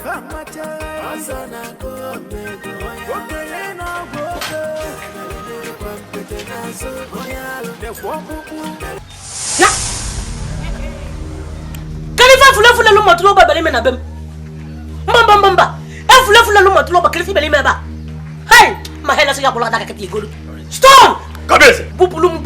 Fula lo matulo ba belime na bem. Mbamba. Fula lo matulo ba kalifi belime ba. Hey, mahela siya kula daga kati golu. Stop! Kabese. Bupulum.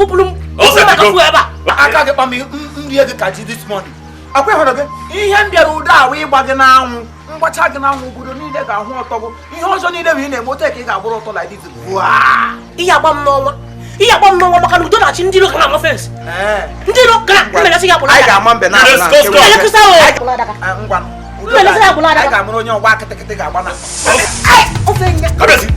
Ose go. Aka ge pa mi ndiye ge kaji this morning. Akwe hono ge. Ihe mbia uda we gba ge na anwu. Ngbacha ge na anwu obodo ni de ga hu otogo. Ihe ozo ni de we na emote ke ga gboro to like this. Wa! Iya gbam no maka udo na chi ndilo kana mo fence. Ndilo kana mbele siya kula. Ai ga ma mbe na. Mbele kisa o. Kula daga. Ngwan. Mbele siya kula daga. Ai ga mo onye ogba kete ga agba na. Ofenya. Kabese.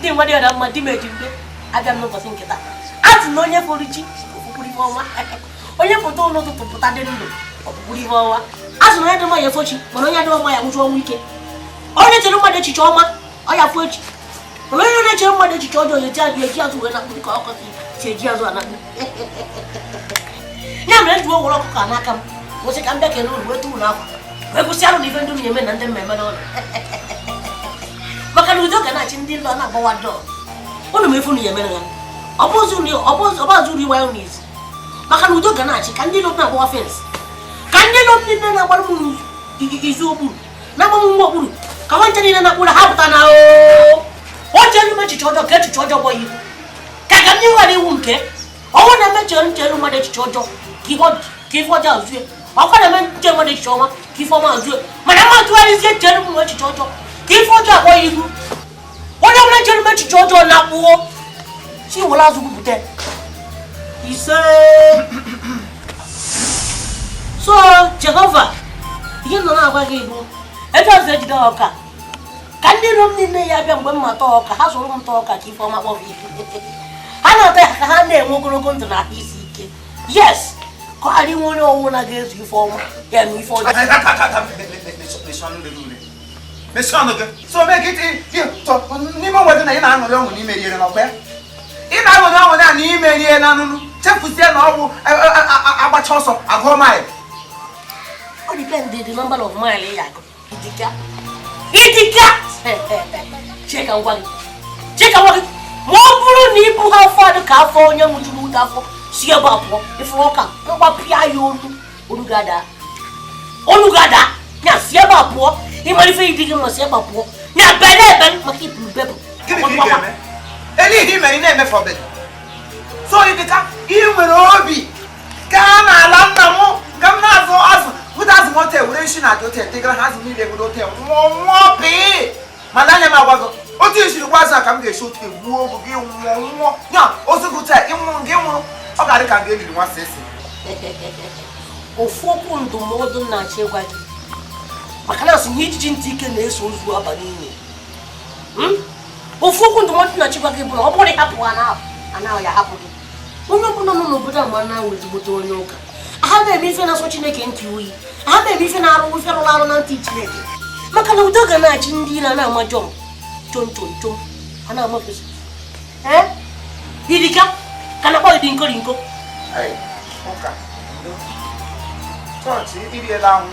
Dim wadi ada mati mejimbe agam no pasin kita. At no nya foriji opuri fowa. Onye foto no to puta de ndo opuri fowa. As no ya de ma ye fochi, mo nya de ma ya wujo wike. Onye telu ma de chicho ma, oya fochi. Onye no che ma de chicho jo ye ti adu ye ti azu we na ku ko ko ti ji azu ana. Nya mle duwo wo ko kana kam. Mo se kam de ke no we tu na. We ku siaru ni vendu mi me na ndem me ma do. Maka lujo kana chindi lo na bawa do. Ono me funu yemena nga. Obozu ri wa unis. Maka lujo kana chi kandi lo na bawa fence. Kandi lo ni na bawa mu izu bu. Na ba mu mo buru. Ka wanta ni na kula habuta na o. Oje ni ma chi chojo ke chi chojo boy. Ka ga ni wa ni wunke. Owo na me chen chen ma de chi chojo. Ki fo ja zu. Oko na me chen ma de chi choma. Ki fo ma zu. Ma na ma tu ari se chen mu chi chojo. If what are boy you? What am I telling you, Jojo? Now, she will ask you to he said, so Jehovah, you know how I gave you. I just said, Doka. Can you run in the Yabam when my talk, a house room talk at you for my body? I know that hand and won't go to that easy. Yes, I didn't want to own against you for me for so make it you talk. Nima wasn't an hour when you made it up there. If I was over there, you made it an check with them all about also a go mile. What depends the number of miles? Itika! Check out one. Check out one. More need to have for the California, which you would have for see about if you walk up. No, what Pia Ulugada. Olugada, yes, Yabapua. He might be digging myself up. Now, Bella, keep Bebel. Give me man. Any him any name for it. So if you can, you will all be. Come along, come now for us. Who doesn't want a relation at hotel? Take a has needed a hotel. More pay. Madame Mawago. What is you was I come get shoot you? Who give more? Now, also good time. You won't give one. I can't get you one session. O foco do modo na chegua. Makana si hiji ntike na eso ozu abanini. O foco do modo na chegua ke bu na obori hapu ana ya hapu. Onye no buda mana weziboto onye uka. Aha be mi fe na so Chineke ntiwi. Aha be mi fe na aru fe rularo na nti Chineke. Makana udoga na chi ndi na amajom. Chon. Ana amafisi. Didika kana boy dinko. Hey, okay. Church, idiot down.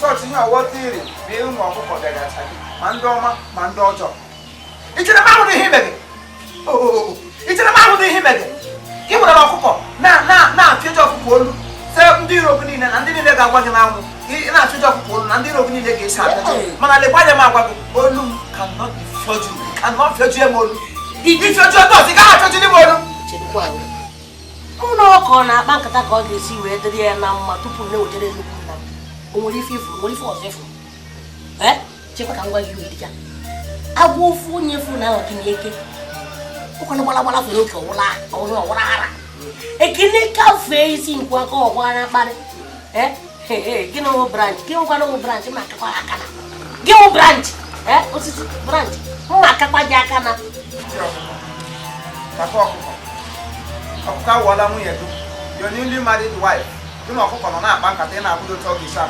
Church, you are what theory? Bill Moko, that Mandoma, Mandojo. It's a man with him again. Oh, it's a man with him again. Give me a couple. Now, future of Polo. 7 opening and didn't let one now. He not future of Polo and didn't open the case. Manale, why the Mako cannot be fortune, cannot fetch him all. He did your job, he can't touch anymore. No corner, bank attack all the sea where the air now to put no jelly. Only if Check out what you did. I will phone you for now. Can you get Okanawala for look or a clinical face in Quaco, one Hey, give no branch, give one branch, Macapacana. Give a branch, what's it? Branch, Macapacana. Your newly married wife. You know, on our bank at the end of the talk is a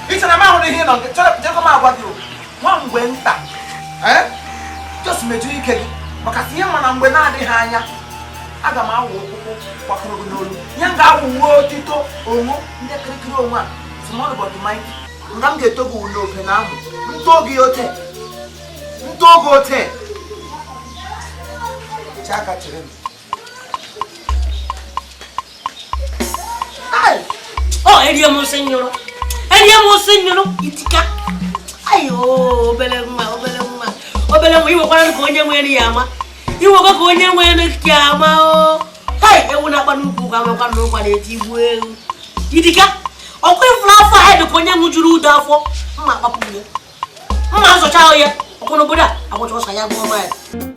it's an amount of here on the top of you. One went back. Just made you can. Macasian and when I hanya. Agama walk, Yanga will Tito, Omo, the Cricroma, small about the mind. Nam get to go no penam. Togote. Chaka to him. Oh, Ediamo Senor. Itika. Ayo, Obelema, you were going to go Yama. You were going to go Yama. Hey, I will not want to go on Itika. Oh, we fly the Konya Mujuru for Mapapu. Master Chaya, Okonobuda, I want to say, I want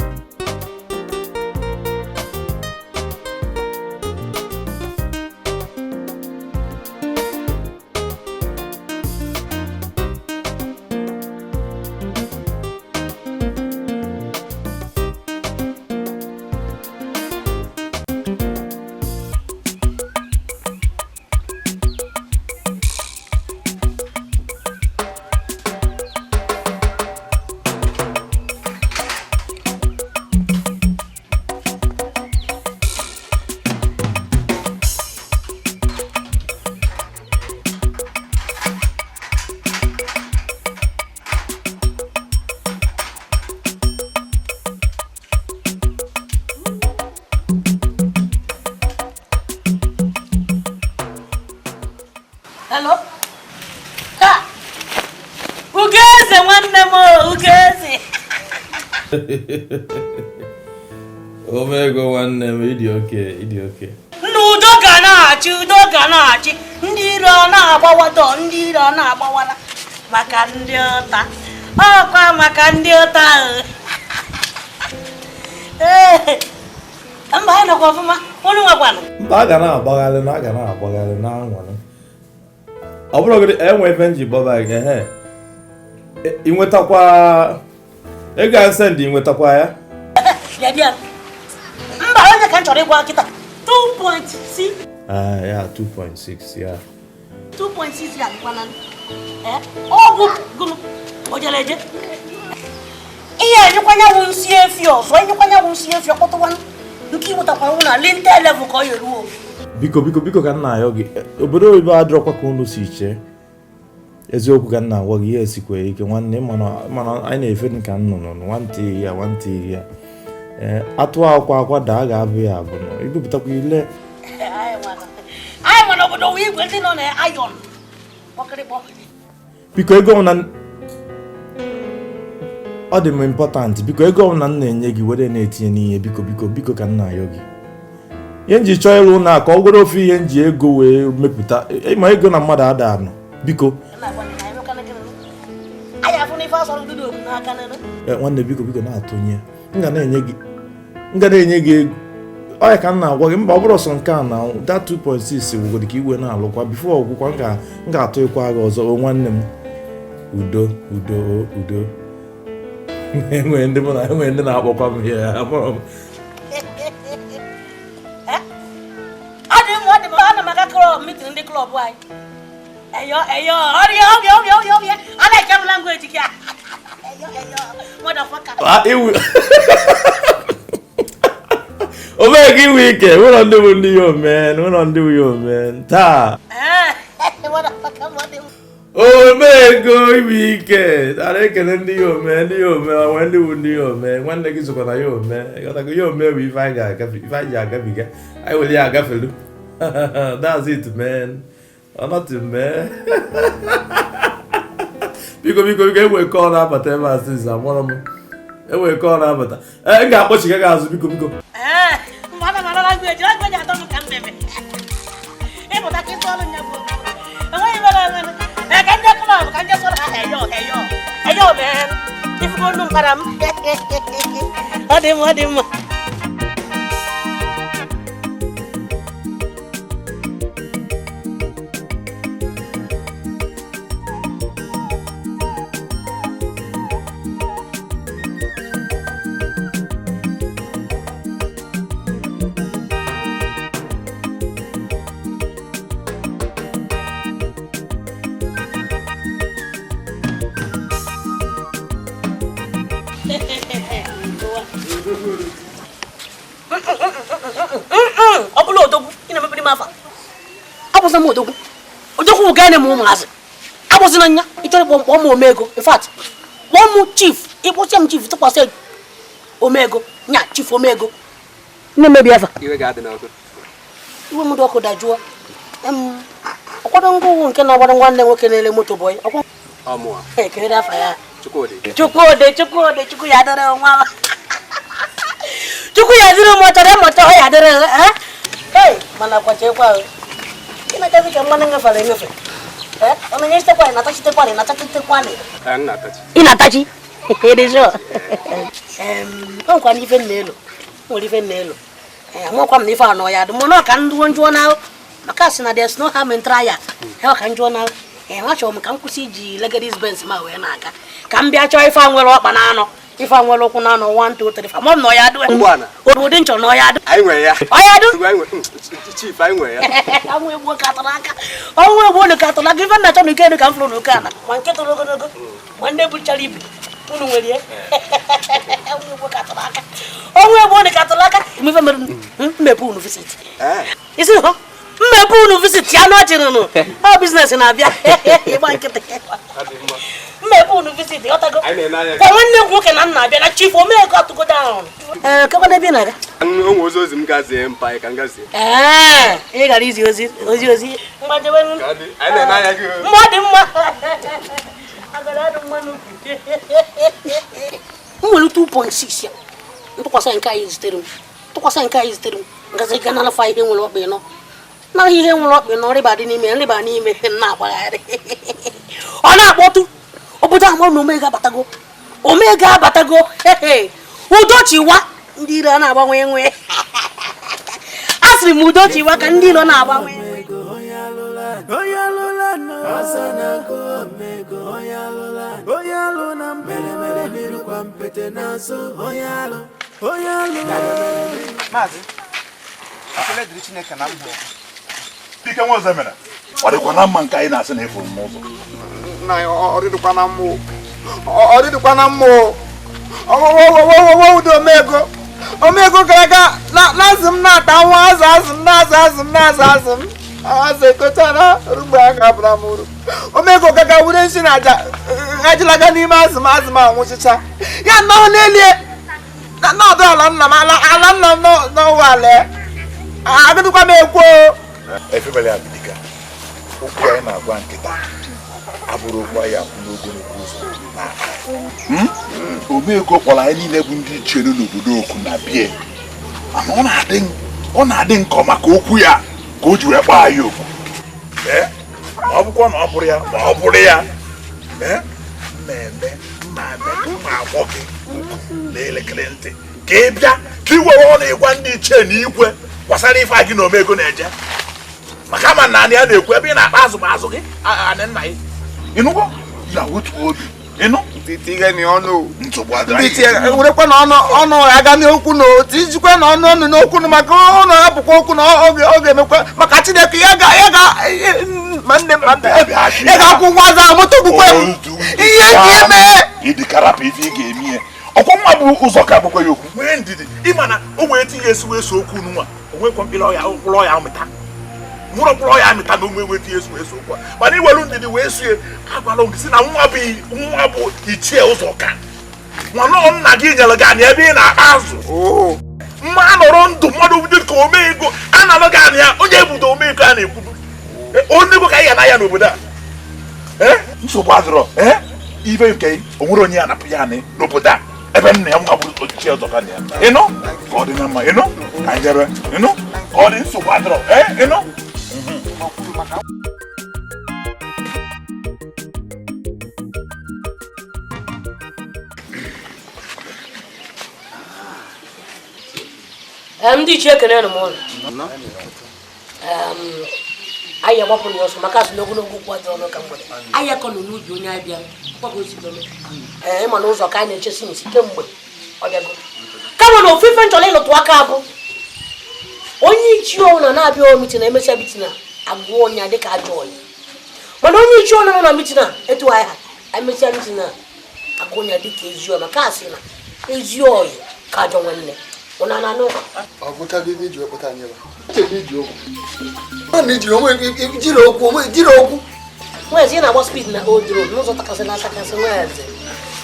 Hello? Ha! Ugeze one more, Ugeze. Omego one name, idiot. Nudo ganachi. Ndiro na abawato, ndiro na abawala. Makandiota. Kwa makandiota. Amba na kwa fuma, onu ngakwana. Mba gana abagale na nwana. ọbụrụ enwe ebe nji gbaba gị inwetakwa ego send inwetakwa ya mba onye ka m chọrọ ịgwa kịta 2.6 ya 2.6 ya 2.6 ya dịkwana ọgwụ gụnụ ojeleje ihe enyekwanya wụ nsi efi ọzọ enyekwanya wụ nsi efi ọkpọtụwa nke iwetakwara ụnụ na lintel level ka ọ yeruo biko ka nna ayọ gị obodo oyibo adịrọkwa ka unu si chee eziokwu ka nna agwa gị ihe esikwa ike nwanne mana anyị na-efe dị ka nnụnụ nwantị ya atụ akwa daa ga-abụ ya abụ na ibupụtakwa ile anyị nwere obodo wee igwe ndị nọ na ayọn biko ego na ọ dị m important biko ego na m na-enye gị were na-etinye n'ihe biko ka nna ayọ gị ihe nji chọọ ịrụ na ka ọ gwere ofe ihe nji ego wee mepụta ma ego na mmadụ ada anọ biko nwanne biko na-atụnye m ga na-enye gị ego ọya ka m na-agwa gị mba ọ bụrụ ọsọ nke a na that 2.6 wụgoro ka iwe na-alụkwa bifo ọgwụkwa m ga-atụ ịkwa gị ọzọ nwanne m udo enwere ndị na-akpọkwa m ihe amụrụ m ana m aga klọb mitin ndị klọb anyị ọrịa a na-ejem langweji gị omega iwe ike ụlọ ndị bụ ndị ya omen taa omego iwe ike ara ekele ndị ya omen nwe ndị bụ ndị ya omen nwanne gị sokwa na ya omen ya omen bụ ife anyị ji agabiga anyị were ya agafelu that's it man nothing man biko enwe kọọ na-abata ebe a since amụrụ m enwe kọọ na-abata m ga-akpọchiga gị azụ biko ọ dị mma odogwu gane mu mazi abozina nya ichori bo mo Omego in fact one mu chief ibosi am chief to kwase Omego nya chief Omego ne mebi afa iwe ga adị n'ọkụ iwe mu doko dajuo okwado ngwu nke na gbara nwanne nwoke na ele moto boy okwo ọmụa kere afa ya Chukwudi chukwu ya dere nwa chukwu ya dere moto ya dere hey mana kwache kwa ina kazi kama nanga fala ngefe ona nyeste kwa natachite kwani inatachi edejo kwa ni fenelo ori fenelo mo kwa mni fa no ya do mo no ka ndu njo na maka sina there's no harm in try ya ka njo na ma cho mo kan kusi ji legacies benz ma we na aka ka mbia cho ifa nwere okpa na ano ifa nwere okwu na ano 1 2 3 mo no ya do obodo ncho no ya do anyị nwe ya chief anyị nwe ya amwe bo kataraka onwe bo ne kataraka ifa na cho no ke ka mflo no kana man ke to logo mande bu chalibi unu nwere ya amwe bo kataraka onwe bo ne kataraka mi fa mepu unu visit isi ho mepu unu visit ya no chiri no how business na bia igba nkete mepu unu visit otago kwa nwanne nwoke na nna bia na chief Omego to go down ka kwa bi na ga onwe ozi m gazie mpa ka ngazie ị gara izi ozi mgbadebe anyị na-ene anya gị mmadụ mma agara adụ mmanụ m nwere 2.6 ya ntụkwasị nke anyị zitere m ngazi ga na fa ihe nwere ọkpị nọ na ihe nwere ọkpị nọ rịba dị n'ime na agbagharị ọ na-akpọtụ obodo ahụ na Omego abatago udochiwa ndị iro na-agbanwe nwe asịrị m udochiwa ka ndị iro na-agbanwe Dike nwa ọzọ mere ọ dịkwa na mma nke anyị na-asị na efuru m n'ụzọ ọ dịdịkwa na mmụọ ọ dịdịkwa na mmụọ ụdị omego gara aga na-azụ m na-ata nwa azụ m azụ ekochara rugbe a ga-abụra m uru omego gaga wure nshi na aja ajilaga n'ime azụ m anwụchicha ya nọọ n'elie na ọdụ ala nna m n'ụwa ala agịdịkwa m ekwo efebele ya bidika okwu anyị na-agwa nkịta abụrụ okwu anyị akwụ n'ogologo ụzọ n'aka Omego kpọrọ anyị niile bụ ndị ichie n'obodo okwu na bie mana ọ na-adị nkọ maka okwu ya ka o ji wee kpaa anyị okwu ma ọ bụkwa na ọ bụrụ ya ma ọ bụrụ ya mmemme ma agbọ gị na elekere ntị ka ị bịa ka ị were ọ na-ịgwa ndị ichie na igwe gbasara ife a gị na Omego na-eje maka ama na anị ya na-ekwu ebe ị na-akpa azụ ma azụ gị anị nna gị ịnụgo ya wetu obi ịnụ werekwa na ọnụ aga n'okwu na otu ijikwa na ọnụ n'okwu na maka ọnụ ya bụkwa okwu na ọ ga-emekwa maka Chineke ya ga-akwụ ụgwọ azụ ahụ moto gbukwe m ihe ga-eme ịdịkarapụ ife ị ga-eme ihe ọkwa nwa bụ ụzọ ka agbakwa ya okwu nwee ndidi ịma na o wee tinye esiwe eso okwu nwa onwekwa mkpụrụ ọya mịta nwụrụ mkpụrụ ọya amịta na onwe weta eso okwu mana iwelu ndidi wee sue agwala ndị si na nwa bụ ichie Ụzọka nwana nna gị nyere gị anya ebe ị na-akpa azụ mma anọrọ ndụ mmadụ dị ka Omego a na-alụ gị anya onye ebudo Omego a na-ekwubu onye bụ ka anyị ya na ya n'obodo a nsogbu adịrọ ibe nke onwere onye ya napụ ya n'obodo a ebe nna ya nwa bụ ichie Ụzọka na ya ịnụ ka ọ dị na mma ịnụ ka anyị jebe ịnụ ka ọ dị nsogbu adịrọ ịnụ ndị ichie ekene m ụlọ anyị agbapụrụ ya ọsọ maka asị n'ogologo ụkwụ dị ọnụ ka mgbede anyị akọnụ n'ubi onye abịa ịma na ụzọ ka anyị na-echesi n'isi kemgbe ọ bịago kama na ofufe nchọrọ ịlụtụ aka abụ onye ichie ọnwụ na-abịa omiti na emesịa bitina agwụ onye dịka ajọ ọyị mana onye ichie ọnwụ nọ na mitina etu anyị ha emesịa mitina agwụ onye dịka ezi ọyị maka asị na ezi ọyị ka ajọ nwanne nweze na-agba spid na odro n'ụzọ takasị na asakasị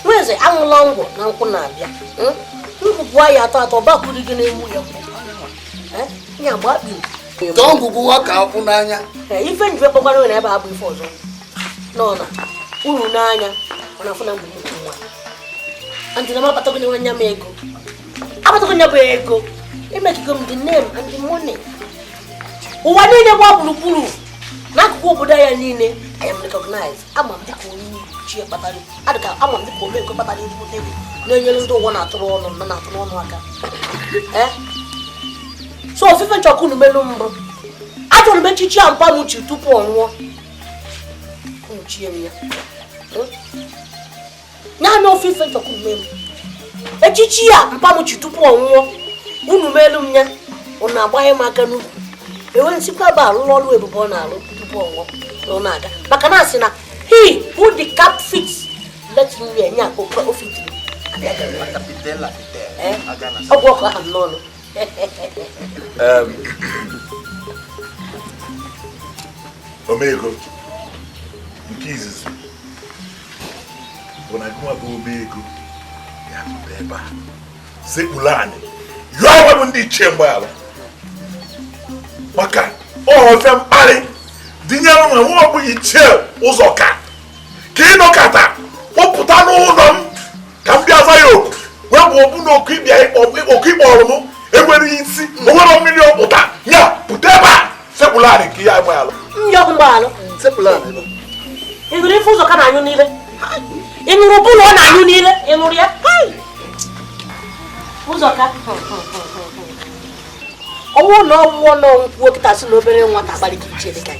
nweze anwụla ngwụ na nkwụ na-abịa nkwụpụ anyị atọ bakwuru gị na-emu ya ya ife njiwe kpọkwara nwere ebe a bụ ife ọzọ nọ na uru n'anya ọ na-afụ na mgbe nnukwu nwa andị na m abatago nwe anya m ego abatago nya bụ ego emekigo m the name and the money ụwa niile gba gburugburu n'akụkụ obodo ya niile I am recognized ama m dịka onye ichie kpatara adịka ama m dịka Omego kpatara ezigbo ego na-enyere ndị ụwa na-atụrụ ọnụ aka so ofufe nchọkụ unu melu mbụ achọrọ m echichi a mpamuchi tupu ọ nwụọ nwụchie m ya naanị ofufe nchọkụ unu melu echichi ya mpamuchi tupu ọ nwụọ unu melu m ya unu agbaghị m aka n'ukwu enwe nsikwa ebe alụrụ ọrụ ebube ọ na-alụ tupu ọ nwụọ na ọ na-aga maka na asị na he who the cap fits let him wear nya ofitiri ọgwụ ọkụ ahụ n'ọnụ Omego nke izizi bụ na gụnwa bụ Omego ya pụta ebe a sekpulu anyị yọọ ọgwụ ndị ichie mgbaala maka ofe mkparị dinyere na nwa ọbụ ichie Ụzọka ka ị nọkọta kpọpụta n'ụlọ m ka m bịa za ya oku wee bụ obu na oku ikpọrọ m enwere isi onwere mmiri ọpụta ya pụta ebe a sekpulu anyị ka ya agbaala ị nụrụ ife Ụzọka na-anyụ n'ile ị nụrụ bụlụ ọ na-anyụ n'ile ị nụrụ ya Ụzọka ọnwụ na ọnwụọ nọ nkwuo kịta sị na obere nwata agbalịka iche dịka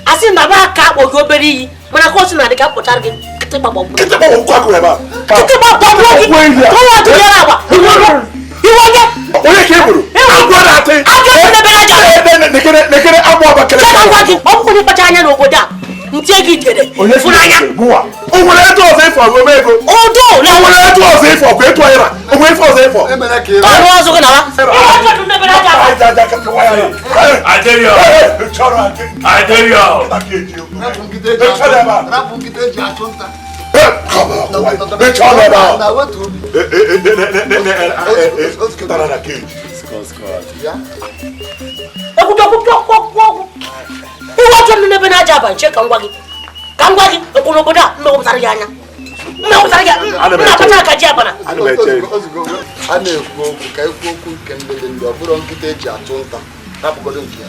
asị na ba aka akpọ gị obere iyi mana ka o si na dị ka mkpụchara gị kịtịkpa gbọgbụ kịtịkpa gbọgbụ ebe a kịtịkpa gbọgbụ gị kọwa tụnyere agba iwe onye onye ka e gburu agwọ na-atị nekere agbụ Abakaliki ngwa gị ọkụkụ gị kpacha anya n'obodo a ntie gị tere fụnanya o nwere etu ọzọ ịfọ bụ Omego udo o nwere etu ọzọ ịfọ bụ etu ọyịra o nwere ife ọzọ ịfọ ọrụ ọzọ gị nawa iwe ọjọọ n'ebe na-aja aba nche ka ngwa gị okporo obodo a mmewụpụtara gị anya na-akpacha aka ji abana a na-ekwu okwu ka ekwu okwu nke ndị ọ bụrụ nkịta eji achụ nta rapụgodo nke ya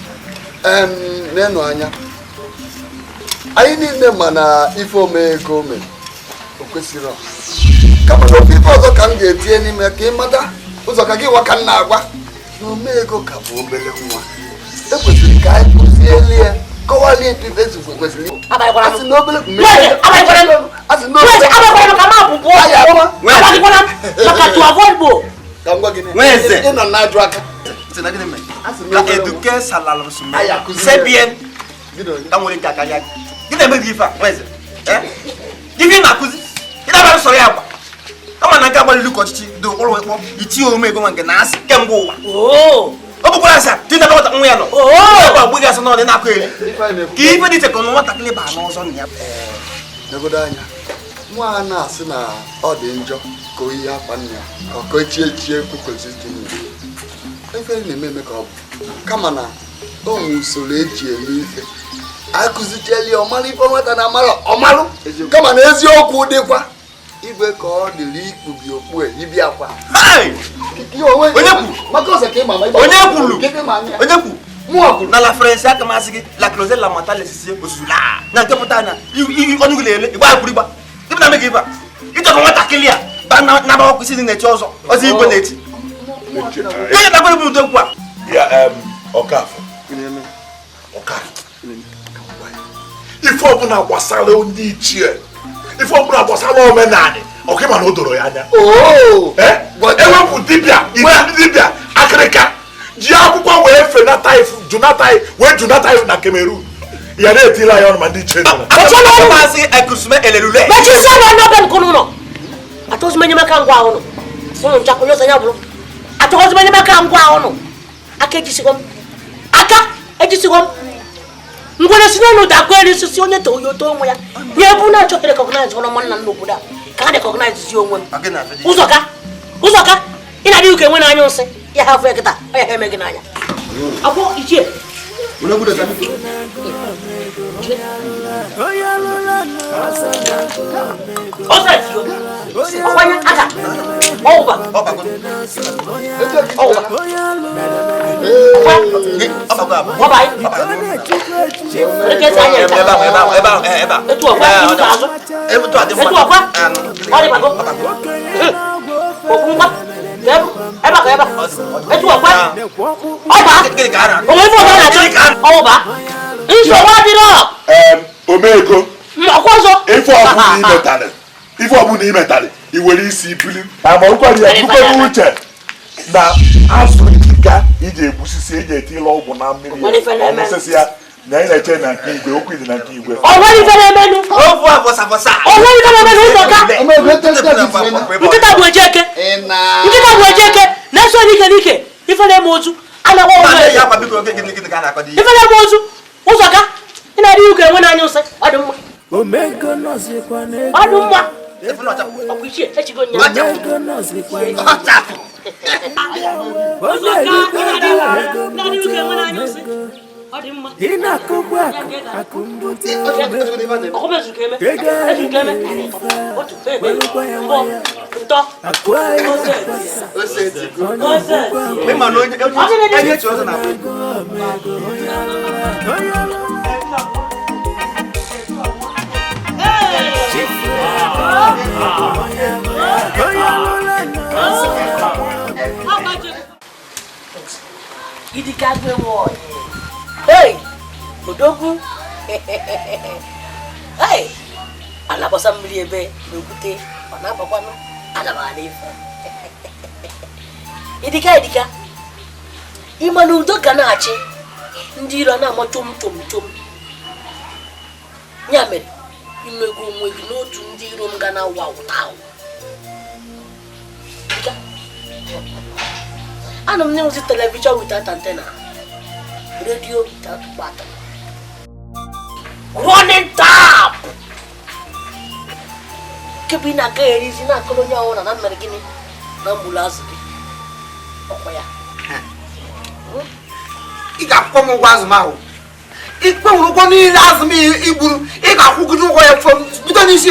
n'enu anya anyị niile ma na ife Omego ome o kwesịrị kama na ofe ife ọzọ ka m ga-etinye n'ime ka ị mata ụzọ ka gị nwa ka m na-agwa na Omego ka bụ obere nwa ekwesịrị ka anyị kụzieli ya kọwalie ife ezugbo kwesịrị asị na obere ịnọ na-ajụ aka ama na nke agbalịrị ka ọchịchị dị ụkpụrụ ịkpọ itinye Omego nwa nke na-asị kemgbe ụwa ọ bụkwara asa dị na nwata nwa ya nọ agba gị asị n'ọdị na-akụ eri ka ife dị iche ka nwatakịrị baa n'ọzọ na ya negodo anya nwa a na-asị na ọ dị njọ ka oyi akwa nna ya ka o chie kwukwesịrị ife na-eme ka ọ bụ kama na o nwe usoro eji eme ife akụzicheli ọmalụ ife nwata na amara ọmalụ kama na eziokwu dịkwa ibe ka ọ dịrị ikpubi okpu ibia kwa onye kwuru na la French aka masị gị la closet la mata lesisi osula na nke pụta na ọnụ gị na-ele igba akwụrụ igba dịbụ na mega iba ịchọkọ nwatakịrị a ba na ba ọkwụsị dị na-eche ọzọ igwe na-eti ihe na gwa bụ okwu a Ọkafọ ife ọbụla gbasara ndị ichie ife ọbụla gbasara omenala ọkịma na o doro ya anya ewepụ dibịa akịrịka ji akwụkwọ wee fenata junata wee na Cameroon ya na-etila ya ọnụ ma ndị ichie ngwere si n'ọnụ dakwa erisi onye to oyoto onwe ya nye bụ na-achọ recognize ọnụ nwanna n'obodo a ka ha recognize zi onwe m ụzọka ị na-adị uke nwe n'anya nsị ya ha afọ ya kịta ọ ya ha eme gị n'anya akwụ ichie ọkwanye aka ọwụba Omego ife ọbụla imetarị iwere isi ibili ama ụkwara ya bukọrọ uche na azụ ikika iji egbusisi eji etila ọgwụ na mmiri ọmụsịsị ya na ị na-eche na nke igwe okwu dị na nke igwe nkịta bụ ejeke na-eso n'ike n'ike ife na-eme ozu ife na-eme ozu ụzọ ka ị na-adị uke enwe n'anya ụsị ọ dị mma ọdụ mma ọkụ ichie echigo nya Hey, Odogu, Hey, ana bosa mmiri ebe n'okwute ọ na-abakwanụ ana m ala ife. Idika ịma na udo ga na-achị ndị iro na-ama chom ya mere imego onwe gị n'otu ndị iro m ga na-awa ụta ahụ. Ana m na-enwezi telivishọn without antenna, radio without button, running tap. Kebi na ka erizi na akọrọ onye ọhụrụ na mmere gịnị na mgbulu azụ gị ọkwa ya. Ị ga-akwụkwọ m ụgwọ azụ m ahụ. Ikpe nwere ụgwọ niile azụ m igburu, ị ga-akwụgide ụgwọ ya bido n'isi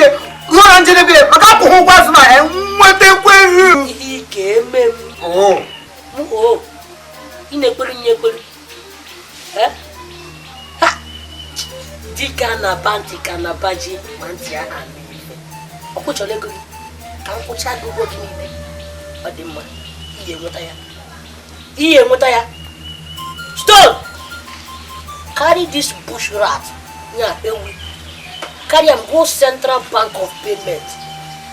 ruo na njedebe maka akwụghị ụgwọ azụ m ahụ nwetakwa ihe ị ga-eme m. Ị na-ekpere nye ekpere. Dịka na bantị ka na baji ma ntị aha ọ kwụchọrọ ego gị ka m kwụcha gị ụgwọ gị niile. Ọ dị mma, ị ga-enweta ya. Stone, carry this bush rat, carry him go Central Bank of Payment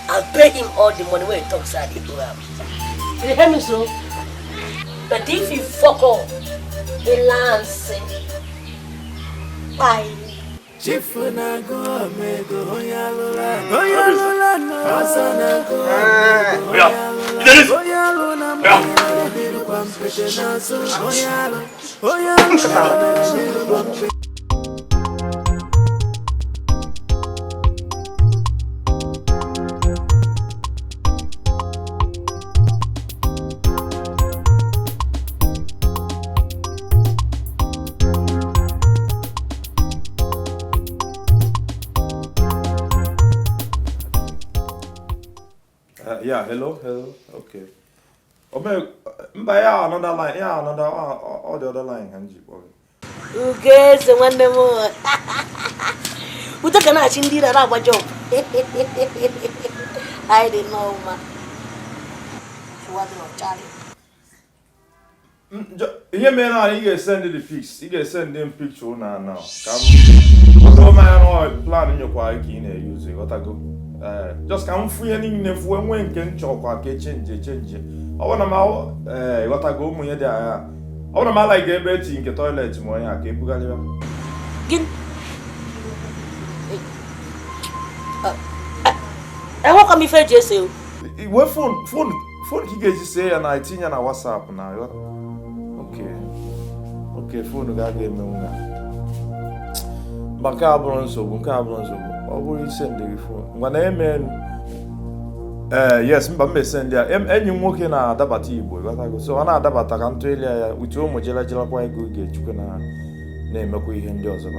and pay him all the money when he talks at the program. You hear me, so? But if you fuck up, the land say, bye. Chifunago Omego, Yeah, hello, okay. Omego, yeah, another line, all the other line, Hanji. Okay, so one more. Who took an action did a rubber job? I didn't know, man. What Charlie? Yeah, man, you get send the pics. You get send them picture now. Come man, plan in your quiet key using what I go. Just come free and in if when can chalk or change. I want to what I go when there. I want to like a bed in the toilet tomorrow. I can't put it. I walk on me for Jesse. What phone? He gets say and I think on WhatsApp now. Okay, phone guy gave me one. Macabronzo. Always send the phone. When I mean, yes, but send there. Any working at Dabati boy. So on a Dabata can tell you with your Mojella Jella good get you can name a quick and Joseph.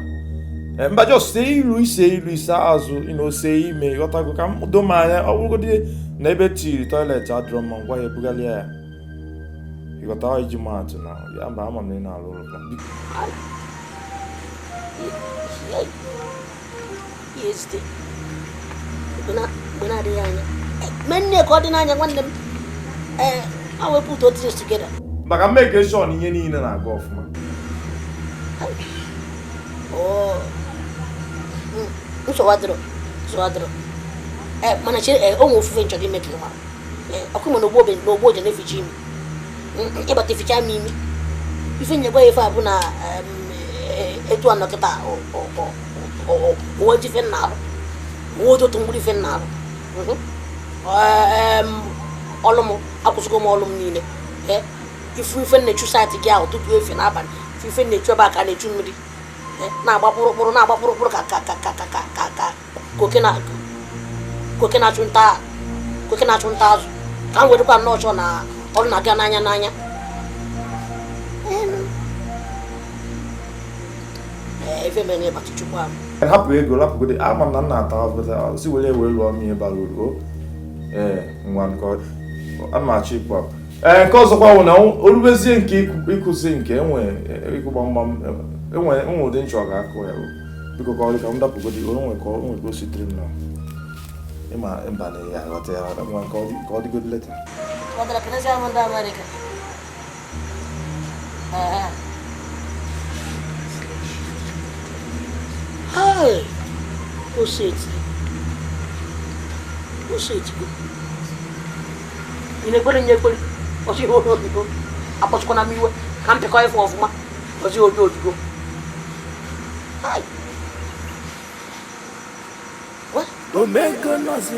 But just say Louis, say me, what I come, don't mind. I will go there. Neighbor tea, toilet, I drum on why a bugalia. You got all your mountain now. Yeah, I'm a man now. Yes, when I many according to one them, I will put all things together. But I make a shot in any and I go for man. Oh, so what? Manager, almost venture to make him out. I come on a woman, no board and if you but if you tell me, you think your way if I put a to another or what different now? What do you different now? Olomo, I was going all of me. If we find the true side to get out to do if you happen, if you find the trouble, can you do me? Now, coconut junta, can't wait to not on all Nagananya. If you may about to one. And happy go up with the arm and not but I'll see what they will want me about go. One card. I'm not cheap up. And cause of our now, always think we could sink anyway. We could bomb and when didn't shock because call it come up with the only call with go sit now. Emma and Banny, whatever, one called the good letter. What the Canadian America? Hey, go sit. Go sit. You never in your body. What's your own go? I was going to be with come to call for my. What's your own go? Hi. What?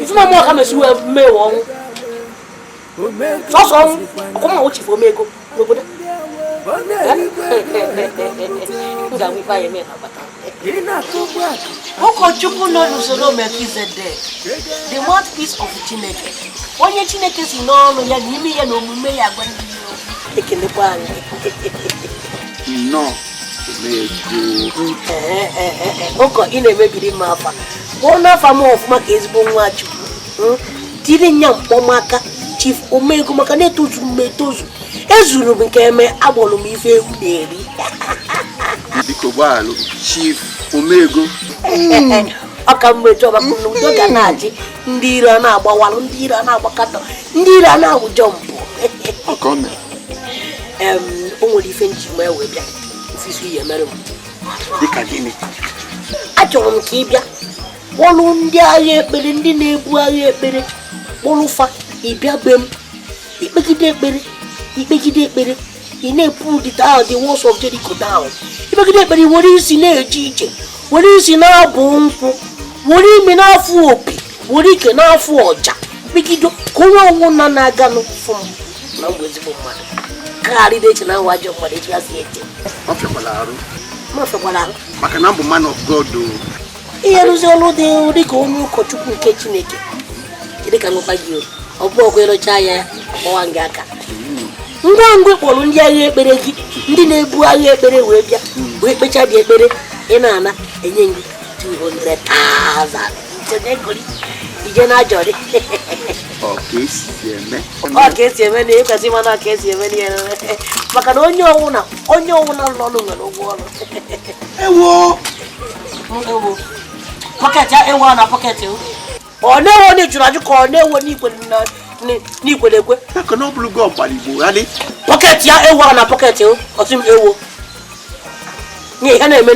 If my mom comes to have me on. So, come on, watch for Omego. That we buy a man. Okochukwu no usoro Melchizedek, the mouthpiece of Chineke. Onye Chineke si n'ọnụ ya n'ime ya na omume ya gwa ndị ya ekelekwa anyị. No, Oko ị na-emebiri m afa. Ọ na-afa m ọfụma ka ezigbo nwa Chukwu. Tiri nya mkpọmaka Chief Omego maka na etozuru m etozu. Ezuru m nke eme agbọrọ m ife ewu na-eri. Biko gbalụ Chief Omego. Aka mmejo ba kunu udo ga na-aji ndị ire na-agbawalụ ndị ire na-agbakatọ ndị ire na-awụjọ mpụ. Akome. O nwere ife nji ma ewe bịa. Nsisi ihe mere m. Dịka gịnị? Achọrọ m ka ị bịa. Kpọlụ ndị agha ekpere ndị na-ebu agha ekpere. Kpọlụfa ịbịa be m. Ikpegide ekpere. Ị na-epu the walls of Jericho down. Ikpegide ekpere were isi na-eje ije. Were isi na-abụ nkwụ. Were ime n'afọ opi. Were ike n'afọ ọja. Ikpegido ka onye ọnwụ na-aga n'ụfụ m na mgbe ezigbo mmadụ. Karị dị eche na nwaji mmadụ eji asị eche. Ọ fịakwala arụ. Ma fekwala arụ. Maka na mbụ man of God o. Ihe rụzi ọrụ dị ka onye ụkọchukwu nke Chineke. Dị ka ngwa gị ọ bụ ọkwa ịrụcha ya ọwa nga aka. Ngwa kpọrọ ndị agha ekpere gị ndị na-ebu agha ekpere wee bịa wee kpecha dị ekpere ị na-ana enye gị 200,000 ije na ajọrị. Ọ ka esi eme na ịkwasị mana ka esi eme ya maka na onye ọwụna lụrụ ọrụ nwere ụgwọ ọrụ. Ewo pọket ya ewo na pọket ọ na-ewo ndị jụrụ ajụ ka ọ na-ewo n'ikwere ekwe. Aka na ọ bụrụ gị ọgbara Igbo adị. Pọket ya ewo na pọket ọtụ m ewo nye ihe na-eme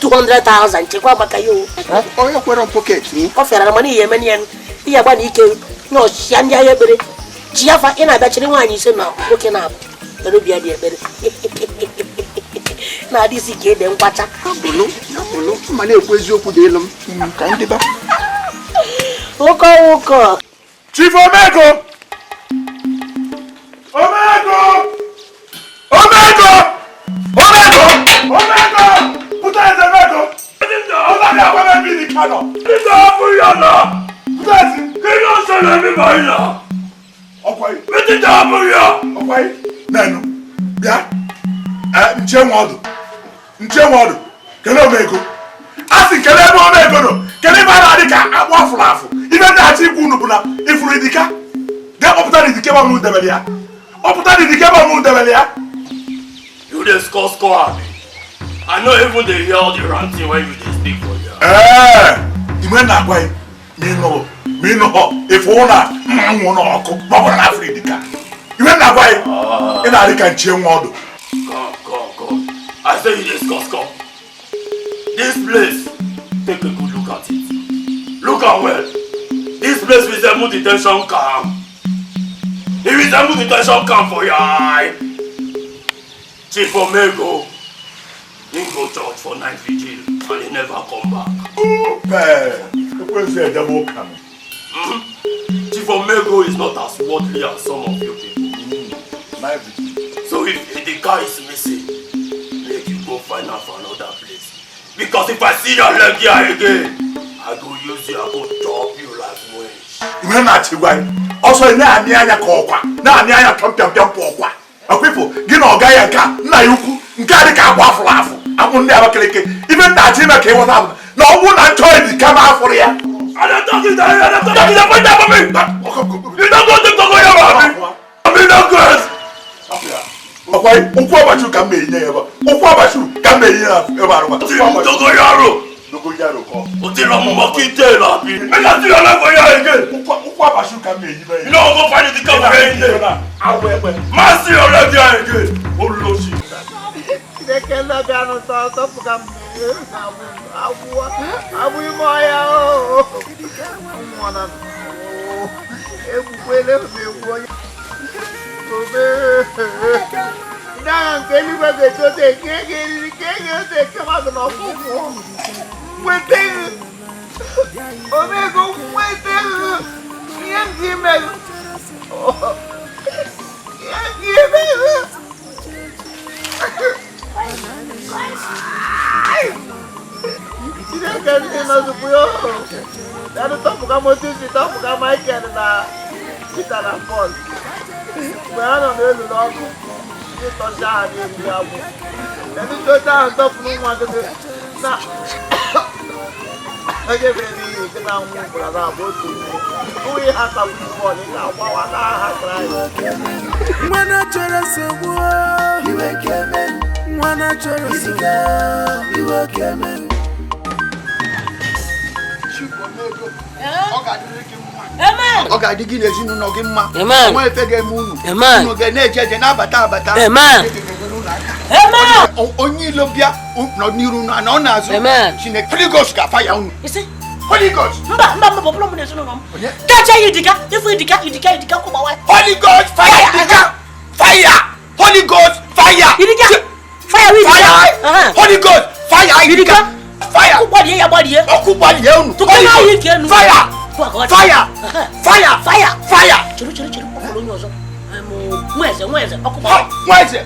200,000 chekwa maka ya o. Onye kwere pọket ọ fịara mana ihe eme ya ihe agba na ike nye ọchịchịa ndị agha ekpere ji ya fa ị na-abịachiri nwaanyị ise na nwoke na-abụ erobịa dị ekpere na-adị isi ka ede nkwacha. Abụlụ ma na-ekwu eziokwu dị elu m ka ndị ba. Ụkọ Chief Omego! Put as a Omego! Nche kele Omego. Asi kele Omego no. Kele ba na dika akwa afulafu. Ibe na ati ku nu buna ifuru dika. Ge oputa dika ba mu debelia. You dey score me. I know even they hear all the ranting when you dey speak for you. Ime na kwai. Me no. If una nwo no oku, ma bo na afri dika. Ime na kwai. Ina dika nche nwodo. Come. I say you dey score. This place, take a good look at it. Look at well. This place resembles detention camp. It resembles detention camp for your eye. Chief Omego, he go church for night vigil and he never come back. Where's the devil coming? Chief Omego is not as worldly as some of you people. So if the guy is missing, make you go find out for another place. Because if I see your leg here again, I go use you, I go chop you like wedge. You mean that you also na anya kokwa, na anya piam pokwa. People, give no guy ka na yuku, nkari ka agba afulafu. Amu ndi abakeleke. Even that him ke what happen. No one and try to come out for ya. I don't talk it down. I don't talk it down for me. You don't go to Togo. I mean no good. Okay, ukwa bashu ka me yin eba. Ukwa bashu ka me yin eba ro. Togo yaro ko. O ti lo mo makite la bi. Me na ti ala for ya again. Ukwa bashu ka me yin ba. You know go find the come again. Mercy already again. O lo si. They cannot be on the top of Abu Moya. Now, can you get to take come out of waiting. Omego, waiting. Oga digi na ezinu no gimma. Wọ́n efe ge munu. No ge na ejeje na abata. Amen. Onyi lo bia no niru na na na azu. Chine Holy Ghost ka fire unu. You see? Holy Ghost. Mba problem na sunu no. Kacha yidika, if yidika ko ba wa. Holy Ghost fire yidika. Fire. Holy Ghost fire. Yidika. Fire we yidika. Holy Ghost fire yidika. Fire. Okubodi ya body e. Okubodi e unu. Fire. Fire! Fire! Fire! Fire!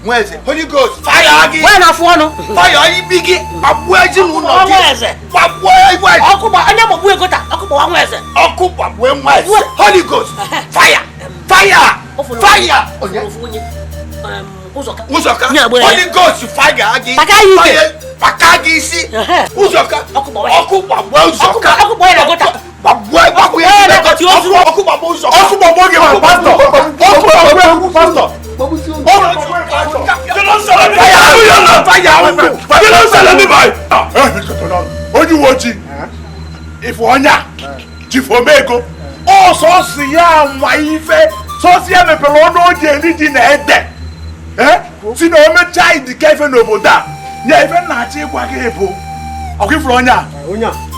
Mweze! Holy Ghost! Fire agi! Wena fuano! Fire ayi bigi! Abweji nuno! Mweze! Abweji! Okuba anya mabwe gota! Okuba wa mweze! Okuba we mweze! Holy Ghost! Fire! Fire! Fire! Uzoka! Holy Ghost! Fire agi! Fire! Pakagi isi! Uzoka! Okuba we uzoka! Okuba we gota! If Onya, Chief Omego, oh, so see ya, my ife, so see ya, me pelono, di na ede. See no me child the cafe no boda. Ya even na chi kwa kepo. Okay, for Onya,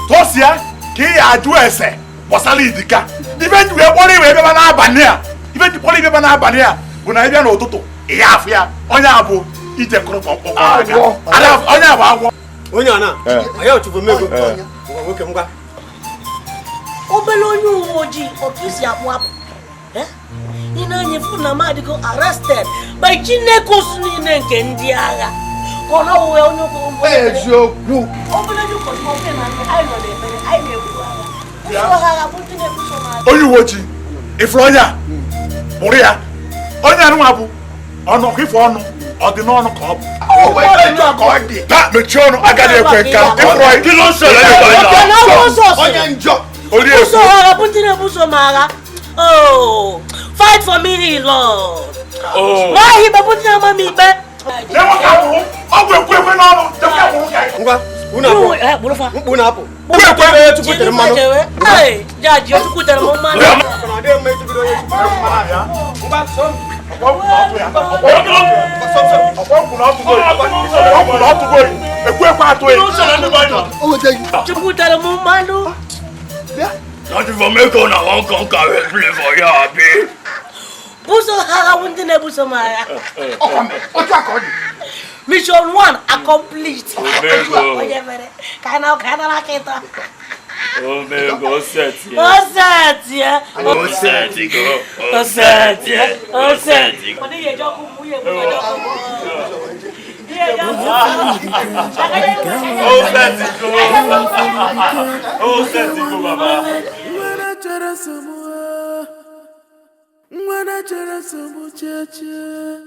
to see ya. Ki aju ese wasali idika event we bori we be na abania event bori be na abania go na bia na otutu iya afia onya abu ije kro popo aga ala onya abu agwo onya na aya otubo mego nwoke mgba obele onye uwoji okisi akpu akpu ina anye fu na madi go arrested by Chineke osuni ne nke ndi agha kono we onye ko mbo eziokwu obele onye ko mo fe na ai no le mere ai ne Oyu woji ifronya Muria onya nu abu ono kifo onu odi no onu ko o we ejo ko di ta me chono agade ekwe ka ifro ki lo se onya njo ori e so ha putine buso mara oh fight for me Lord oh why he be putine mami be le wa ka wo ogwe ekwe no no je ka wo kai ngwa una bolofa una apo Uwe kwa tu kutere mano. Hey, jaji tu kutere mano. Kana de me tu bido yesu mano ya. Ngba so. Opo kuna tu go. Ekwe kwa to e. O je. Tu kutere mano. Don't you for make on one con carry play for ya abi. Buso hara wundi ne buso mara. O tu akodi. Mission 1 accomplished. Omego. Kana raketa. Omego set. Oni ye joku muye baba. Mwana chara somu chacha.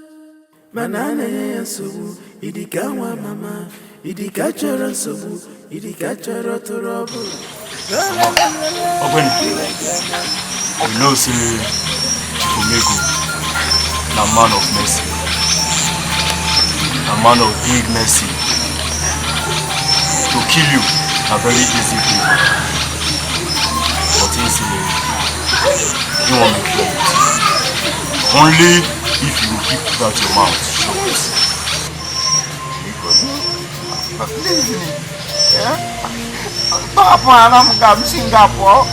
Manana ya somu idika wa mama idika chara somu idika chara torobu. Open. You know say Omego na man of mercy. A man of big mercy. To kill you a very easy thing. But you want me kill it. Only if you keep that your mouth shut. Papa, I'm going Singapore.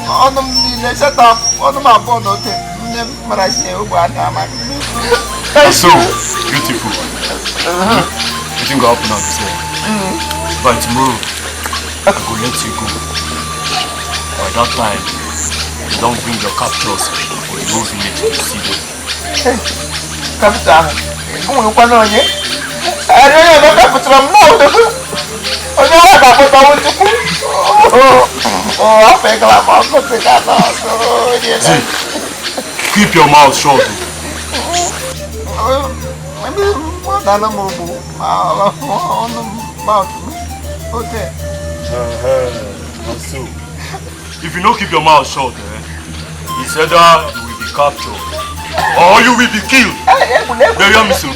On the set up on my phone. But I say, So beautiful. You think I'll open up this way? But tomorrow, I could let you go. By that time, you don't bring your captors for the whole village to see them. Captain, you want to know? I don't know what I'm not. I don't know what I'm I think I'm keep your mouth shut. So, if you don't keep your mouth shut, it's either you will be captured or you will be killed. You hear me, sir?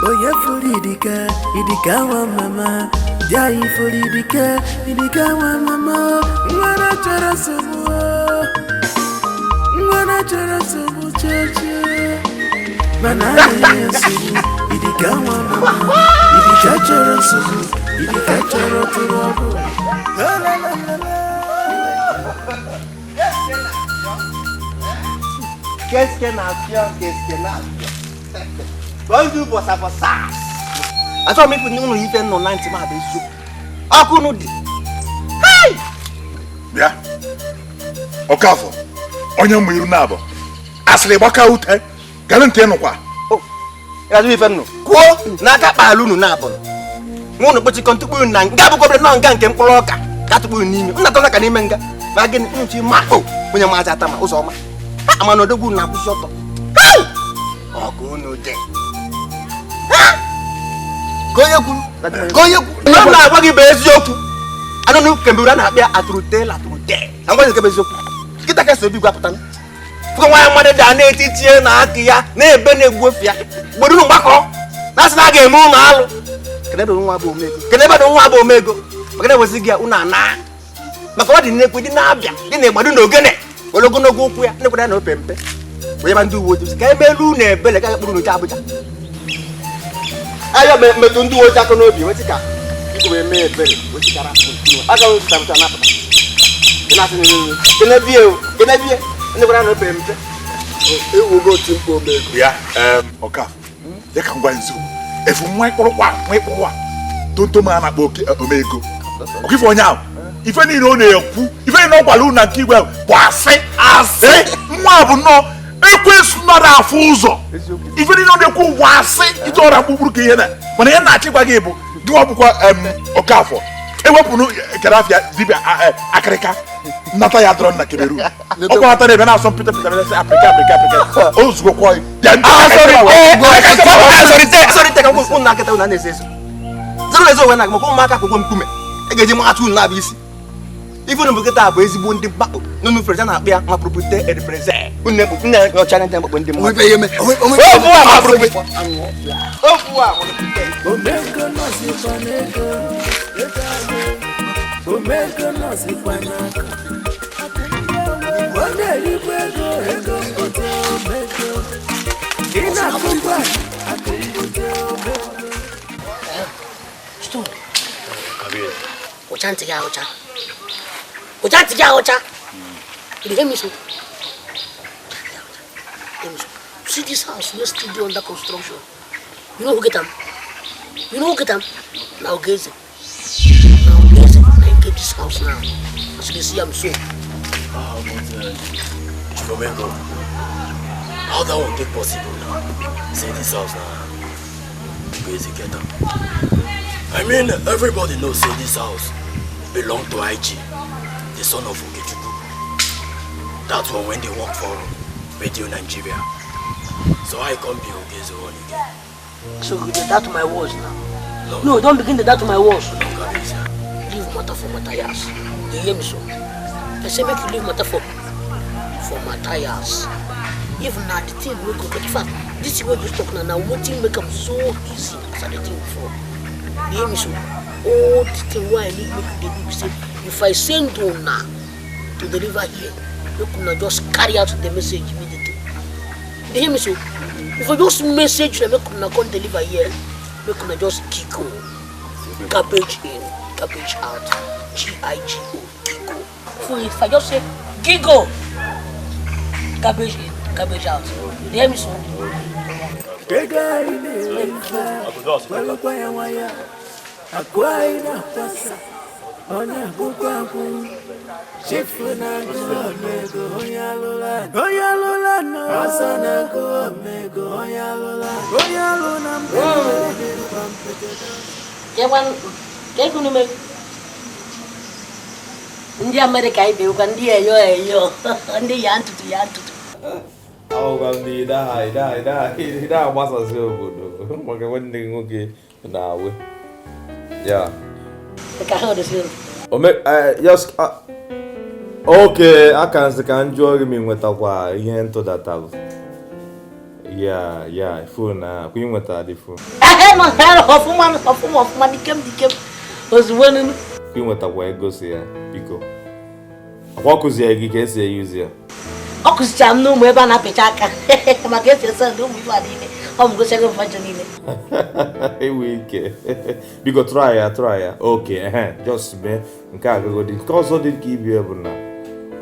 Oye furidika, idika wa mama. Jai furidika, idika wa mama. Mwana chora sumu cheche. Mana yesu, idika wa mama. Idika chora sumu, idika chora turabu. Qu'est-ce qu'elle a fait? Bonjour pour ça. Attends, mais pour nous, il fait non, non, c'est ma belle. Ah, qu'on nous dit. Hey! Bien. Okafo. Onye mwiru na abo. Asle gbaka ute. Galante no kwa. Oh. Ya du ife no. Kwo na ka pa alu no na abo. Mu no kpochi kontukpu na nga bu kobre no nga nke mkpụrụ ọka. Ka tukpu n'ime. Nna tọna ka n'ime nga. Ma gị nchi ma o. Onye ma aja tama ụzọ ọma. Ha ama no dogwu na akwụsị ọtọ. Hey! Ọkụ no de. Goyeku. No na agwa gị bụ eziokwu. Ano no kembura na abịa atrute. Angwa nke bụ eziokwu. Kita ka so bi gwa pụtana. Fuka nwa mmadụ da na etitie na aka ya na ebe na-egbu ofia. Gbodu mgbakọ. Na sị na ga eme ụmụ alụ. Kenebe nwa bụ Omego. Kenebe nwa bụ Omego. Maka na wezi gị una na. Maka ọ dị nnekwu dị na-abịa, dị na ịgbadu na ogene. Ogologo okwu ya, nnekwu na opempe. Onye ba ndị uwe ojii ka emelu na ebele ka kpụrụ n'oche Abuja. Ayo metụ ndị uwe ojii aka n'obi wetị ka ikwu eme ebele wetikara mkpụrụ. Aga m zụta na apụta. Kenebie nnekwu na opempe. Ewugo otu mkpu Omego. Ya, Okafo. Ya ka ngwa nzu. Efu nwa ikpụrụkwa. Tonto ma na akpọ Omego. Okifo onye ahụ. Ife niile ọ na-ekwu, ife niile ọ gwara unu na nke igwe bụ asị. Nwa bụ nnọọ ekwensu nọrọ afọ ụzọ. Ife niile ọ na-ekwu bụ asị. Ite ọra mkpụrụ ka ihe na. Mana ihe na-achịkwa gị bụ dị ọ bụkwa Okafo. Ewepụrụ kerafia dibịa akịrịka. Nnata ya dọrọ na Cameroon. Ọ gwara ebe na-asọ Peter sị Afrika. O zugokwa ya. Sorry, take a na akịta una na-ese eso. Zero ezo wena ma ko maka akwụkwọ mkume. E ga-eji matu na abịa isi. Ife unu buketa bụ ezigbo ndị mkpakọ. Nunu freza na akpịa ma propriété et de présent. Unu bụ nna ya ọcha na mkpakọ ndị mmadụ. Ofu a ma propriété. Ofu a Omego no si panego. Omego no si panaka. Wonder if we go Omego. Ina kumba. Stop. Ocha. You hear me, so? See this house, we're still under construction. You know who get them? Now get it. I get this house now. As you can see, I'm so. Omego, how that won't take possible now? See this house now. Crazy get up. I mean, everybody knows say this house belong to IG, the son of Ogechukwu. That's one when they work for Radio Nigeria. So I can't be Ogezo all again. So you did that to my words now? No, don't begin to that to my words. Leave matter for Matthias. You hear me, so? I say make you leave matter for Matthias. Even now the thing we go, in fact, this way you talk now, what thing make them so easy as I the thing before. The aim is all the thing why I need make the do say if I send on now to deliver here, you could just carry out the message immediately. The aim is if I just message them, you could not come deliver here, you could just kick on. Garbage in, garbage out. G-I-G-O, Gigo. So if I just say Gigo, garbage in, garbage out. You hear me so? Ndị America ibe kwa ndị eyo ndị ya ntutu Ọgwa ndị da agbasasị obodo maka nwanne nwoke na-awe ya ka ha ọdụsị okay aka nsị ka njụọ gị ma ị nwetakwa ihe ntụdatalụ ya fon na kwa ị nwetara dị fon ọfụma dikem ozugbo nunu ị nwetakwa ego si ya biko ọ kụziere gị ka esi eyuzi ya ọ kụzichara m n'ụmụ ebe a na-apịcha aka maka esi ese ndị ụmụ ife a niile ọ bụ gosiego mfacha niile enwe ike biko try ya okay just mee nke agagodi nke ọzọ dị ka ibie bụ na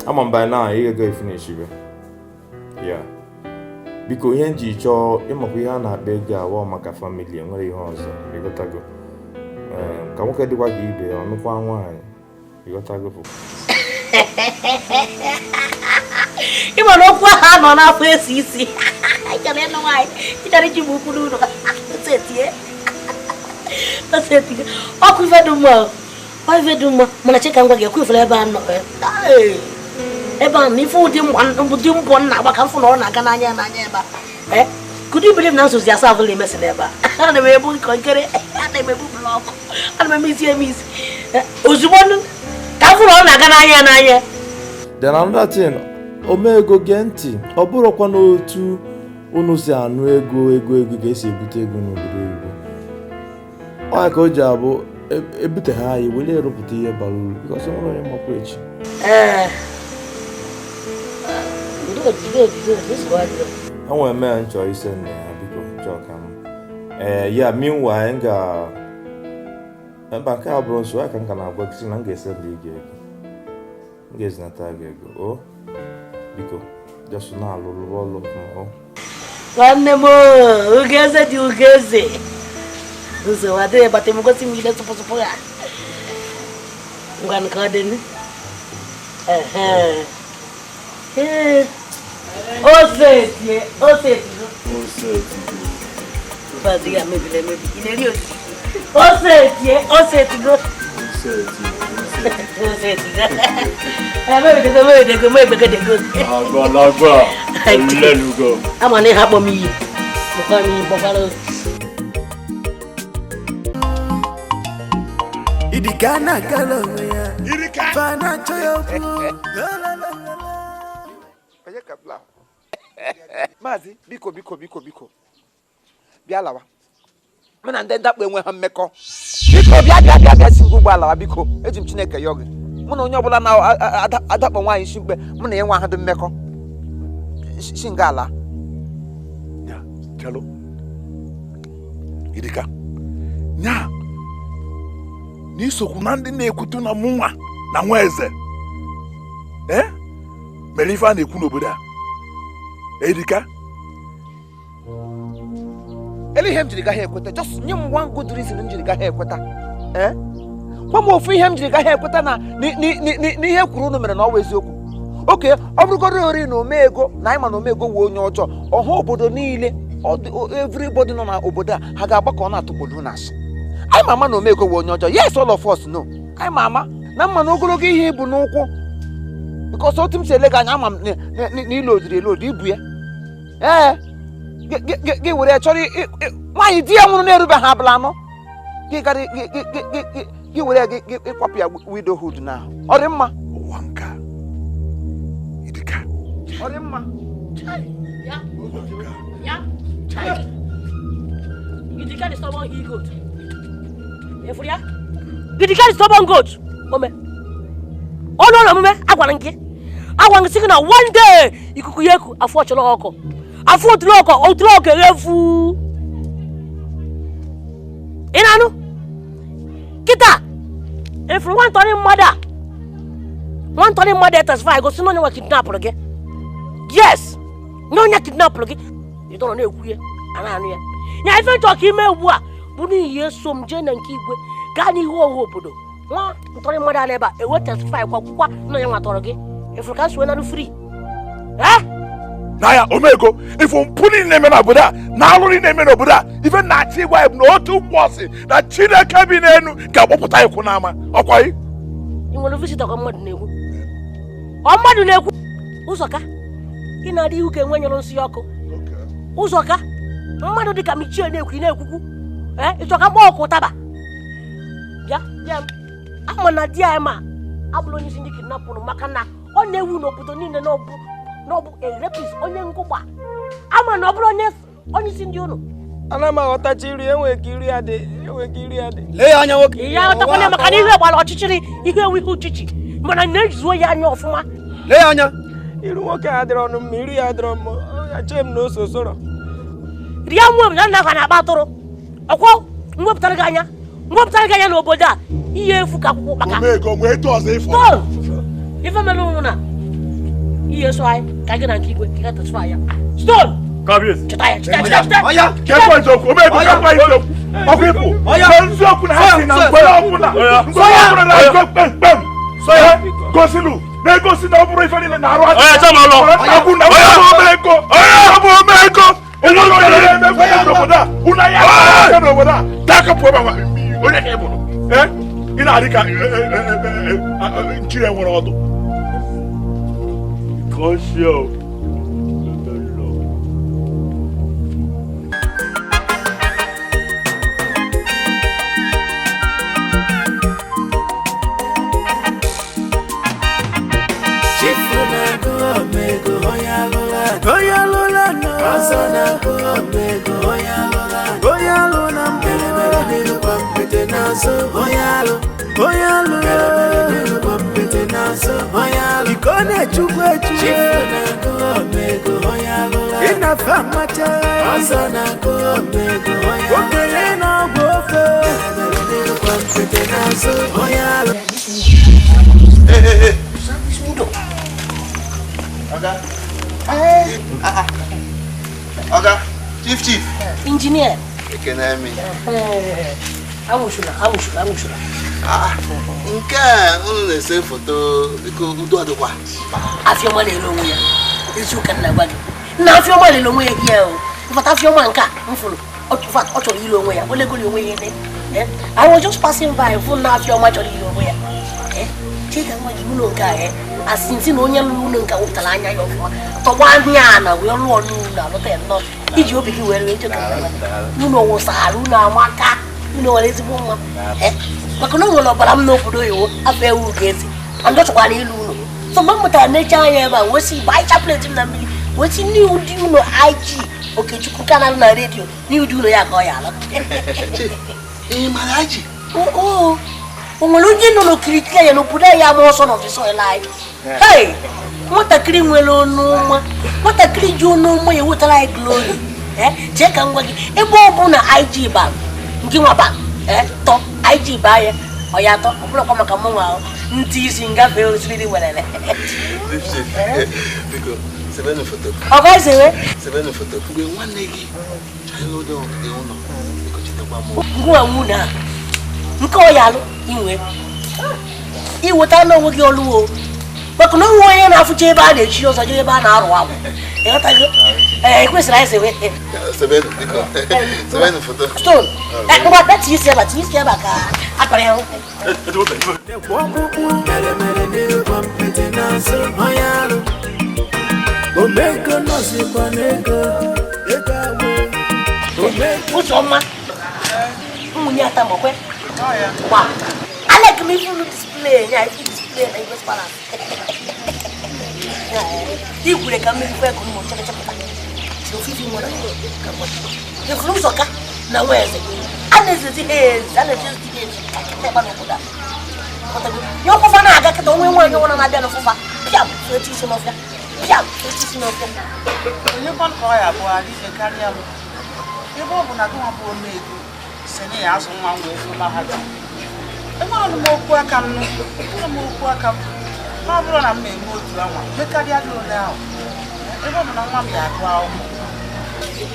ama mba na ị ga-ego finish be ya biko ihe nji chọọ ịmakwa ihe a na-akpa ego awa maka family enwere ihe ọzọ ịghọtago ka nwoke dịkwa ka ibe ọnụkwa nwaanyị ịghọtago bụ ịma na okwu ahụ nọ n'afọ esi isi ịchara ịnụ nwaanyị ịchara iji bụ ukwu n'ụlọ ọkụ ife dị mma mana cheka ngwa gị ekwu ifere ebe a nọ ebe a na ife ụdị mbọ nna agba ka mfụ na ọ na-aga n'anya ebe a could you believe na nsozi asa avụla emesi n'ebe a ana m ebu nkọnkere ana m ebu blọkụ ana m isi ozugbo ka mfụ na ọ na-aga n'anya then another thing Omego gee ntị ọ bụrụkwa n'otu unu si anụ ego ka esi ebute ego n'obodo Igbo ọ ya ka o ji abụ ebute ha anyị were erụpụta ihe bara uru because nwere onye makwa echi enwere mee nchọ ise nne ha biko chọọ ka m ya meanwhile ebe nke a bụrụ nso ya ka m ka na-agwa gị si na m ga-esendị gị ego m ga-ezinata gị ego o biko just na-alụrụ ọlụ nwanne m ugeze dị ugeze nsogbu adịghị bata m gosi m ile tụpụtụpụ ya ngwa nke ọ dị ose bazi ya mebile emebi ị na-eri ose etigo Agbalagba ewulelugo ama na ha kpọ m iyi bụkwa m bọkwara idikana kala ya fana choyo Maazị biko bịa lawa mụ na ndị ndakpọ enwe ha mmekọ biko bịa si ụgbọ alawa biko eji m Chineke yọọ gị mụ na onye ọbụla na-adakpọ nwaanyị isi mkpe mụ na ya nwa ha dị mmekọ si nga ala ya chalo idika nya n'isokwu na ndị na-ekwutu na mụnwa na nwa eze mere ife a na-ekwu n'obodo a edika ele ihe m jiri gaghị ekweta just nye m one good reason m jiri gaghị ekweta gwa m ofu ihe m jiri gaghị ekweta na n'ihe kwuru unu mere na ọ bụ eziokwu oke ọ bụrụgoro ori na Omego na anyị ma na Omego wee onye ọjọọ ọha obodo niile everybody nọ na obodo a ha ga-agbakọ na atụkpodo na asị anyị ma ama na Omego wee onye ọjọọ yes all of us know anyị ma ama na mma na ogologo ihe ibu n'ụkwụ because otu m si ele gị anya ama m na ilodiri elodi ibu ya gị were chọrọ nwaanyị di ya nwụrụ na-erube ha abụla anọ gị were gị ịkwapụ ya widowhood na ọ dị mma ụwa nka idika ọ dị mma You can't stubborn he goat. Efuria? You can't stubborn goat. Ome. Oh no, no, me. I want to see now one day. You could yeku. I fought your local. I fought local. Outlook. Refu. Inanu. Kita. If you want to mother. One time mother testify. Go see no one kidnap again. Yes. No one kidnap again. You don't know who. Anania. Nya ife talking me wa. Buni yesom je na nkigwe. Gani ho obodo. Wa ntori mother neba. E we testify kwa no nya watoro ge. If you can swear na free. Eh? Naya Omego, if I'm putting them in a Buddha, now only name in a Buddha, even not see why I'm not too bossy. That China cabin and Gabotai Kunama. Okay? You want to visit a common name? Omadu Neku Usoka? Ina di uke when you don't see Yoko. Usoka? Omadu de Kamichi Neku. Eh? It's a more Kotaba. Yeah, I'm on a diama. Ablon is in the kidnap on Makana. On the wound of Putonin and no a rapist on Yankoba. I'm an obroness on his Indian. And I'm out of Chile, we Giriade. Lay on your work. Yeah, the one Makani while Chichi, you go with Chichi. But I next way I know for my Leonia. You don't walk out on a myriad drum. I came no so sort of. Riamu, Nana Batoro. A quo, Moptagana, no Boda. Here for Omego, wait to us if I'm alone. Yes, why? I can keep with the fire. Stone! Cabinet. Oga, Chief. Engineer. You can hear me. Amushula. Nke unu na-ese foto biko udo adịkwa. Afioma lelo nwe ya. Ezu kan na gwa gị. Na afioma lelo nwe ya gị o. Ifata afioma nka mfulu. Ọ chọrọ ilo onwe ya. Ole goli onwe ya ene. I was just passing by full na afioma chọrọ ilo onwe ya. Chika nwa gị ulo nka asinti na onye lulu ulo nka wutala anya ya ofuma. Tọgba anya na we lụọ n'ụlọ alọta nnọọ. Iji obi gị were eche ka. Uno wosaru na amaka. Uno wale ezigbo mma. Maka na nwere ọbara m n'obodo iwu afọ ewu ga-esi andọchụkwara ilu ụlọ so mgbe m mụtara necha anya ebe a wesi gba chapleti m na mmiri wesi n'ụdị ụlọ IG Okechukwu kanal na redio n'ụdị ụlọ ya ka ọ ya ala Mara IG o nwere onye nọ n'okirikiri ya n'obodo ya ma ọsọ n'ọfịs ọla anyị hey nwatakịrị nwere ọnụ ọma nwatakịrị ji ọnụ ọma ya wetara anyị glory chee ka m gwa gị ebe ọ bụ na IG bara nke nwa bara to IG baye oyato obulo kwa maka mwa nti isi ngafe osiri welele biko sebene foto oga sewe sebene foto kube nwanne gi chayo do de uno biko chitakwa mo ngwa muna nko yalo inwe iwota no wo gi oluwo bako no wo yen afuche ba na echi ozo je ba na aru abu e ota jo kwesira sewe sebene biko sebene foto stone ngwa that is yaba ka akpare ho Omego no si panego Usoma munya tambokwe wa alek mi full display ya display na Igbo balance igure ka mi fe ko mo chaka chaka fifi mwana kama ni fluso ka na weze anezezi hezi anezezi hezi kakiteba no kuda yoko fana aga kito onwe nwanyi wona na bia no fufa piam feti sinofia piam feti sinofia onye kon ko ya bo ali se karia mo ebo bu na to wa bo Omego sene ya so nwa nwe fu ma ha ta ema no mo ku aka no mo ku aka ma bro na me mo otu anwa me karia do na ebe ọ bụ na nwa m ga-agụ akwụkwọ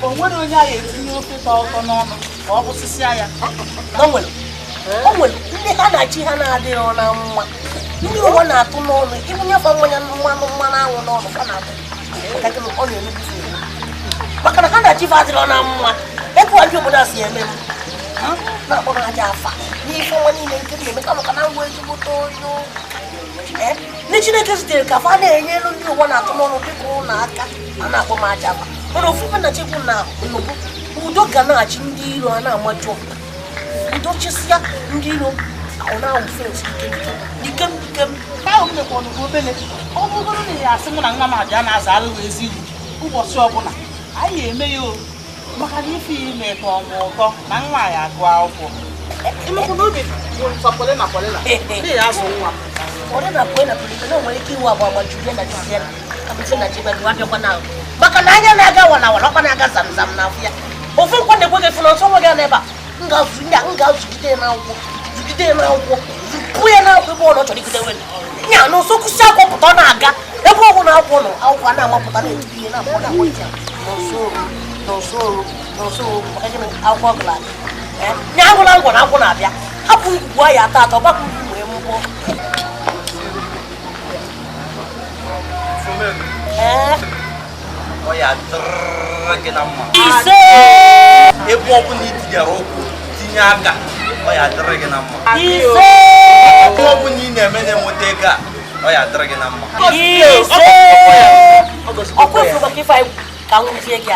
o nwere onye a ga-etinye ofe tọ ụtọ n'ọnụ ka ọ kwụsịsịa ya o nwere ndị ha na-achị ha na-adịghị na mma ndị ụwa na-atụ n'ọnụ ịbụnyefe mmanya mmanụ anwụ n'ọnụ ka na-atụ ọ na-emebizi maka na ha na-achị fa adịghị na mma ebe ndị obodo a si eme m na-akpọ ha aja afa n'ife ọnwa niile nke na-eme ka maka na ngwa ezigbote oyo ndị Chineke zitere ka fa na-enye elu ndị ụwa na-atụ n'ọnụ dịka ụlọ aka a na-akpọ m aja afa mana ofufe na chekwu na nnukwu udo ga na-achị ndị iro a na-amaju udo chịsịa ndị iro ọ na-awụ fensi ike ahụ m mekwa ọnụgụ obele ọ bụgoro na ya asị mụ na nwa m abịa na-aza alụghị ezi iwu ụbọchị ọbụla anyị eme ya o maka na ife ya ime ka ọmụ ụtọ na nwa ya agụ akwụkwọ emekwa n'obi bụ nsọpụle na pọle na ya azụ nwa na nwere ike iwu agba Julie na Gisela kabute na Jebe gwa bịakwa na maka na anya na-aga wana ọkwa na-aga zamzam n'afọ ya ofu nkwa na-ekwe gị fụna ọsọ nwe gị n'ebe a m ga-azụgide na akwụkwọ zụpụ ya na akwụkwọ ebe ọ chọrọ igide were nya na ụsọ kwụsị akwụkwọ pụta ọ na-aga ebe ọ bụ na akwụkwọ nọ akwụkwọ a na-amapụta na-etubi ihe na-akpọ na nwoke n'ọsọ akwụkwọ gụladị nya agwụla ngwọ na akwụ na-abịa hapụ ngwugwu ya atọ gbapụ wee mbọ ọ ya dịrị gị na mma ise ebe ọ bụla itinyere ụkwụ tinye aka ọ ya dịrị gị na mma ise ebe ọ bụla ị na-eme na-enweta ego a ọ ya dịrị gị na mma ise ọkwa ifuru maka ife anyị ka m nwụzie gị a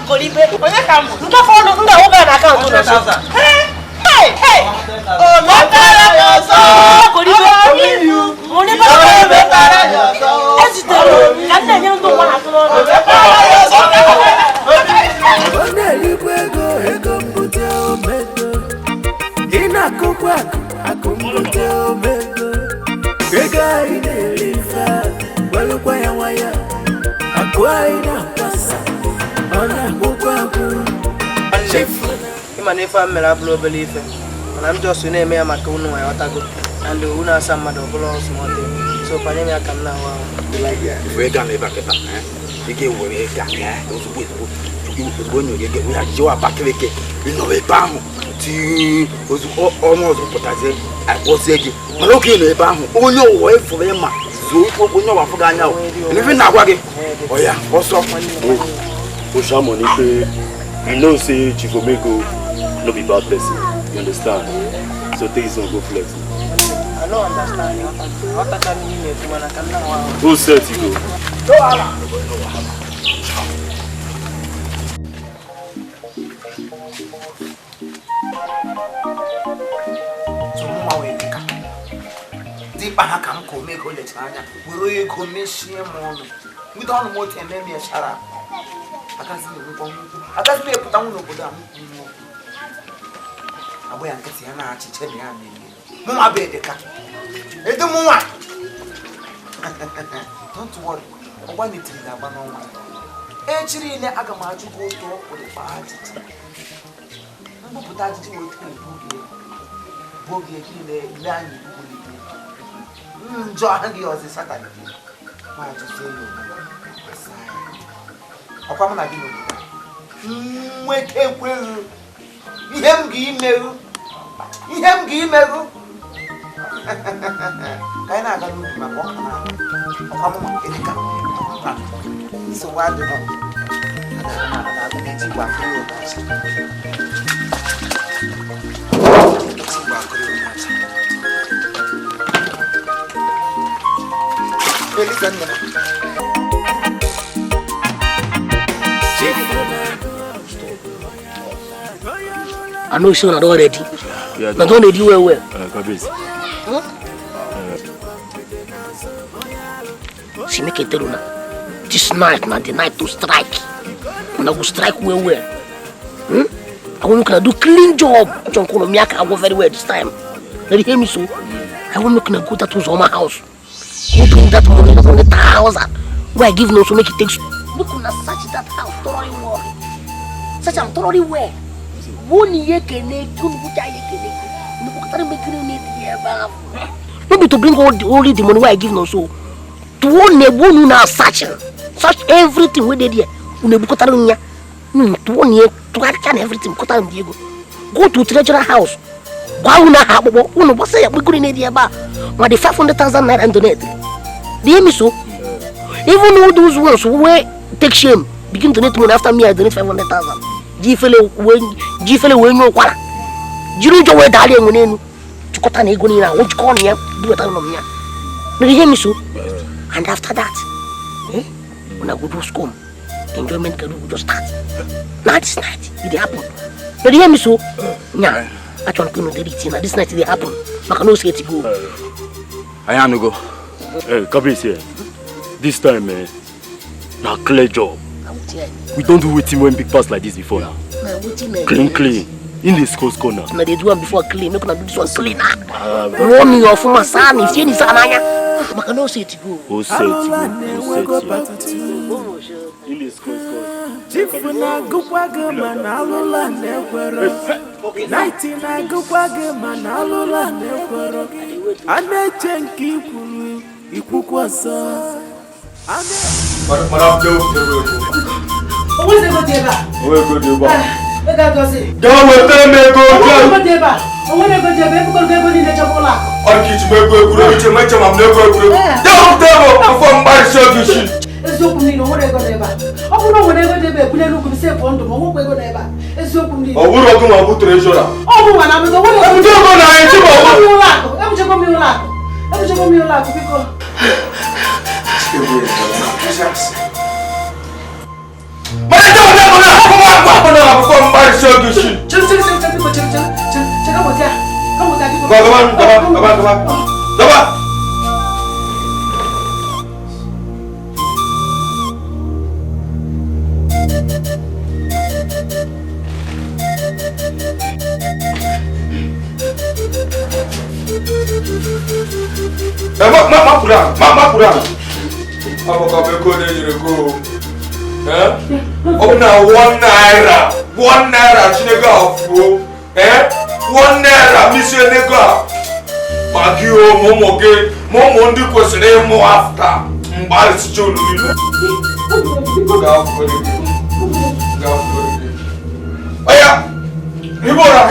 Golibe. Onye ka mbụ? Nke fọdụ ndị ahụ gara na akaụntụ n'ọzọ. Ezitere ka nna enye ndị ụwa na-atụ n'ọrụ. Ọ na-erikwa ego mbute Omego. Ị na-akụkwa akụ mbute Omego. Ego anyị na-eri ife welụkwa ya nwaya. Akụ anyị na-akwasa ọ na-akwụkwa akwụ. ịma na ife a mere abụrụ obere ife mana m jọsụ na-eme ya maka unu nwa ya ọtago na ndị unu asa mmadụ ọbụla ọsụmọdụ so kwanye m ya ka m na-ahụ ahụ ị ga-ewere ego ozugbo onye oge ga-enwe ya jiwa Abakaliki ịnọrọ ebe ahụ ozugbo ọnụ ọzọ pụtazie akpọzie gị mana oge nọ ebe ahụ onye ụwa efuru ịma zuo onye ọwa fụghị anya ife na-agwa gị ọya ọsọ social money pay. You know, say Chief Omego no be bad person. You understand? So things don't go flex. I don't understand. Who said you go? Dịkpa ka m ka Omego lechara anya were ego mechie m ọnụ bido ọnụ moto eme mechara agaghị m epụta nwụ n'obodo a agbụ ya nkịtị ya na-achịche na ya na-eme mụnwa bụ edeka edu m nwa don't worry ọgba netiri ga-agba n'ọnwa echiri ile aga m ajụgo otu ọkpụrụkpa ajụjụ mbupụta ajụjụ wee bụ oge niile ile anyị njọ ahụghị ọzọ Satan ma ajụzie ya ọkwa m na gị n'obodo nweta ekweghị ihe m ga-imerụ ka anyị na-aga n'ubi maka ọka na ọkwa m ma edeka nsogbu adịghị na-ejigwa akụrụ ụbọchị Chief I know you're not ready. Yeah, not ready well. See, make it tell this night, not the night to strike. When I go strike well. I want to do clean job. I don't call me. I go very well this time. Let hear me so. I want to go to my house. Open that money, 100,000. Where I give no so make it take. Look on search that house thoroughly well. Search am thoroughly well. 1 year can make 2 years. Maybe to bring only the money where I give no so. To one now search everything we did here. To 1 year to can everything. Go to treasurer house. Why would not have what's say we couldn't need about the 500,000 naira and donate? Do you so? Even though those ones who take shame begin to donate money after me, I donate 500,000. Gifele when you want. Jiru Joe Dalian when you got an ego in a watch corner, do it on me. Do you hear me so? And after that, when I go to school, enjoyment can just start. Not this night, it happened. Do you hear me so? Yeah. I don't know this night it happen. I can say to go. I am to go. Hey, Kabris here. This time, now clear job. We don't do it when big pass like this before now. Clean. In the school's corner. Now they do one before clean. Make do this one clean. Run your from my son. If you need Sanaya, I can say to go. Who said to go? In the school's corner. Chifuna gukwaga manalula nekwero. Nightina gukwaga manalula nekwero. Ane chenki kulu ikukwasa. Madam Joe, Owó ṣe kò dé bá. Owó kò dé bá. Ẹ ká tó sí. Gawo tẹ́ me go. Owó kò dé bá. Owó ne kò dé bá. Ẹ kò dé bá ní ilé chokola. Ọkì tí me go ekuru, mi che mam ne go ekuru. Gawo tẹ́ mo afọ mba se gishi. Eziokwu ni owó ne kò dé bá. Ọkùnrin owó ne kò dé bá. Ekule lu ku se fondo mo wo pe go dé bá. Eziokwu ni. Owuro ogun wa bu treasurer. Ogun wa na mi go wo ne. Ogun go na yin ti mo wo. E mu che ko mi ola. E mu che ko mi ola ku biko. Open now 1 naira. 1 naira chinega afu. 1 naira mission nega. Magio momoge. Momo ndi kwesịrị ịmụ after. Mbali si cholu niile. Oya. Hibora.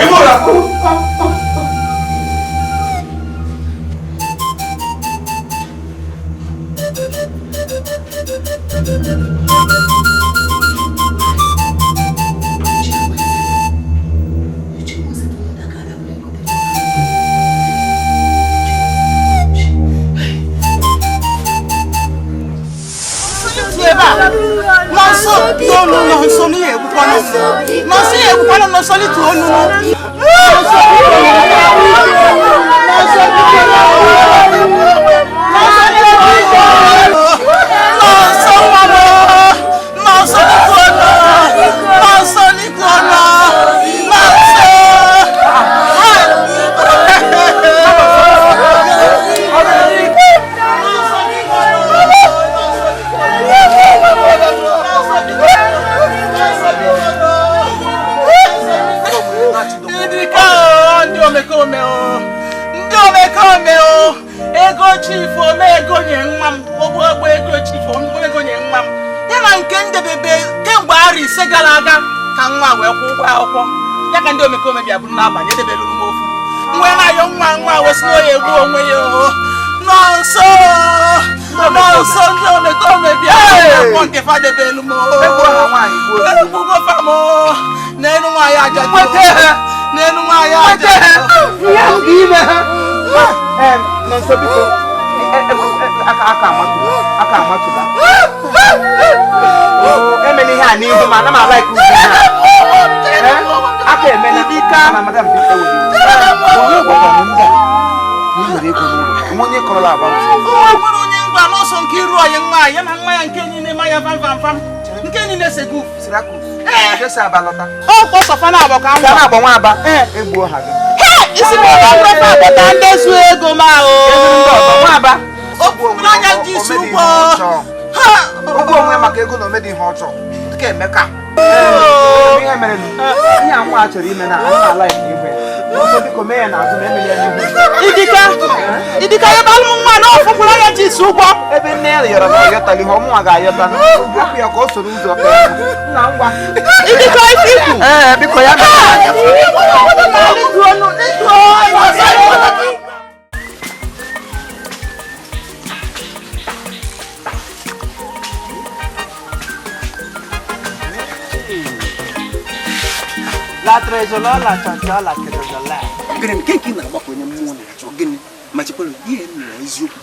La trezola, la chancha, la trezola. Gini, kenki na wako nye mwone cho gini. Machikolo, iye ni eziokwu.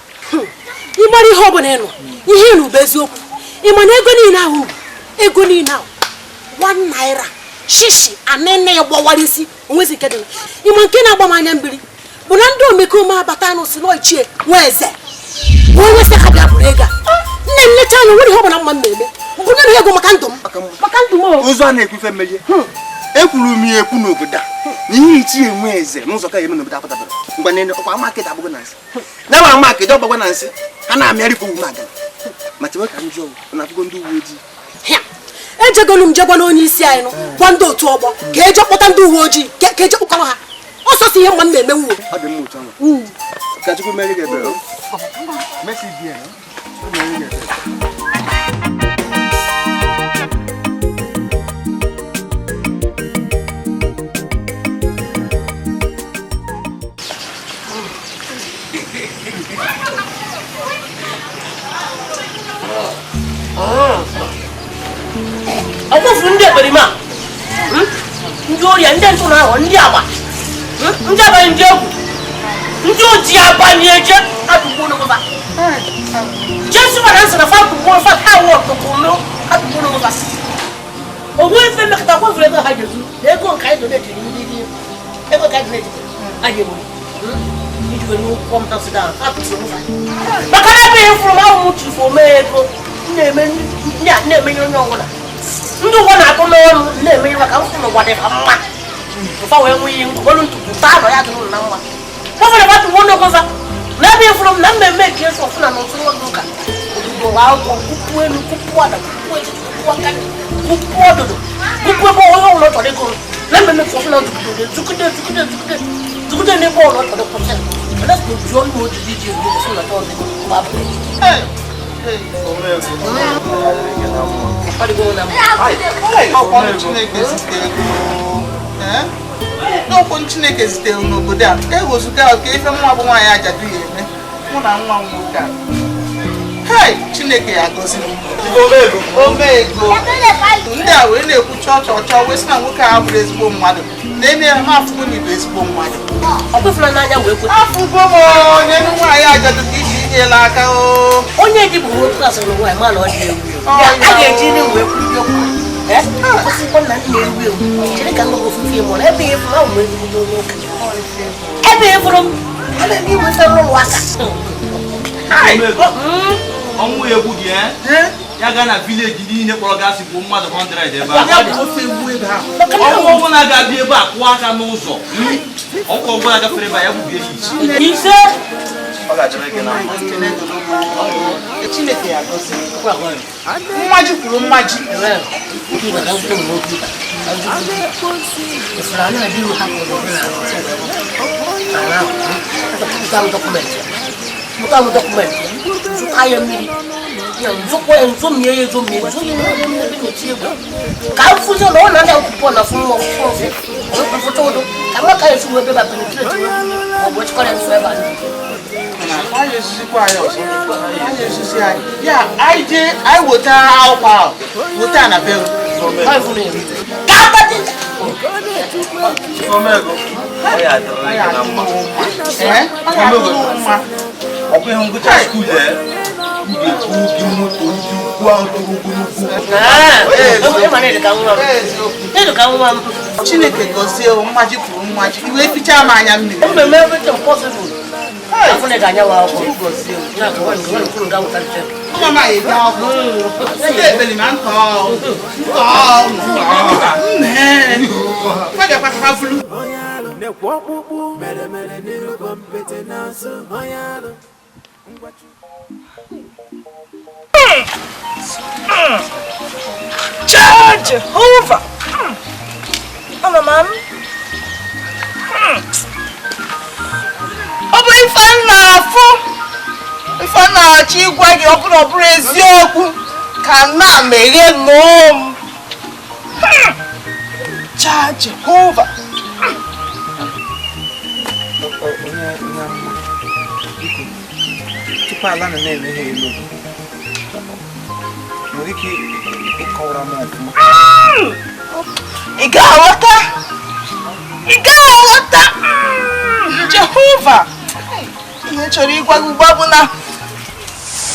Imani ihe ọbụla ịnụ, ihe ịnụ bụ eziokwu. Ịma na ego niile ahụ, ego niile ahụ, 1 naira, shishi, anene ya gbawara isi, onwezi nke dị. Ịma nke na-agba m anya mbiri, bụ na ndị omekome abata anụ si n'ochie nwa eze. Onye sị ka bịa bụrụ ego a. Nne m lecha anya nwere ihe ọbụla mma m na-eme. Mbụnye na ego maka ndụ m. Maka ndụ m o. Ụzọ a na-ekwufe mmehie. Ekwuru m ya ekwu n'obodo a na ihe ichie nwe eze n'ụzọ ka eme n'obodo apụtabara ngwa nene ọkwa amakịta agbụgbọ na nsị na nwa amakịta ọgbagwa na nsị ha na-amịarịkwa uwe magana ma chewe ka njọ na afụgo ndị uwe ojii ejegolu m jegwa na onye isi anyị nụ gwa ndị otu ọgbọ ka eje kpọta ndị uwe ojii ka eje kpụkọrọ ha ọsọsọ ihe mma m na-eme nwuo ọ dị mma otu ahụ ka Chukwu mere gị ebere ọkụfụ ndị ekperima ndị ọrịa ndị ntụ na ahụ ndị agba ndị abalị ndị egwu ndị oji abanye eje atụgbu n'ụba jesu bara nsị na fatụgbu fa ha wụ ọtụtụ nụ atụgbu n'ụba ogwe ife mmekọta kwefere ego ha jezu ego nke anyị donetiri ndị ego ka anyị donetiri anyị egbu iji were ụkwụ mtasị da atụtụ n'ụba maka na ebe ihe fụrụ m ahụ m chifu omee ego na-emenye onye ọbụla ndị ụgwọ na-atụ n'ọnụ na-emenye maka mfụ na ụwa dịfa mma ụfa wee nwee ihe olu ntutu taa nọ ya dụrụ na mma gọvanọ batụ nwa n'ogova na ebe ịfụrụ m na mmemme nke eso ọfụna na otu nwoke ụka obodo wa akwụkwọ kupu elu kupu ada kupu etiti kupu aka kupu ọdụdụ kupu ebe onye ọbụla chọrọ ego na mmemme nke ọfụna zukute n'ebe ọbụla chọrọ kwụsị na jụọ ndị ojiji ji elu ọsọ na tọọdụ gbabụ n'okwu Chineke zitere n'obodo a egozuga ka ife nwa bụ nwaanyị ajadu ya eme mụ na nwa nwoke a Chineke ya gozi Omego ndị a wee na-ekwu chọọ wee sị na nwoke a bụrụ ezigbo mmadụ na-eme ya ha afụgo na ibu ezigbo mmadụ afụgo m onye nwaanyị ajadu ka iji inyela aka onye dị bụ nwoke asịrị nwaanyị ma na ọ dị ewu a ga-eji ime wee kwuru okwu kwụsịkwa na ndị na-ewu ewu chere ka nnukwu ofufe mụrụ ebe ihe fụrụ ahụ wee bido n'ụka ebe ihe fụrụ m ebe ndị igwe fere ụlọ aka ọnwụ egwu gị ya gaa na vileji niile kpọrọ gasị bụ mmadụ 100 ebe ọnwụ ọbụla ga-abịa ebe a kụọ aka n'ụzọ ọkwa ọbụla gafere ebe a ya gbubie ya ise Chineke ya gozi mmaji kwuru mmaji bukan dokumen ayam miri yang zukwa yang zoom ye zoom ye kalau fuso lo nanda kupona fumo fuso lo fuso do kama kaya suwe beba penetrate o bo chikola suwe ba na Yesu kwa yo Yesu si ai ya ai wota alpa wota na bel ai fune kata ti Omego ya do na mma Omego mma ọkụ ihe ngụcha skuul ga-ekwu gị moto ndị ukwu ahụ toro ogologo ka nwa m Chineke gozie mmaji kwuru mmaji iwe ficha m anya mmiri. Everything possible. Afune ganya wa ko gozie. Na ko wani ko ga wuta che. Mama ye ga ko. Ste beli man ko. Fa ga pa fulu. Ne kwa pupu mere mere niru kompete naso oyalo. Jehovah! Oh, Mama. Ọ bụ ife na-afụ ife na-achọ ịgwa gị ọ bụrụ eziokwu ka na meghe n'om cha Jehova tupu ala na-eme ihe elu nwere ike ịkọwara m ọfụma ị ga-aghọta Jehova ihe chọrọ ịgwa gị ugbu a bụ na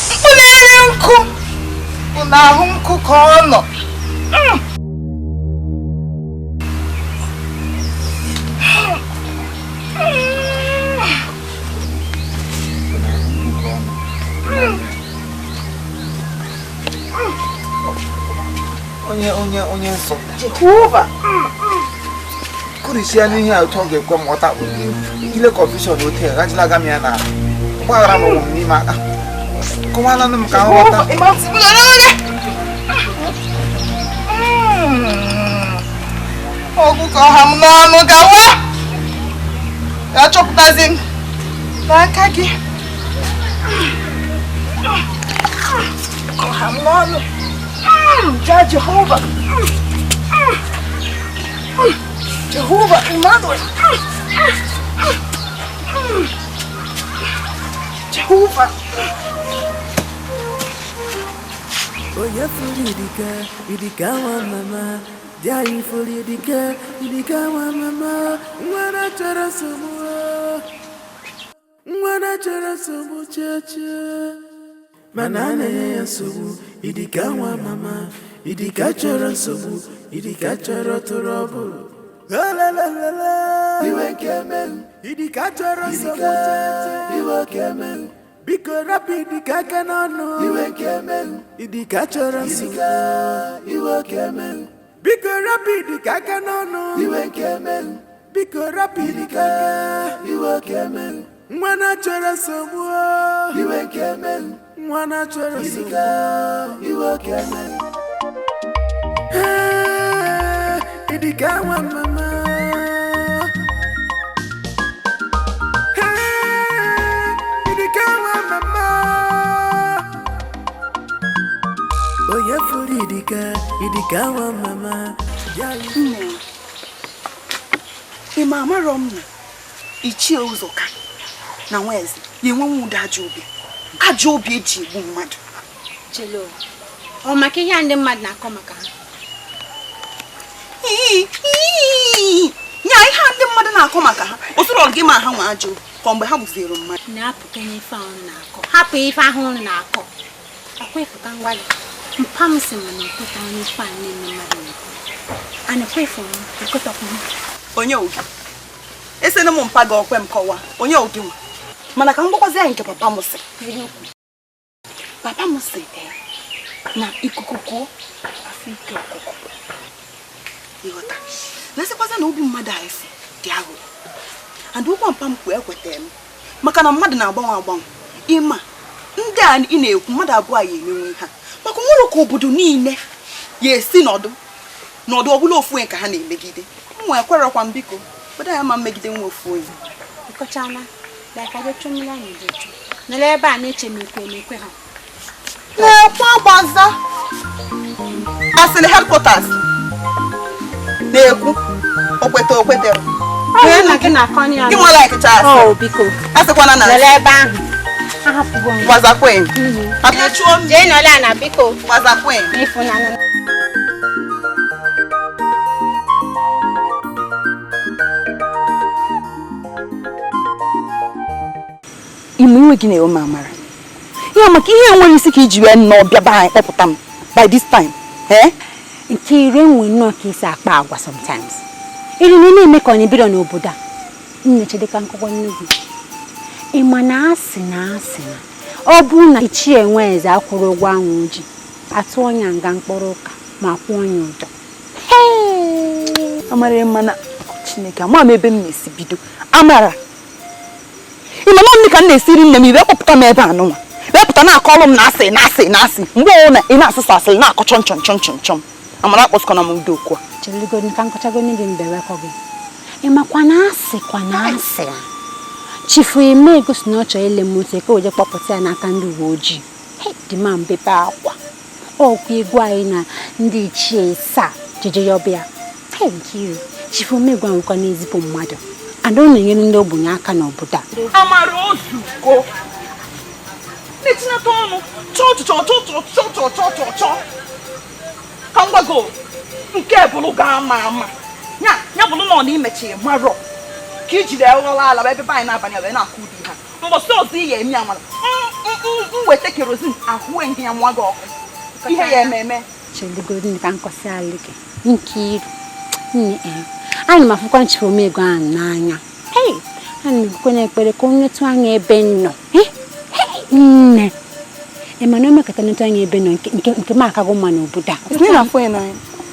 mkpụrụ eri nkụ bụ n'ahụ nkụ ka ọ nọ onye nsọ Jehova kurisia n'ihe a otu ọ ga-ekwe m ghọta ile kọnfushọn ote gajila aga m ya na gbaghara m ụwa m n'ime aka kọwala m ka m ghọta ọgwụ ka ọha m n'ọnụ gawa ya chọpụtazi m n'aka gị ọha m n'ọnụ ja Jehova Jehovah, Emmanuel. Jehovah. Oye furi idika wa mama. Jai furi idika wa mama. Mwana chara sumu cheche. Manane ya sumu idika wa mama. Idika chara sumu idika chara torobo. La la la la la. Iwe kemen. Idika chara sumu cheche. Iwe kemen. Biko rapi idika kanono. Iwe kemen. Idika chara sumu. Iwe kemen. Biko rapi idika kanono. Iwe kemen. Biko rapi idika. Iwe kemen. Mwana chara sumu. Iwe kemen. Mwana chara sumu. Iwe kemen. Idika wa mama. Idika wa mama. Oye furi idika wa mama. Ima amaro m na ichie Uzoka na Nweze yenwe nwude ajọ obi eji egbu mmadụ. Chelo. Ọ maka ihe ndị mmadụ na-akọ maka ha. Nya ihe ndị mmadụ na-akọ maka ha. Osoro gị ma ha nwa ajọ ka mgbe ha gbufere mmadụ. Na-apụ kenye ife ahụ na-akọ. Hapụ ife ahụ na-akọ. Akwa ịfụta ngwali. Mpa m si na nkụta onye ife a na-eme mmadụ na-akọ. Ana kwefu m ekotọkwu m. Onye ogi. Esene m mpa gị okwe m kọwa. Onye ogi nwa. Mana ka m gwakwazi ya nke papa m sị. Papa m sị na ikuku kuo afọ ike ọkụkọ. Ịghọta. Na-esikwaza na obi mmadụ a efu dị agụ. And ụgwọ mpa m kwu ekweta m. Maka na mmadụ na-agbanwe. Ịma ndị a ị na-ekwu mmadụ abụọ ya emenwe ha. Maka nwere ka obodo niile ya esi nọdụ ọbụla ofu onye ka ha na-emegide. Nwa ekwerekwa m biko. Obodo ya ma mmegide nwa ofu onye. Ịkọchana. Dakaje chumila ni jechu. Nele ebe a na-eche mekwe ha. Na-ekwe agbaza. Asịrị headquarters. Na-ekwu okwete. Onye na gị na-akọ ya. Gị nwa like chasị. Oh, biko. Asịkwana na nele ebe ahụ. Ahapụgo m. Gbazakwe. Abịachuo m. Jee nọle na biko. Gbazakwe. Ịfụnanya. Iwe gị na-ewe m amara. Ya maka ihe enwere isi ka iji wee nọ bịa ba anyị kpọpụta m by this time. Nke ire nwe nnọọ ka isi akpa agwa sometimes. Iri nini ime ka ọ na-ebiro n'obodo a. Nnechede ka nkụkọ nnukwu. Ịma na asị na ọ bụ na ichie nwe eze akwụrụ ụgwọ anwụ ji atụ ọnya nga mkpụrụ ụka ma kwụ ọnya ụdọ. Amara mana Chineke ama m ebe m na-esi bido. Amara ịma na ka m na-esiri nne m ibe kpọpụta m ebe anụnwa wepụta na-akọlụ m na-asị mgbe ọ na ị na-asịsa asịrị na-akọ chọm. Amara akpọsịkọna m udo okwu a. Cheligodi ka nkọchagodi dị mbewekọ gị. Ịmakwa na asị Chifu Omego si na ọ chọrọ ile moto ka o je kpọpụta ya n'aka ndị uwe ojii. Dị ma mbepe akwa. Ọkwa egwu anyị na ndị ichie saa jeje ya ọbịa. Nkiri Chifu Omego anwụkwa n'ezipụ mmadụ. Ada ọ na-enyere ndị ogbenye aka n'obodo a. Amara ozugbo na-etinyeta ọnụ chọ ka ngwago nke bụrụ ga-ama ya bụrụ na ọ na-imechi marọ ka ijiri ụlọ ala ebe anyị na-abanye wee na-akụ ụdị ha mbọsị ọzọ ihe eme amara mweta kerozin ahụ ihe ya nwa gị ọkụ ihe ya ememe Cheligodi ka nkọsi alị gị Nkiri ana m afụkwa Chifu Omego ahụ n'anya. Ana m ekwukwe n'ekpere ka o nwetu anya ebe nọ. Nne ịma na o mekọta nwetu anya ebe nọ nke m akago mma n'obodo a.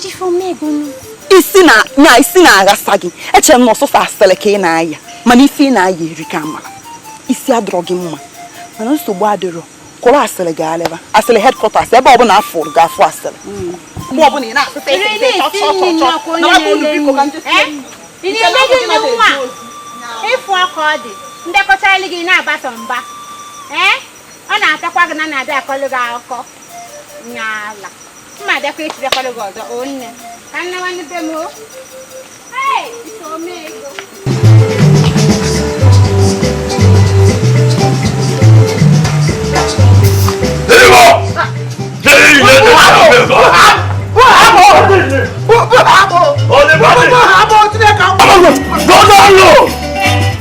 Chifu Omego isi na-aghasa gị echere m na ọsụsọ asịrị ka ị na-aya mana ife ị na-aya eri ka amara isi adọrọ gị mma mana nsogbu adịrọ kụrụ asịrị ga aleba asịrị headquarters ebe ọbụla afọ ga-afụ asịrị mgbe ọbụla ị na-asịta ịfụ ọka ọ dị ndekọta gị na-agbasa mba ọ na-atakwa gị na na-abịa akọlụ gị akụkọ nyala mma abịakwa echi bịakọlụ gị ọzọ onne ka nne nwanne be m Chifu Omego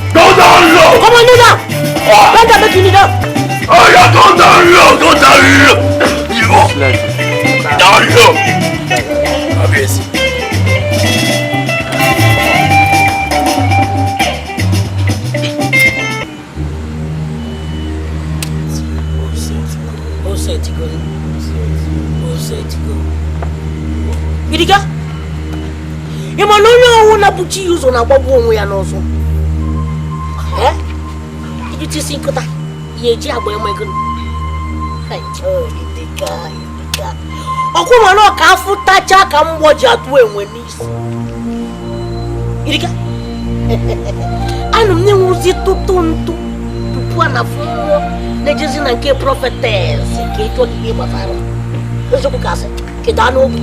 Go down low! Come on, Nina! Don't make you Nina! Oh yeah, go down low! You go down low! Obvious. Idiga? Ịma na onye ọnwụ na-abụchi ya ụzọ na-agbagbu onwe ya n'ọzọ. Iji tisi nkụta ya eji agba enwe ego. Ọkwụ mana ọ ka afụ tacha ka mgbọ ji atụ enwe n'isi. Idiga? Anụ m na-enwuzi tụtụ ntụ tupu a na-afụ mmụọ na-ejezi na nke prophetess ka etu ọdịghị gbasara. Eziokwu ka asị, kedu anụ obi?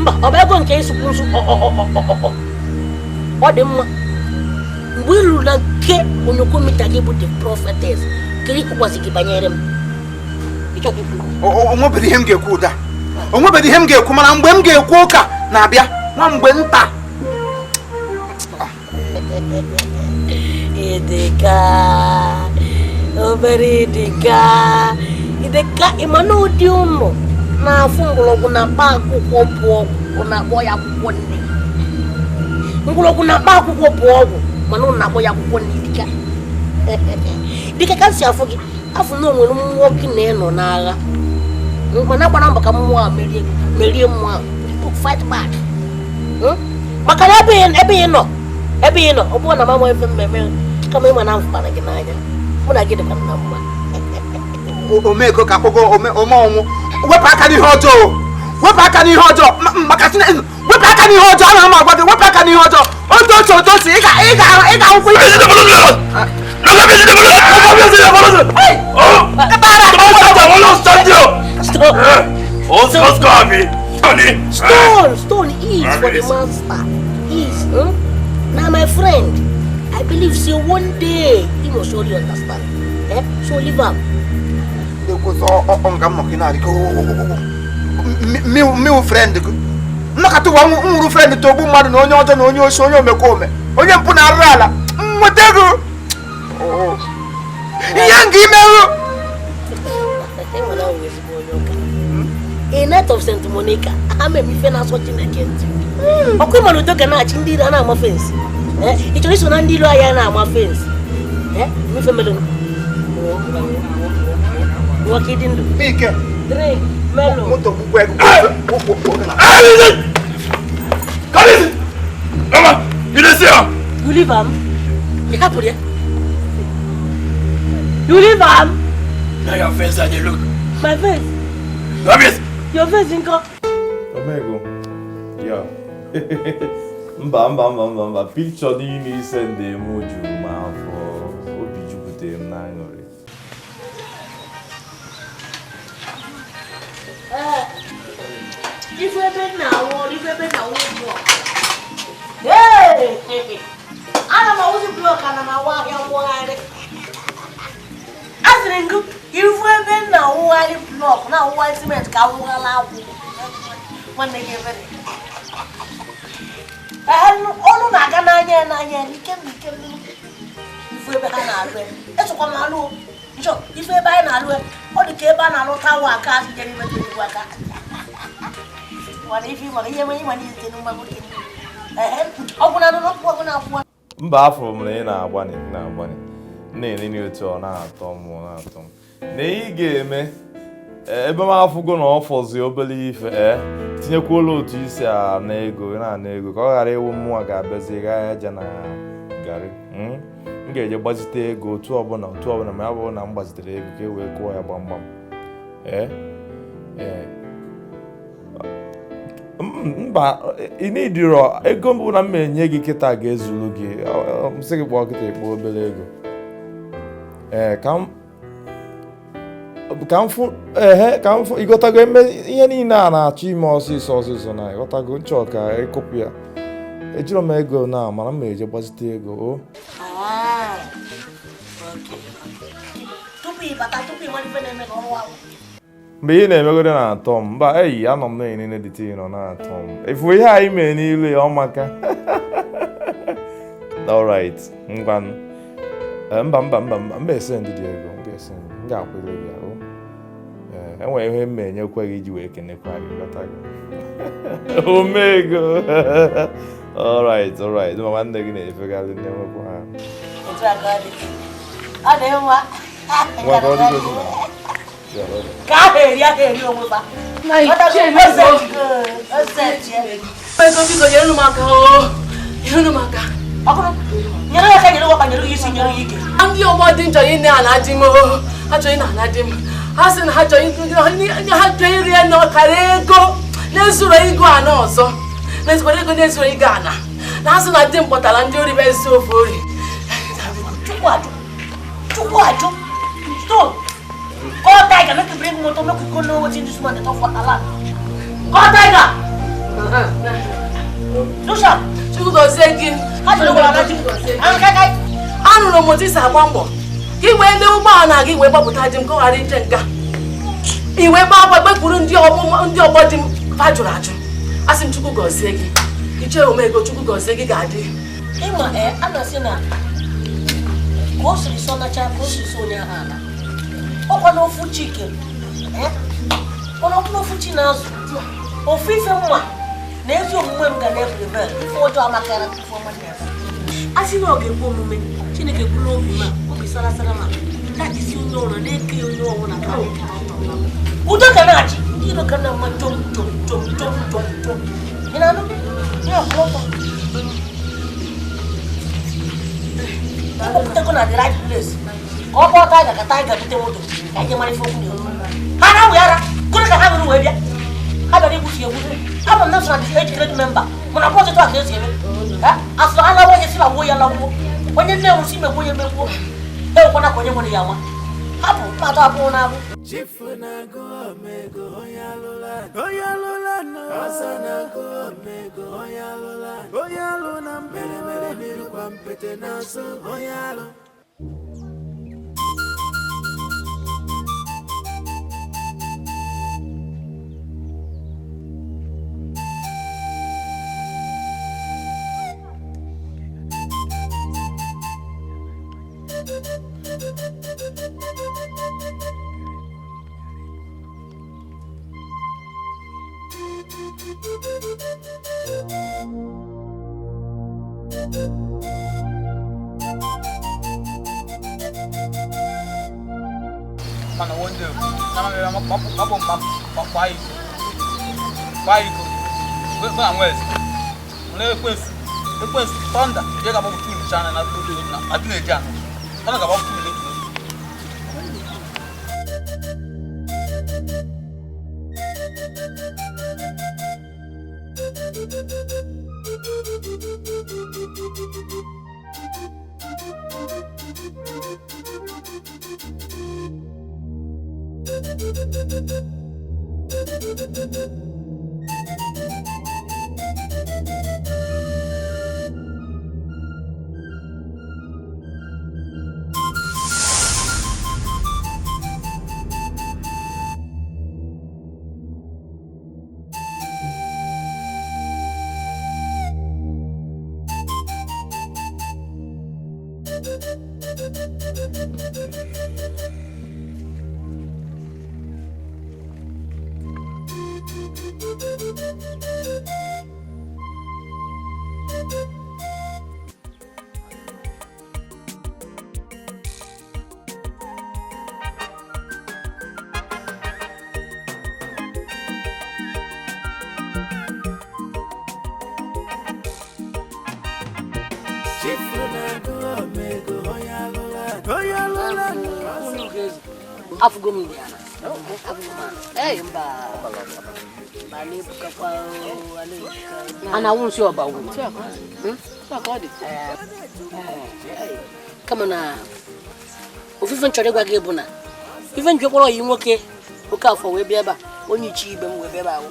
Mba, ọ bụ ego nke ịsụkwu nsụ ọ dị mma mgbe ị ruru na nke onyokomita gị bụ the prophetess ka ị kwụkwasị gị banyere m onwebedi ihe m ga-ekwu ụda onwebedi ihe m ga-ekwu mana mgbe m ga-ekwu ụka na-abịa nwa mgbe nta Idika obere Idika ịma na ụdị ụlọ na-afụ mgbọrọgwụ na mkpa akwụkwọ bụ ọgwụ na-akpọ ya akwụkwọ nne mgbọrọgwụ na mkpa akwụkwọ bụ ọgwụ mana ụlọ na-akpọ ya akwụkwọ nne Dika ka si afụ gị afụ na o nwere mmụọ gị na ịnọ n'agha mana agbara mbọ ka mmụọ a merie mmụọ ahụ fight back maka na ebe ị nọ ọ bụrụ na mama efe mmemme kama ịma na mfụkpara gị n'anya mụ na gị dịkwa na mma Omego ka akpọgo ọnwụ wepụ aka n'ihe ọjọọ wepụ aka n'ihe ọjọọ maka wepụ aka n'ihe ọjọọ ana m agwa gị wepụ aka n'ihe ọjọọ otu otu otu otu ị ga-ahụkwa Stone is for the master. Is now my friend. I believe so one day he will surely understand. So leave him. Me friend. Nnakata wa nwuru friend to ogbu mmadụ na onye ọjọọ na onye oshi onye omekome onye mpụ na arụ ala nweta ego ihe nga imerụ a night of St. Monica. I'm a finance watching against you. Okay, man, don't get much in the run of fence. It's just one deal I am my fence. Me family. What he didn't do. Make it. Drink. Mellow. Mama, you don't see her? You leave him. You can't put it. You leave him. Now your face and you look. My face. Your face. Your face, Inko. Omego. Yeah. Mba. Picture the you send the emoji ma for obi jupute m na ngore. If we're bed now, hey! I'm a block and I'm a wire. As in good, if we're bed now, why block now, why cement can allow when they give it. And all Naganaya, you can be if we're behind our way. That's what I'm alone. If we're buying our way, or the cable and our tower can't get even to work. What if you want to hear when you didn't know what Mba afọ m na ị na-agbani na-enye otu ọ na-atọ m na ị ga-eme ebe m afụgo na ọ fọzi obere ife tinyekwala otu isi na ego ka ọ ghara ịwụ mmụọ ga-abịazi gaa aja na garị m ga-eje gbazite ego otu ọbụla ma ya bụrụ na m gbazitere ego ka e wee kụọ ya gbamgbam mba ị na-ediro ego mbụ na m enye gị kịta ga-ezuru gị sị gị kpọọ kịta ekpo obere ego ka m fụ ịghọtago eme ihe niile a na-achọ ime ọsịsọ na ịghọtago nchọ ka ịkụpụ ya ejiro m ego na mana m eje gbazite ego o mgbe ị na-emegode na-atọ m mba eyi anọ m na-enene dịte nọ na-atọ m efu ihe anyị mee n'ilu ya ọmaka alright ngwanụ mba ese ndị dị ego m ga-akwụrụ gị ahụ enwere ihe m enyekwa gị iji wee kenekwa gị ghọtago Omego alright ma nwanne gị na-efegharị ndị nwekwa ha ngwa ka ọ dịgozi na ndị ọgbọ dị njọ ị na-anadị m achọghị na-anadị m ha sị na ha chọrọ iri ya na ọkara ego na-ezuru ego ana ọzọ na-ezikwara ego na-ezuru ego ana na ha sị na di m kpọtara ndị ori bụ ezi ofe ori Call Tiger, make you bring motor, make you go know what's in this man, the top of the land. Call Tiger! Do some. Chukwu gozie gị. How do you know what I'm doing? Anụrụ m otu isi agba mbọ ka i wee lee ụgbọala gị wee gbapụta di m ka ọ ghara ije nga i wee gbaa agba gbekpuru ndị ọgbọ di m fa jụrụ ajụ asị m Chukwu gozie gị iche Omego Chukwu gozie gị ga-adị ịma a na-asị na ka o siri so nacha ka o siri so onye ahụ ala ọkwa n'ofu chike n'ofu chi na-azụ ofu ife mma na ezi omume m ga na-ebrebel ife ọjọọ amakara ife ọma na-efe a sị na ọ ga-ekwe omume Chineke kwuru obi ma obi sarasara ma na-ajisi onye ọrụ na-eke onye ọnwụ na ka udo ga na-achị iro ga na-ama jom ị na-anụ ya kwụ ọtọ ịkpọpụtago na the right place ka ọ kpọọ Tiger ka Tiger bute moto ka ije mara ife okwu na ha na-awụ ara gụrụ ka ha nwere wee bịa ha bịara igbusi egwu abụ m na so na the age grade member mana bọs etu a ka esi eme asụrụ ha lawa onye si na wuo ya lawuo onye nne nwụsi megbuo ya megbuo ewekwana ka onye nwere ya nwa hapụ mmadụ abụọ na abụ onye alụla nọ ọsọ na-agụ Omego onye alụ na mmeremere n'irukwa mpete na-asụ onye alụ Mana one day, nama mama why you go and west? Ekwensu thunder, je ga babu tuni chana na tudu na adune jana. Kana ga babu tuni letu. Afugo mdiana. Eh mba. Bali bukakwa ana wunsi oba wu. Sakodi. Kama na ofife nchore gwa ge buna. Ife njekoro yi nwoke oka afọ we bia ba onye chi ibe m we bia ba wo.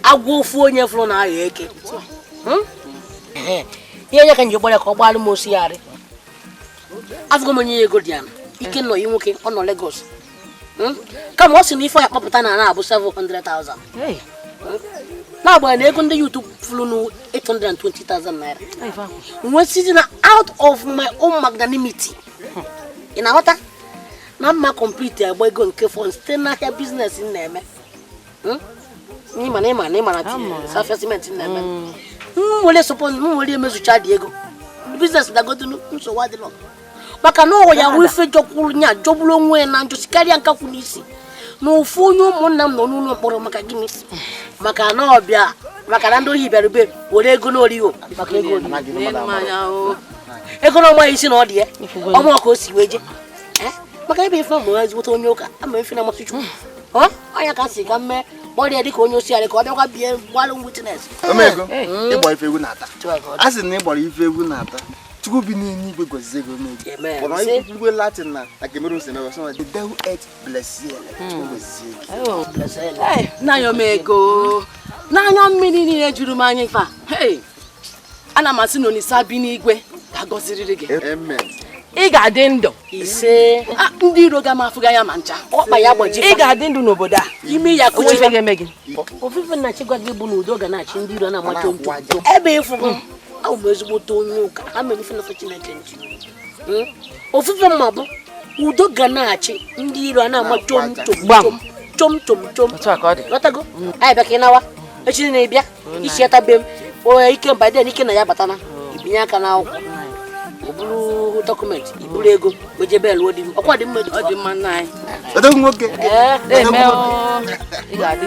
Agwo ofu onye furu na ayo eke. Ihe ya ka njekoro ka ogbalu mo si yare. Afugo monye ego diana. Ike no yi nwoke ọ nọ Lagos. Kama o si n'ife ya kpọpụta na abụ 700,000. Na agba na ego ndị YouTube fulu nu 820,000 naira. Nwe sisi na out of my own magnanimity. Ina hota na mma complete agba ego nke fon site na ahịa business na-eme. Ni mana ti surface cement na-eme. Wole support wole emezucha di ego. Business da godunu nso wadilo. Maka no ya wife jokuru nya jobulo nwe na njosikari anka kunisi no fonyo monna no nu mkporo maka gini maka na obia maka na ndo hiberube wole ego no ri o maka ego ego no ma isi na odie omo ka o si weje maka ebe ife mo azu to onye uka ama ife na masuchu anya ka si ka mme body dị ka onye osi ale ka ọ bịakwa bie walụ witness Omego ịgba ife egwu na-ata asị na ịgbara ife egwu na-ata Chukwu bi n'igwe gozie go Omego for igwe Latin na Cameroon se mewa so the devil ate bless you bless you na yo Omego na anya mmiri niile juru m anya ife hey ana masị na Olisa bi n'igwe ka goziriri gị amen ị ga-adị ndụ ise ndị iro ga-amafuga ya ma ncha ọkpa ya gbaji ị ga-adị ndụ n'obodo a ime ya kuchi ife ga-eme gị ofufe na chigwa gị bụ na udo ga na-achị ndị iro na-amacha ntu ebe ịfụ au bezigbo to nyuka ame mfe na Chineke nti ofufe mmabu udo ga na-achị ndị iro na-ama chom lọtago anyị bịa ka ị nawa echi na ịbịa isi etabe m onye ike mba dị ike na ya batana ibinye aka na akwụkwọ oburu document iburu ego ojebe elu odi ọkwa dị mma ọ dị mma na anyị odo nwoke eme ị ga-adị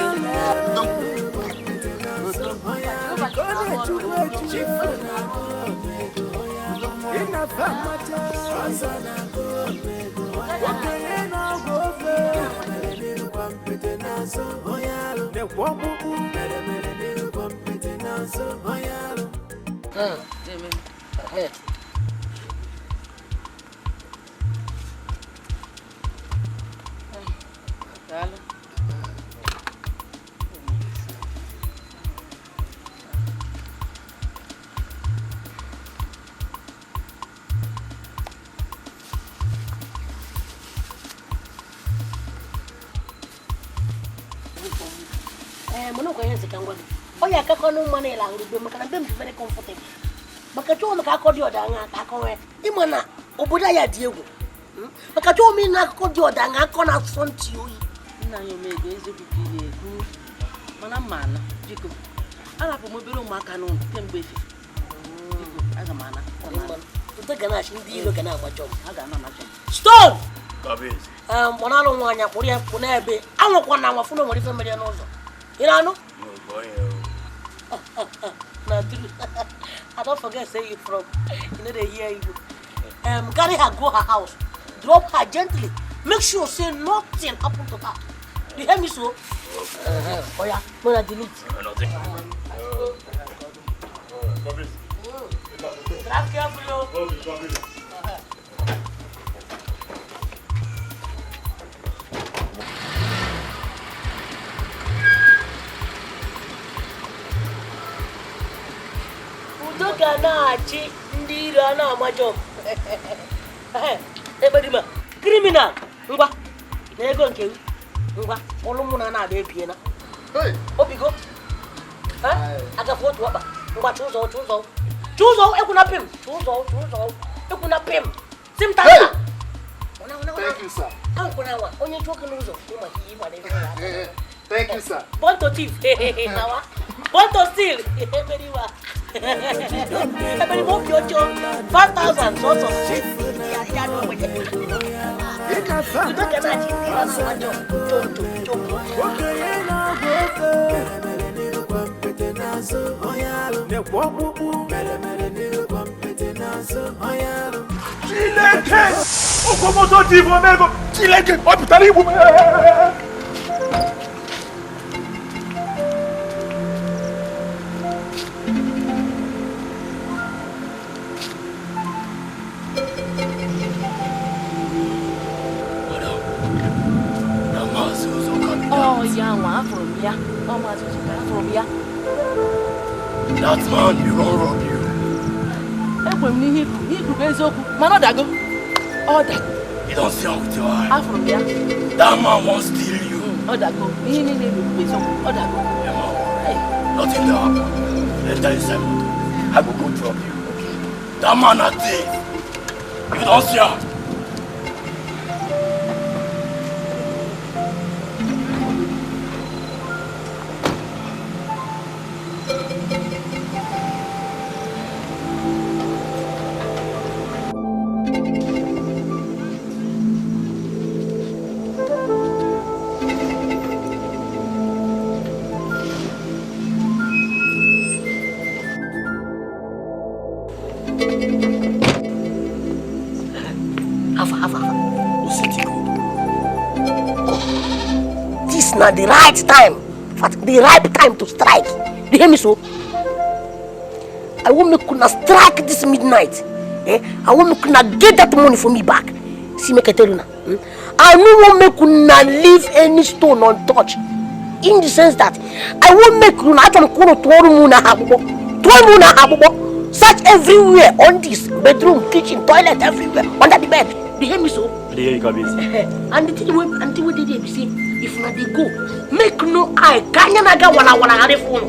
Mono ko yense kangwa. Oya ka kono mane la ngbe maka na be very comfortable. Maka to maka akodi oda nga ka konwe. Imana oboda ya di egwu. Maka to mi na akodi oda nga ko na sonti oyi. Nna yo Omego eziokwu ka ị na-ekwu mana mma na biko arapụ m obere ụmụaka n'ụlọ kemgbe efe Stone! Monalo nwanya kpụrụ ebe anwụkwa na nwa funu nwere ife mere n'ụzọ. Ị na-anụ? I don't forget say you from. You know they hear you. Carry her go her house. Drop her gently. Make sure say nothing happen to her. You hear me so? Oh yeah, gonna delete. Nothing. Drive careful. Udoka na-achị ndị iro a na-amajọ ebedima criminal ngwa na ego nke ngwa ọlụ mụ na na-abịa ebiena obigo agafe otu ọkpa ngwa chụzọ ekwuna pim chụzọ ekwuna pim simtana Thank you, sir. Onye chụọ gị n'ụzọ maka ihe ịgbara ego ya. Thank you, sir. Born to thief. Born to steal. Everyone. Everyone, your job. 5,000. So. You don't get that. Chileke! Okomoto di Omego! Chileke! Hospital Igbo! Oh, yeah, from here. From here. That man, he won't rob you. You don't see him with your eye. That man won't steal you. Nothing will happen. Let's tell you something. I will go drop you. That man a thief. You don't see him. This is not the right time. The right time to strike. You hear me so? I want me to strike this midnight. I want me to get that money for me back. See, make I tell you now. I don't want me to leave any stone untouched. In the sense that I won't make you actually search everywhere on this bedroom, kitchen, toilet, everywhere under the bed. You hear me so? And the thing we did, see, if not they go, make no eye. Can you not get one on the phone?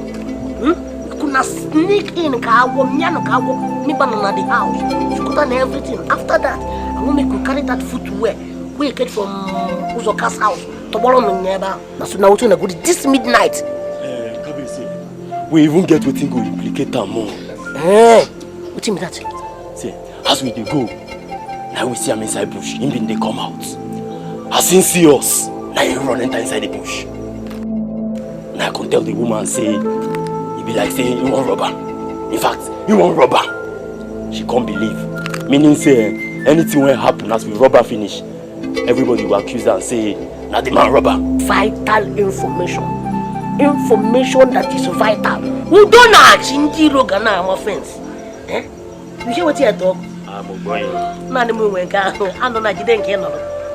You could sneak in, me banana the house. You could done everything. After that, I will make you carry that footwear we get from Uzoka's house. Tomorrow, my neighbor. So now we're going to go this midnight. We even get what thing go implicate them more. What do you mean that? See, as we go, now we see him inside bush. Him bin they come out. As he see us, now he run enter inside the bush. Now I can tell the woman say, he be like saying you want robber. In fact, you want robber. She can't believe. Meaning say anything will happen as we robber finish. Everybody will accuse her and say, now the man robber. Vital information. Information that is vital. We don't actually Rogana offense. You hear what you talk? I'm a boy. Man, the moon went down. I don't know. You didn't care.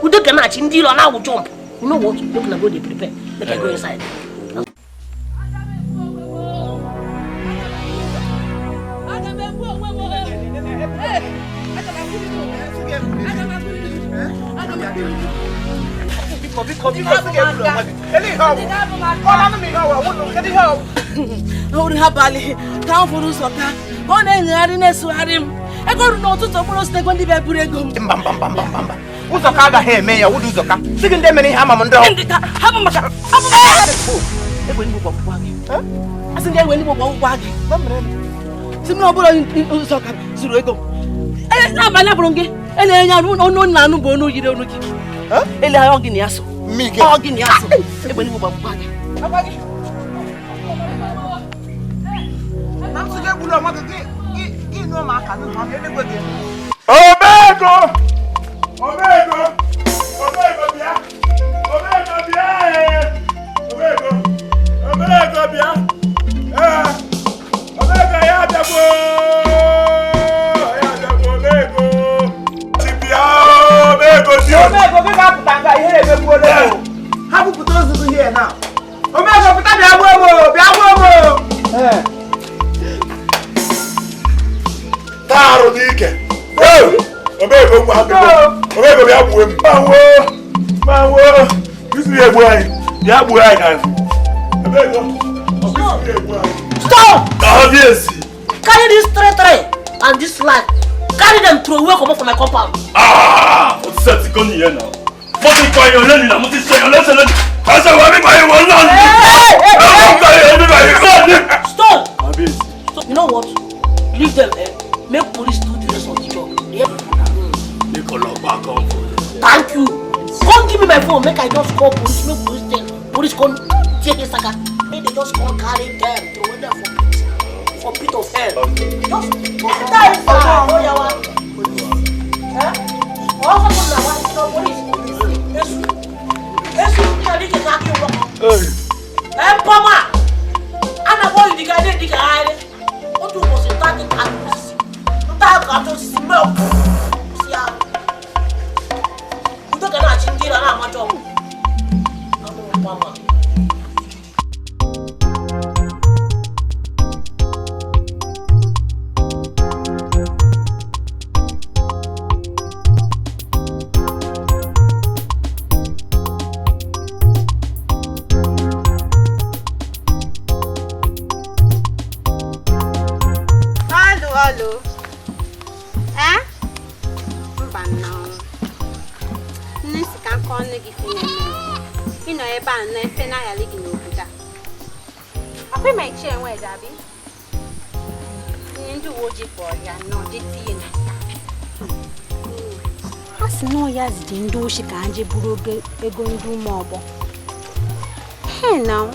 We don't catch in deal and I will jump. You know what? You're gonna go to prepare. Let me go inside. si m na ọbụla ụzọ ka zuru ego n'abalị abụrụ gị na-enye ọnụ nna anụ bụ ọnụ yiri ọnụ gị ele ọ gị na ya so ọ gị na ya so egbe n'igbo gbagba gị Omego! Omego! Omego bịa! Omego bịa! Omego! Omego bịa! Omego ya abịagbo! Ya abịagbo Omego! Ti bịa Omego si o! Omego gị ga-apụta nga ihe na-emegbuola o! Ha bupụta ozuzu ihe na! Omego pụta bịa gbuo mo! Bịa gbuo mo! Tarụ n'ike! Omego ngwa abịagbo! Omego bịa gbuo m! Manwo! Isi ya egbu anyị! Bịa gbuo anyị ka Omego! Stop! Obvious! Carry this tray and this line. Carry them through away from my compound. Ah! O ti sẹ́ ti kọ́ nìyẹn náà. Mo ti kọ èèyàn lẹ́nu náà, mo ti ṣe èèyàn lẹ́sẹ̀ lẹ́nu. Ẹsẹ̀ wà mí báyìí wọ́n náà ní. Ẹ̀rọ ń báyìí ẹ̀mí báyìí náà ní. Stop! You know what? Leave them there. Make police do the rest of the job. Thank you. Come give me my phone. Make I just call police. Make police tell. Police come take this saga. Make they just come carry them to where for pit of hell. Just enter inside. Oh yeah, what? Huh? What happened now? What? No police. Yes. Yes. You need to knock you up. Hey, Pama. Ana boy, the guy. What you was starting at? Talk about smell. Yeah. You don't get a chingira na macho. Amo Pama. Hello. Eh? Mba no. Nisi kan kon ne gifine me. Ino e ba na efe na ya ligi no buda. Ape mai che enwe dabi. Ni ndu woji for ya no diti na. Asi no ya zidi ndu shi ka anje buru ego ndu mo obo. Hey now.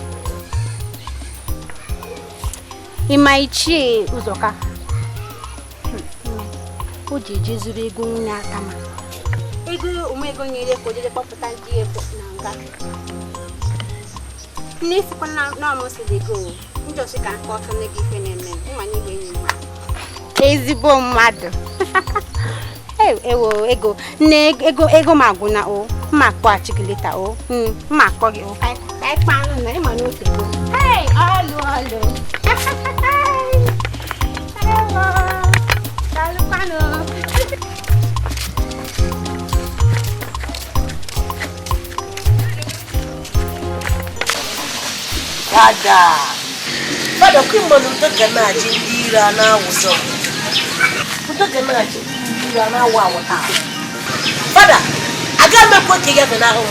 Imaichi uzoka. O jeje zuru ego nne aka ma. Ego Omego nyere ko jeje kpọpụta ndị ego na nga. N'isi kwa na ọmụsị dị go. Njosi ka nke ọtọ na gị ife na-eme. Ịma na ibe enyi ma. Ezigbo mmadụ. Ewo ego. Nne ego ma agwụ na o. Mma kpọ achịkịlịta o. Mma kpọ gị o. Ka ịkpa anụ na ịma na ofe ego. Hey, ọlụ. Father, come on, look at my Jindira now. Look at my Jindira now. Father, I got my put together now.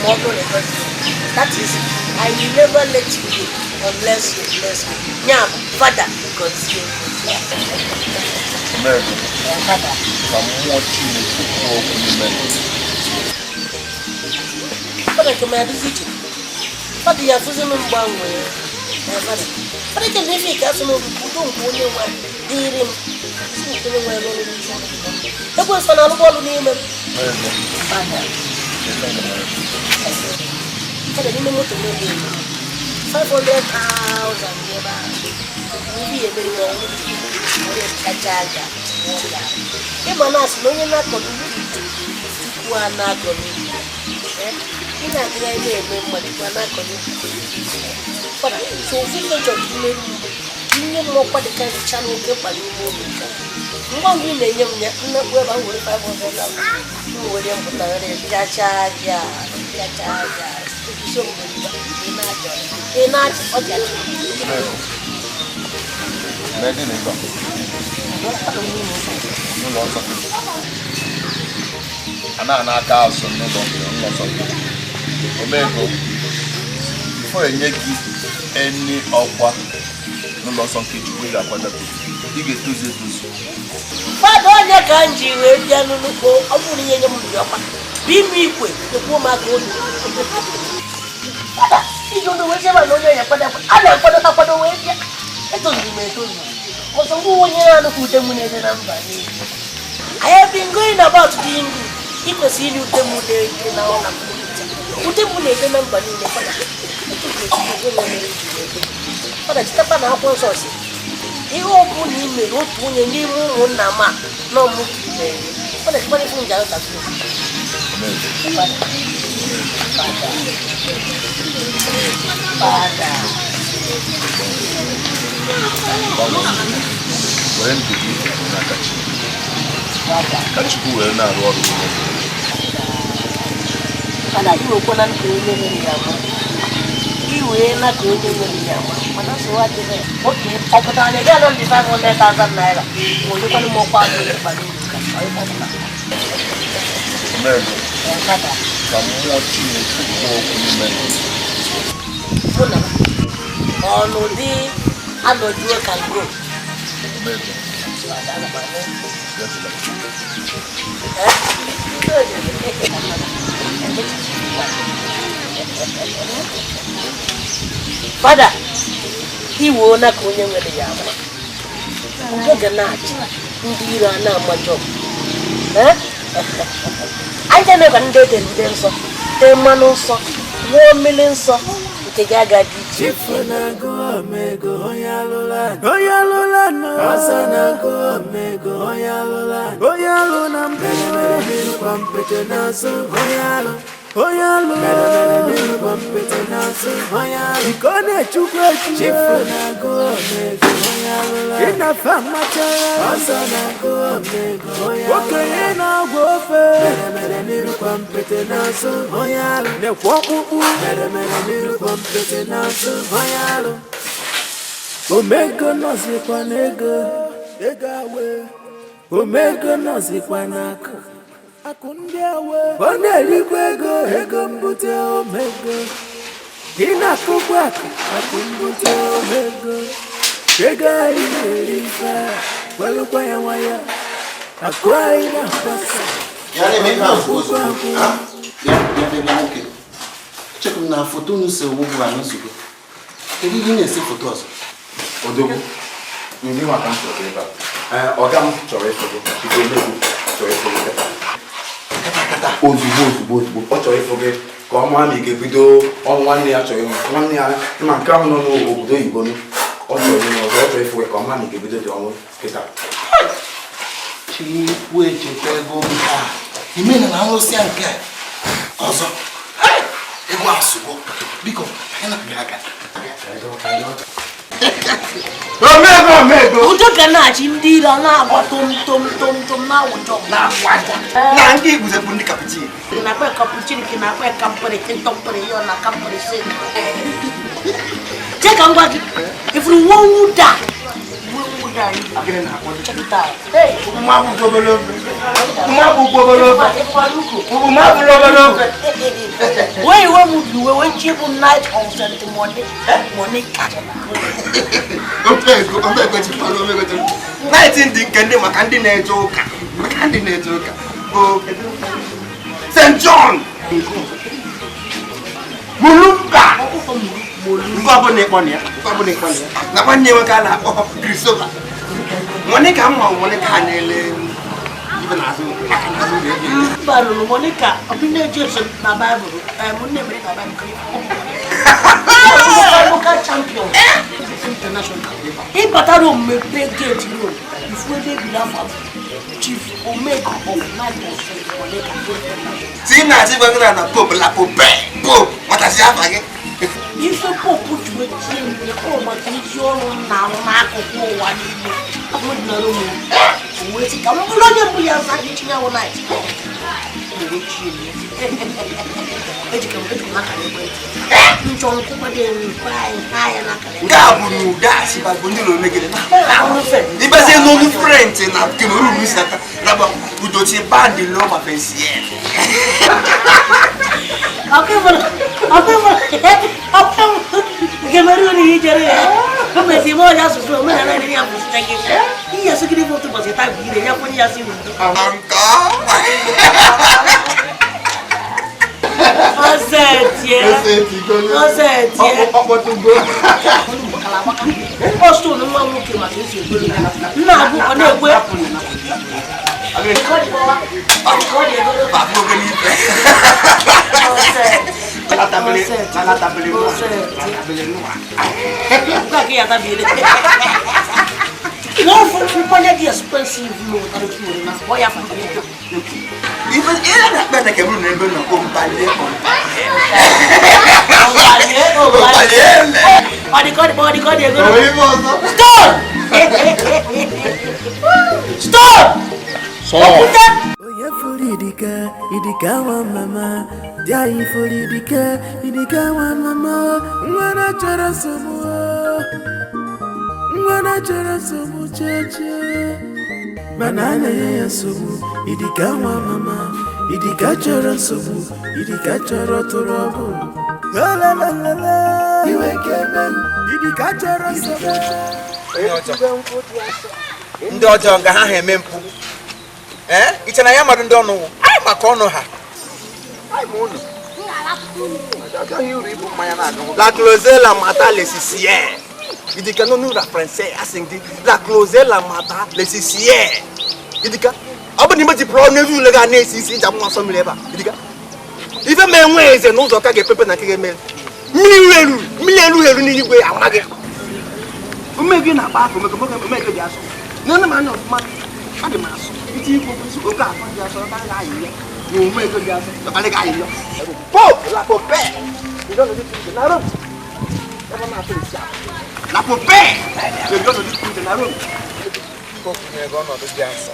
That is, I will never let you go unless you bless me. Now, Father, God save you. Omego, Father, come here, this is Father, you have to remember one way. Father, I can live it as no don't go anywhere. Dear him, it was for another name. Father, you know what to do. 500,000 maybe a very well. Imanas, no, you're not going to do it. You are not going to do it. You're not going to do it. You're not going to do it. But so, village of you know what the kind of channel get by you. One will name you, not where I would 500,000. You will put a charge. So, not okay. Omego, before I give any offer, n'ụlọ nsọ nke Chukwu ị ga-akwado ị ga-etozu etozu. Fada onye ka m ji wee bịa n'ụlọ ọ bụrụ ihe nye m dị ọkpa bụ ime ikwe ekwuo maka oge iji ụdị wee chebe na onye na-ekwado a na-akwado wee bịa etozuru m etozu ọzọ ngwa onye na-anụkwa ute m na-ede na mba niile. I have been going about the English. Ị kwesịrị ili ute m na-ede na ọna ute m na-ede na mba niile. Fada chitakwa na akwụkwọ nsọ si ihe ọ bụ na ị mere otu onye n'ime ụmụnna m a n'ọmụ fada chitakwa ifu nja ụta were ndụ gị n'aka Chineke ka Chukwu were na-arụ ọrụ n'ime fada iwekwana nke onye mere ya ama iwee na ka onye nwere ya ama mana nsogbu adịghị oke ọ pụtara na ị gaghị ndị 500,000 naira ma onyekwana m ọkwa azụ ịkpa n'uru ka ịkpọpụta Omego ka mmụọ Chineke kwuo okwu n'ime mụ na ọnụdị anọjuo ka ngro Omego Fada iwuo na ka onye nwere ya ama oge na-achị ndị iro a na-amajọ anyị na-ekwa ndị ede ndị nsọ tee mmanụ nsọ nwụọ mmiri nsọ nke gị agaghị iche Omego onye alụla ọsọ na-agụ Omego onye alụ na mbere kwa mpete n'azụ onye alụ mere kwa mpete n'azụ iko na-echukwu chifu na-agụ Omego onye alụla ịnafe amachara ọsọ na-agụ Omego okenye na-agwọ ofe mere n'iru kwa mpete n'azụ onye alụ na-ekwe ọkpụkpụ mere n'iru kwa mpete n'azụ onye alụ Omego nọzikwa n'ego awe Omego nọzikwa n'akụ ndị awe ọ na-erikwa ego mbute Omego ị na-akụkwa akụ mbute Omego ego anyị na-eri mfe welụkwa ya nwaya akụ anyị na-akwasa Chekwa na foto unu si owuwu anyị nsogbu kedu ihe na-ese foto ọzọ Odogwu ndị maka m chọrọ ebe a ọga m chọrọ ịfọdụ chọrọ ịfọdụ ozugbo ọ chọrọ ịfọdụ ka ọ maa ma ị ga-ebido ọrụ nwanne ya chọrọ ịmụ nwanne ya ma nke ahụ nọ n'obodo oyibo ọ chọrọ ịmụ ọzọ ọ chọrọ ịfọdụ ka ọ maa ma ị ga-ebido dị ọrụ kịta Chikwu echeta ego nke a imena na arụsịa nke ọzọ ego asụgo biko anyị na-abịa aka Omego udo ga na-achị ndị iro na-agba tom na-awụjọ na ndị iguzekwu ndị kapịtin na-akpa kapụchiri ka na-akpa kampere kịntọmpere ya na kampere se cheka ngwa gị ifuru nwa nwụda Where you want to when cheap night on Sunday morning night ndị nke ndị maka ndị na-eje ụka St. John Mulumba nke ọbụla ịkpọ na ya na nwanne nwoke a na-akpọ Christopher Monica mma Monica na-ele ibe n'azụ Baru Monica abine Jason na Bible munne mere na Bible local champion international Ibataro mepe gate road before they be laugh Chief Omega of Nigerian Nollywood Tina si gwangana na Pope la Pope watasi hapa gị Ife Pope juwe chim le ko ma kijo na akụkụ ụwa niile abụdịnara m weti ka mbụrụ onye mbụ ya za tinye awụ night nchọ nkwụkwado ya na nke a bụ n'ụda asịba bụ ndị na-omegide ịbazie n'olu frent na kemerun sata na bụ udochi bandị lọma pensien Cameroon, you get it. Come si mo ya su su me na ni ya bu sta ke. Iya su kiri foto ba se ta bi re ya ko ni ya si. Anka. Ọ̀pọ̀ tó gbó. Ó sùn ní wọ́n mú kí màá kí n ṣe gbólé. Nínú àgbo ọ̀nà ègbé. Wọ́n fún pọ́njẹ́ di expensive lò tàbí kí wọ́n náà wọ́n yà fún mi. Even ila na pete ke bulu nebe no kompale on. Body go. Stop! Stop! Oye idika wa mama. Dai furi idika wa mama. Mwana chara somu cheche. Banana ya somu idika wa mama. Idika chara somu idika chara torobo. La la la la la. Iwe kemen idika chara somu. Ndị ọjọọ nga ha eme mpụ. Iche na ya mmadụ ndị ọnụ wụ. Anyị maka ọnụ ha. Anyị ma unu. La close la mata les sisiers. Il dit que non nous la français a dit la close la mata les sisiers. Il dit que abani ma ti pro ne vu le gars ne sisi jamu ensemble leba. Il dit que il fait mais moi c'est nous zo ka ge pepe na ke mel. Milelu ni igwe amage. Omego na ba ko omego dia so. No man of man. Ade ma so. Iti ko so ko ka fa dia so ba ga yi. Ni omego dia so. Ba le ga yi. Po la popé. Il donne des trucs na ro. La popé. Je donne des trucs na ro. Ko ne go no do dia so.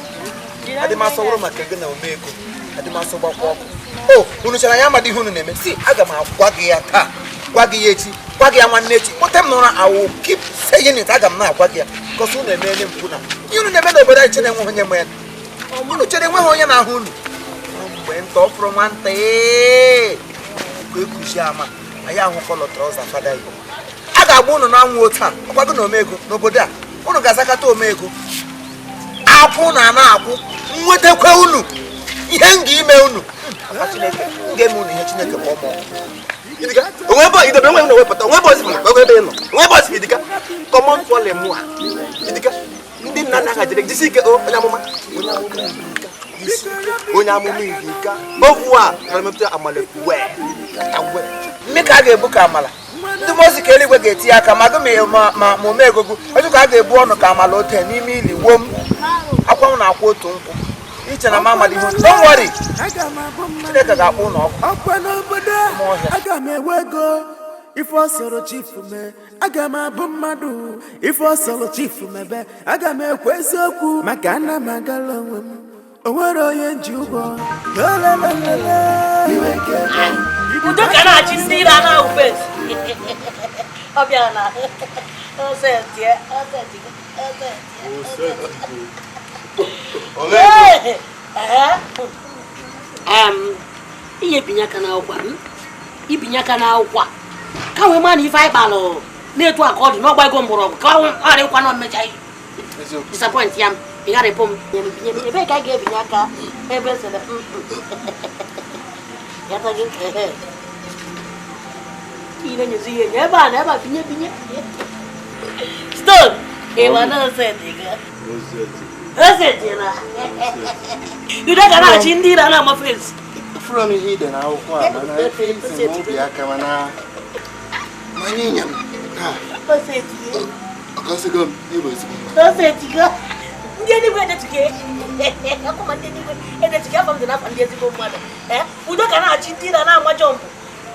Ade ma so woro maka ge na omego. Ade ma so ba ko. Oh, unu chara ya ma di hunu na me. Si aga ma agwa ge ya taa. Gwagi yechi, gwagi ya nwanne echi. Potem no na I will keep saying it aga m na gwagi ya. Cause unu eme mpụ na. Unu na eme na obodo iche na enwe onye mwe. Unu chere enwe onye na ahụ unu. Mgbe nto from ante. Ko ekushi ama. Aya ahụ kọlọ trouser fada Igbo. Aga agba unu na anwụ ota. Ọkwago na Omego n'obodo a. Unu ga-azakata Omego. Akwụ na akwụ. Nwetekwe unu. Ihe nga ime unu. Aka Chineke, nga eme unu ihe Chineke ma ọmụ. Idika, onwebo idobe nwe no wepota, onwebo si no, onwebo no. Onwebo si idika. Comment toi les mois. Idika, ndi nana ga jere jisike o onyamuma. Onyamuma idika. Ovua, na mepta amale we. Awe. Mika ga ebu ka amala. Ndi mozi ka eligwe ga eti aka mago me ma Omegogu. Oju ka ga ebu onu ka amala ote n'ime ili wom. Akwa na akwa otu nkwụ. Iche na mama di don't worry. Chineke ga-akpụ ụlọ ọkụ. Ọkwa n'obodo aga m ewego ife ọsọrọ chifu me aga m abụ mmadụ ife ọsọrọ chifu mebe aga m ekwu eziokwu maka ana m agala onwe m o nwere onye nji ụgwọ Udo ka na-achị ndị ire ana ufes. Ọ bịara na osetie. Ihe binyaka na ụkwa ibinyaka na ụkwa ka wee ma na ife anyị kpalụ na-etu aka ọ dị n'ọgba ego mgbọrọgwụ ka ọ gharịkwa na mmecha ihe disappoint ya m ị gharịpụ m ebe ka anyị ga-ebinye aka ebe sere ihe nyezi ihe nye ebe a na ebe a binye stone ịwa na osetịga osetịla udo ga na-achị ndị ire na amafesi from here na akwụkwọ a mana isi obi aka mana manyinya akasigo ibo isi osetigo ndị enigwe edetuke akụma ndị enigwe edetuke afọ ndị n'afọ ndị ezigbo mmadụ udo ga na-achị ndị ire na-ama jọmpụ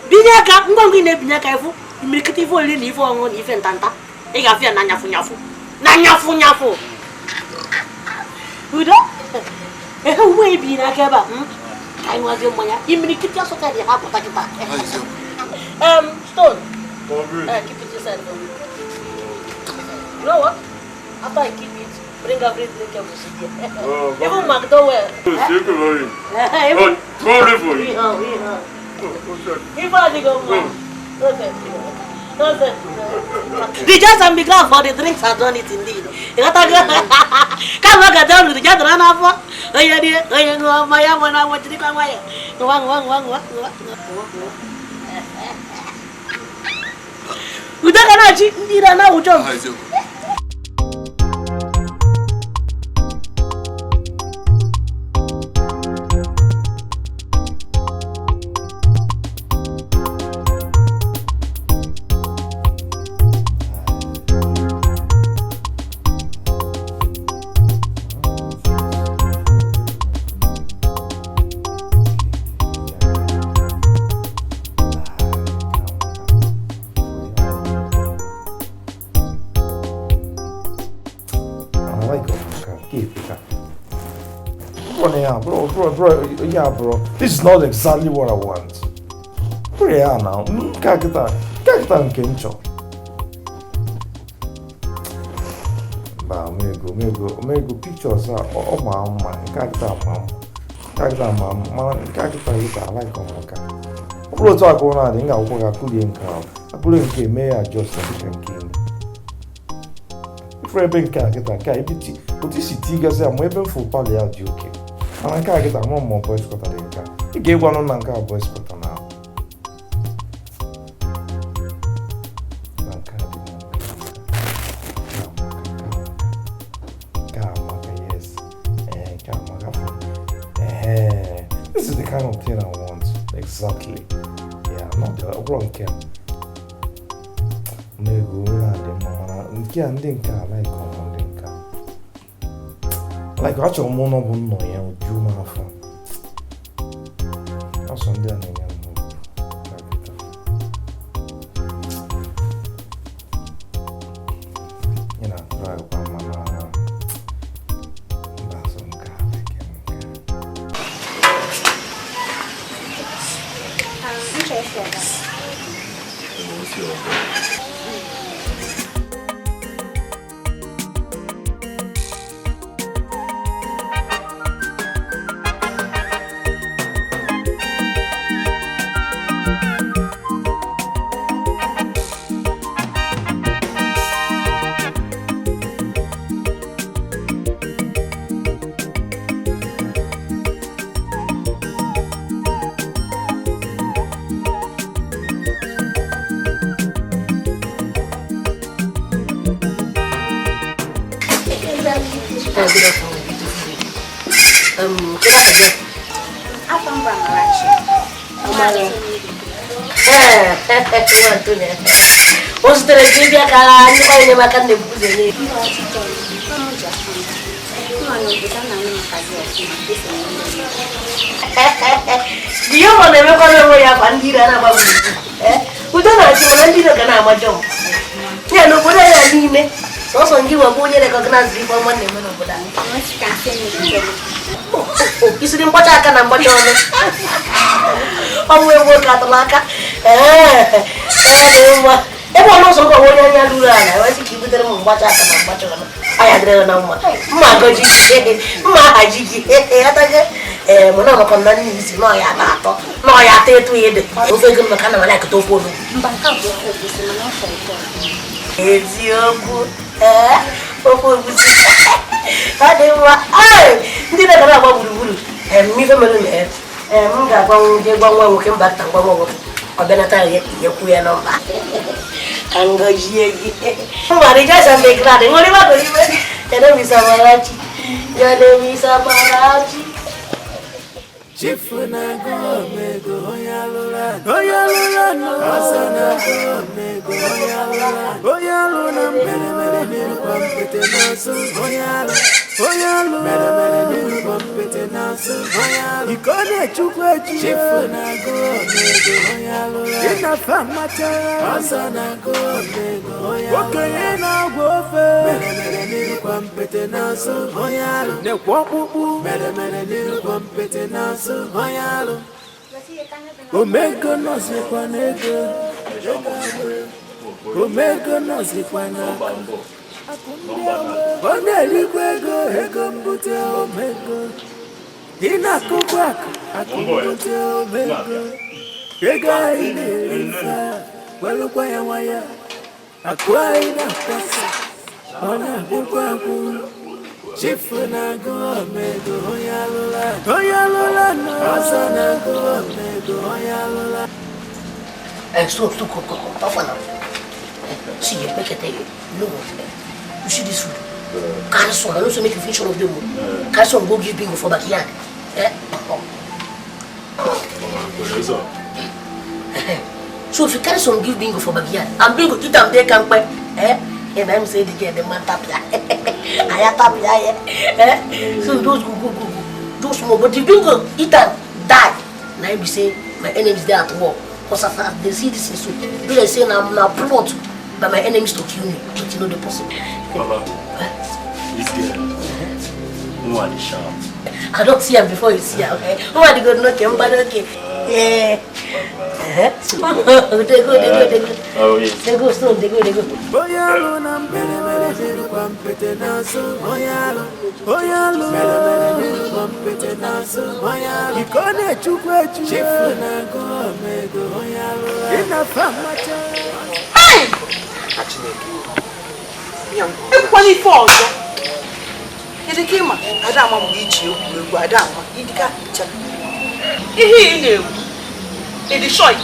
binye aka ngwangwa ị na-ebinye aka ifu imirikịta ife oriri na ife ọṅụṅụ na ife ntanta ị ga-afụ ya na nyafụ udo uwe ibi n'aka ebe a I was your money. You mean keep your socket in half of it back. Stone. Keep it yourself. You know what? After I keep it, bring everything to the even McDowell. If I go, The jazz and be glad for the drinks are done it indeed. You got to go. Come look at them, the jazz run off. Oh, yeah, dear. Oh, yeah, no, my young one, I want to drink my wire. One. We don't need an hour job. Bro, this is not exactly what I want. Where are you now? Omego pictures are oh mama, character mama, character is I like Omega. Bro, talk on I think I'll go a cooling cow. I couldn't may adjust a different king. If I been character, but this is Tigers, I'm waiting for Pally out joking. And I can't get a more boys got a link. He gave one on car boys got now. Yes. This is the kind of thing I want. Exactly. Yeah, not the wrong camp. Omego, like I told one of them, no, you know, that's on the other. You know, right, What's the idea? I never can do it. You want to make a way up and get about it? We don't have to get a job. Yeah, no, but I mean it. Also, you are going to recognize before one name of that. You see, what I can watch on it. Oh, we work at the Laka. Everyone knows what I do. I want to keep it on what I can watch on. I had no more. My God, you say, my jiggy. When I'm on the knees, no, I have not. No, I have to eat it. If you're going to kind of like a tofu. It's your good. I didn't know and me family. Munga kwa working back and go or Benata Yakuya number. And go ye. Somebody just a make that. What about you? Your name is Amarachi. Your name is Amarachi. Chifuna go Omego, Oyalula, no, Asana go Omego, Oyaluna, Mene, Pampetinasu, Oyalu, Mene, Pampetinasu, Oyalu, Ikone Chukwe, Chifuna go Omego, Oyalula, Ina Famata, Asana go Omego, Oyaluna, Mene, Pampetinasu, Oyalu, Ne Wapu, Mene, Pampetinasu. Omego knows the Quanego. Omego knows the Quanago. Oneliquego, Egombute Omego. Inacoquac, Acombute Omego. Ega in the river. Well, why, I cried on a book. Chifuna go Omego, Oyalola, Oyalola, no, Asana go Omego, Oyalola. Stop, tough now. See, make it take you. No, you see this food. Carry some, I also make you finish all of them. Carry some, go give bingo for backyard. So if you carry some, give bingo for backyard. And bingo, eat them, they can't buy. And I'm saying again, the man tapia. I tapia, so those go. Those small, but if bingo eat and die, now you say my enemies there at war. Because they see this is so. They say I'm now plot by my enemies to kill me, but you know the possible. Baba, this girl, who are the sharp? I don't see her before you see her, okay? Who are the good looking, but okay. Yeah. They go. Oh, yes. They go soon, they go. Oyalo, Nambele, Pampete Naso, Oyalo, Pampete Naso, Oyalo, Ikone Chukwe, Chifuna go Omego, Oyalo, in a famacha. Hey! Equally false. It came, I don't want to reach you, I don't want you to catch it. It is short,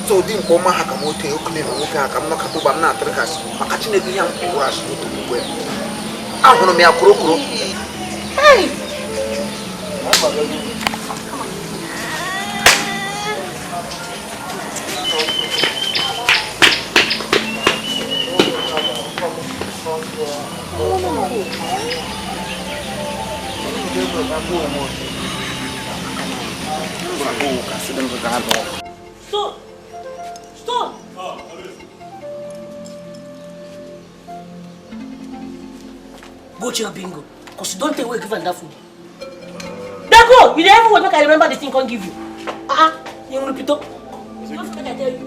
so din ko ma haka moto yo kule no ka ka maka to ba na trika su maka chine bi yan ko rasu to gwe ahono me akoro hey Stop! Go to your bingo, because you don't take away given that food. Now go! You never want to remember the thing can't give you. You want to repeat up? Don't forget I tell you.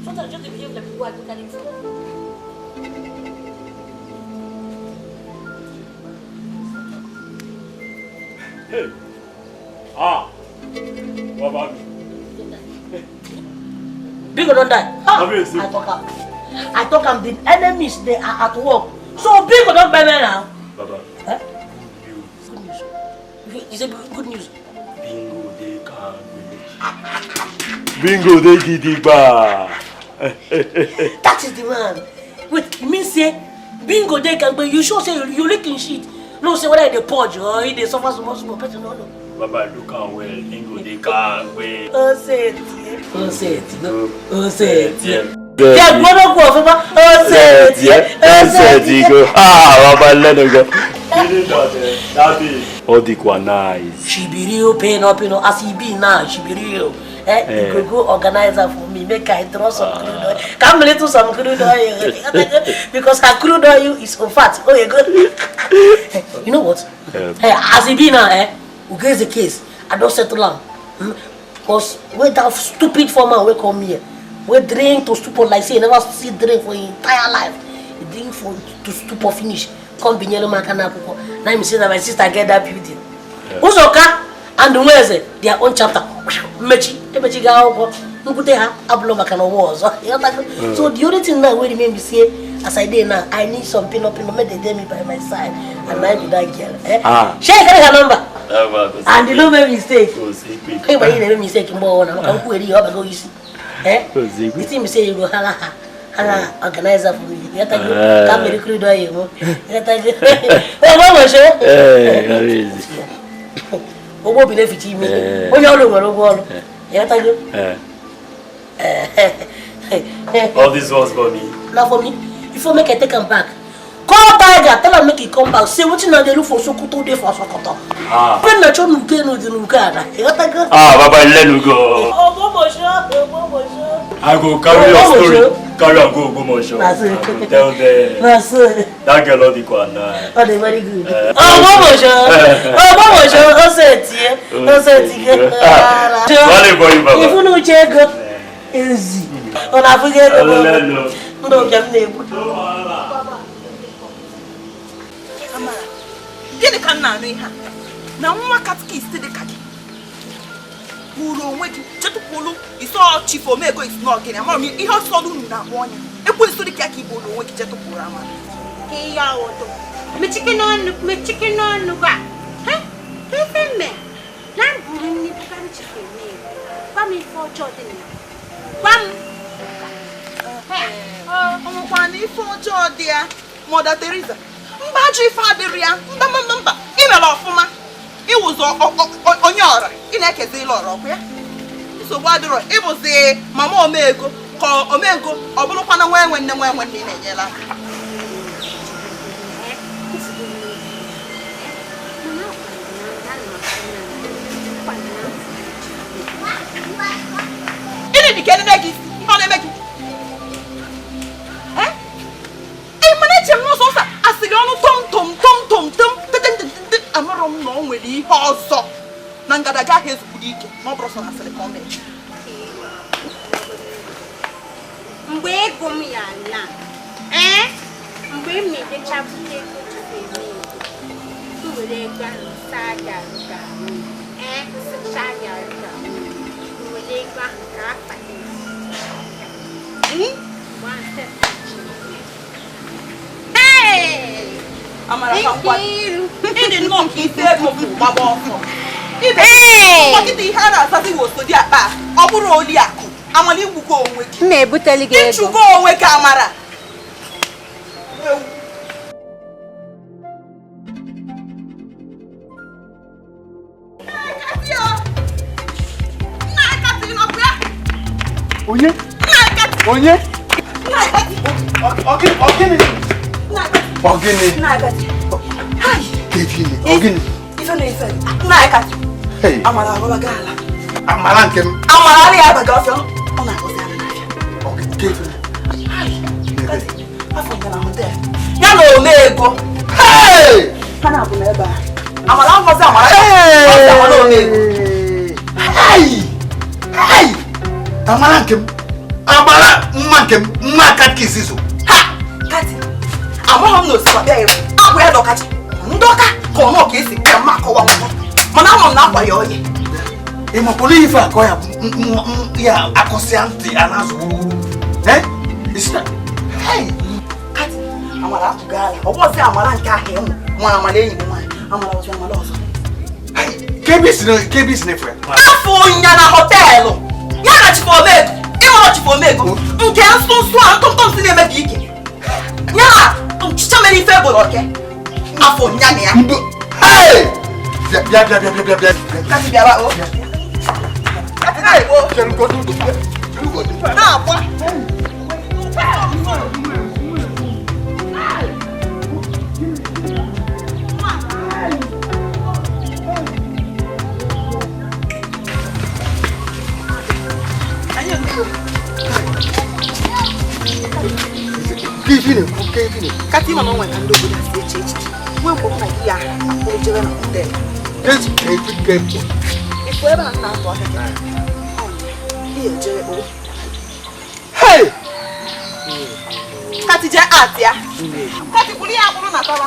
Sometimes just behave like people are looking at food. Hey! What about me? Bingo don't die. I talk I'm the enemies, they are at work. So Bingo don't buy me now. Baba. Good news. You said good news. Bingo they can't. Bingo they gidigba. That is the man. Wait, you mean say Bingo they can, but you sure say you licking shit. No, say whether they purge or they suffer so much person, no. Baba, look how well Bingo they can't wait. Say it. Say it. Yeah, brother, go for say it. Baba, let her go. That is all the nice. She be real, paying up, as he be now, she be real. You could go organize her for me, make her throw some crude oil. Come little some crude oil. Because her crude oil is so fat. Oh, you good. You know what? As he be now, we get the case. I don't settle down. Because we that stupid former we come here. We drink to stupor like say you never see drink for your entire life. You drink for to stupor finish. Come be near man kana kuko. Now me say that my sister get that beauty. Uzoka and the Wednesday their own chapter. Mechi ga go. Nkute ha ablo maka no was. So the only thing now we remain be say as I dey now I need some pin up make they tell me by my side and I be that girl. Share her number. And the no make mistake. Hey, but you never mistake in boy. I'm going to go easy. You think me say you go hala organizer for me. You got to come to recruit you. You got to. Oh, mama, sure. Oh, what be there for me? Oh, you all over. You got to go. All this was for me. Not for me. If you make it, take him back. Call Tiger, tell him make it come back. Say what you know they look for Sokoto day for Sokoto. When the children get no the Nugada. Baba, let me go. I go carry your story. Carry and go Mojo. Tell them. That girl all the corner. Oh, they very good. Mojo. Mojo. Oh, say it. Wale boy, Baba. If you know check up, easy. On I forget about. No, just name. Gịnị ka nna anụ ihe a? Na nwa katkist dị ka gị. buru onwe gị chetụpụrụ iso Chief Omego isi n'ogene amara m ihe ọsọ unu na-akpọ ọnya ekwensu dị ka iburu onwe gị chetụpụrụ ama ihe ọwụdụ mechike n'ọnụ gwa ife mme na buru nni bụkarị Chief Omego gwa m ife ọjọọ dị na gwa m ọmụkwa na ife ọjọọ dị ya Mother Teresa mba ajọ ife adịrị ya mba imere ọfụma ịwụzọ onye ọra ị na-ekezi ile ọra ọkụ ya nsogbu adịrọ ịbụzi mama Omego ka Omego ọ bụrụkwana nwa enwe nne ị na-enyela gịnị dị ka nne gị ọ na-eme gị mana eche m n'ụzọ ụsa asịrị ọnụ tom amarọ m na ọ nwere ihe ọzọ na ngadagị ahụ ezugbo ike ma ọ bụrụ sọ na asịrị ka ọ mee mgbe ego m ya na mgbe m na-edechabute ego m were ego ahụ saa garuga sachaa garuga were ego ahụ ka akpati amara ka nkwado ịdị nnọọ nke isi ego bụ gbaba ọsọ ibe ọkịta ihe a na-asazi gị osodi akpa ọ bụrụ oli akụ amala igbugo onwe gị na-ebuteli gị ego ịchụgo onwe gị amara onye ogini amara agọla gị ala amara nke m amara ala ya abaga ọfịa ọ na-agọzi ala n'afịa afọ nke na hotel ya na Omego ha na-abụ n'ebe a amara ngọzi amara Omego amara nke m amara mma nke m mma Kati izizo Kati amaghị m na osikwa bịa ebe agwụ ya dọkacha ndọka ka ọ nọ ka esi ka mma akọwa nwụkwọ mana ama m na akwa ya onye ịmapụrụ ife akọ ya ya akọsịa ntị a na-azụ Kati amara apụghị ala ọ bụzi amara nke ahụ ịmụ nwa amara enyi m nwaanyị amara ọzọ amara ọzọ kebe isi na-efe afọ nya na họteelụ ya na Chief Omego ịmara Chief Omego nke nsụnsụ a ntụntụnsị na-emebi ike ya nchicha mere ife bụrụ oke afọ nya na ya bịa Kati bịara o na-agba Kati mana onwe ka ndị obodo si eche echiche nwe mgbe m na gị ya akpụrụ jere na họteelụ ịfụ ebe a na-atụ ahịa ihe jere o Kati jee atị ya Kati kwuru ya akpụrụ na tara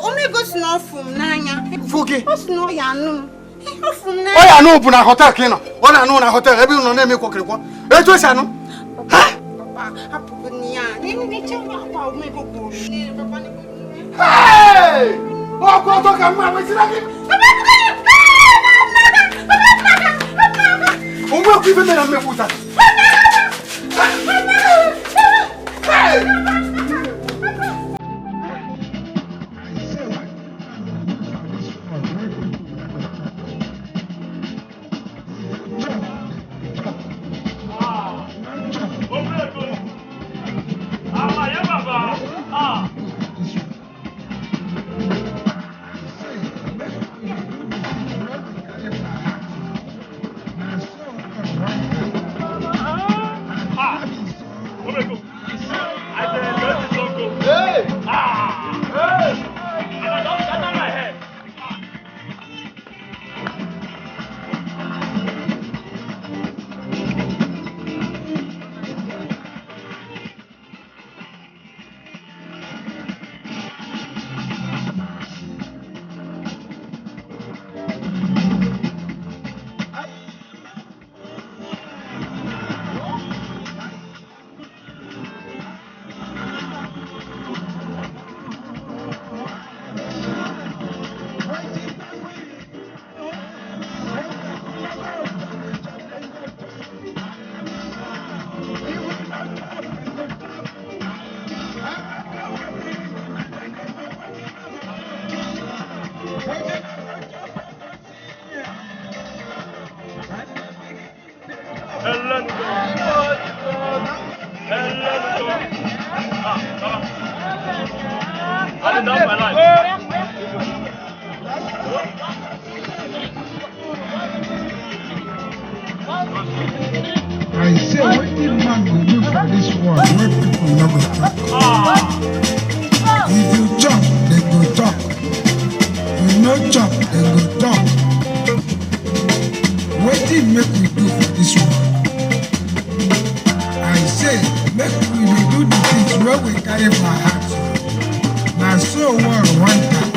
Omego si n'ọfụ m n'anya. O si n'ọ ya anụ m. ọ ya anụ bụ na hotel ka ị nọ ọ na-anụ na hotel ebe ị nọ na-eme kwọkịrịkwọ etu esi anụ ọkụ ọtọ ka mma wesịra gị onwe ọkụ ife mere mmekwu taa I say, what the man will do for this world where people no go talk? If you chop, they go talk. You no chop, they go talk. What did make we do for this world? I say, make we dey do the things where we carry for heart. Now so world one time.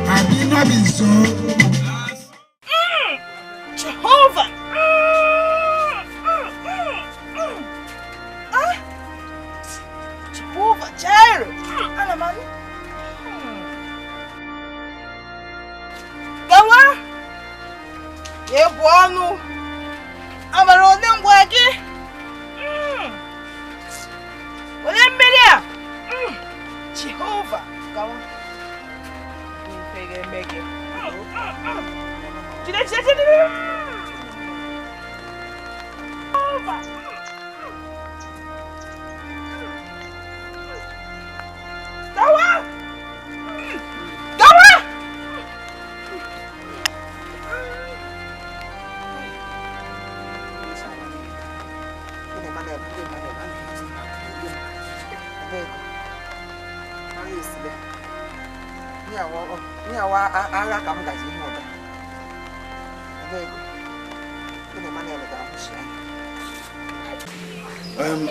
I be not be so. Jehovah! Jehovah Jireh! Anaman? Gawa? Yebuanu! Amaro ngwagi? Wale mbele? Jehovah! Gawa? Mege.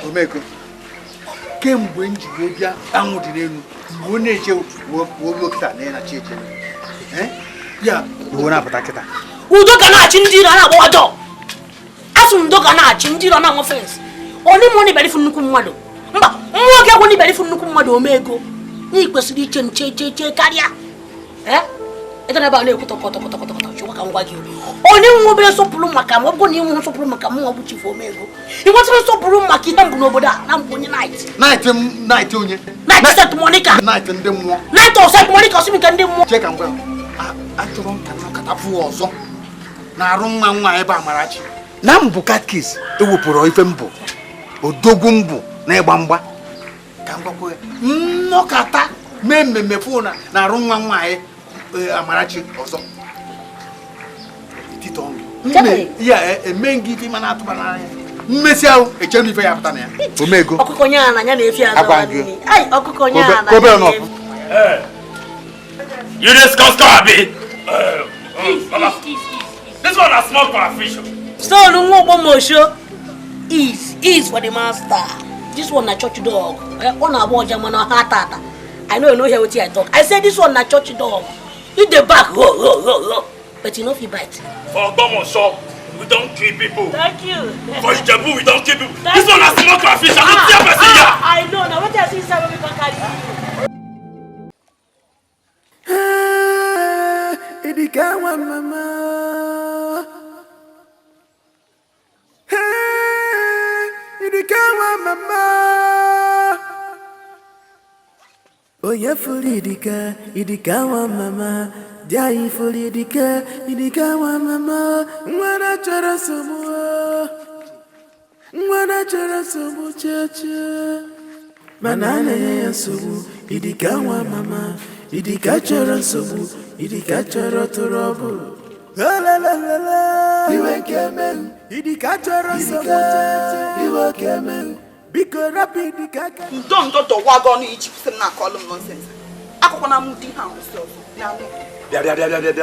Omego kemgbe njigo bịa anwụ dị n'elu mgbe ọ na-eche obi okịta na ya na chi eche ya uwe na-apụta kịta udo ga na-achị ndị iro na-agbawa dọ asụ ndo ga na-achị ndị iro na-anwụ fensị onye mmụọ n'ibere ifu nnukwu mmadụ mba mmụọ gị agwụ n'ibere ifu nnukwu mmadụ Omego n'ihi kwesịrị iche nche karịa ịtara ebe a na-ekwu tọkọtọkọtọkọtọ chụwa ka ngwa gị onye nwe obere nsọpụrụ maka m ọ bụrụ na ịnwe nsọpụrụ maka m bụ Chief Omego ị nwetara nsọpụrụ maka ihe mbụ n'obodo a na mbụ onye naịtị onye naịtị St. Monica naịtị ndị mmụọ naịtị St. Monica ọsị nke ndị mmụọ cheka mgbe achọrọ m ka nkatapụ ọzọ na-arụ nwa ebe Amarachi na mbụ katkis ewepụrụ ife mbụ odogwu mbụ na ịgba mgba ka ngwakwa nnọkọta mee mmemme fụ na-arụ nwa anyị Amarachi ọzọ tito ya eme ngị ife mana atụba n'anya mmesi ahụ echenu ife ya pụta na ya Omego ọkụkọ nya na anya na-efi agwa gị ai ọkụkọ nya na kobe no you discuss Kabi. This one is small fish. So no more mosho is for the master. This one na church dog. One about German or heart. I know you know hear what I talk. I said this one na church dog. Hit the back. but you know if you bite. For Ogbomoso, we don't kill people. Thank you. For Ijebu, we don't kill people. This one has small crayfish. I don't tear person here. I know. Now what else is that we can carry? Idikawa mama. Idikawa mama. Oya furi idikawa mama. Jai furi idikawa mama. Mwana chara somu chacha. Manane ya somu idikawa mama. Idika chara somu idika chara torobo. La la la la la. Iwe kemel idika chara somu chacha. Iwe kemel. Biko rapid kaka. Don't to wagon each thing na call nonsense. Akokona mudi ha so. Bia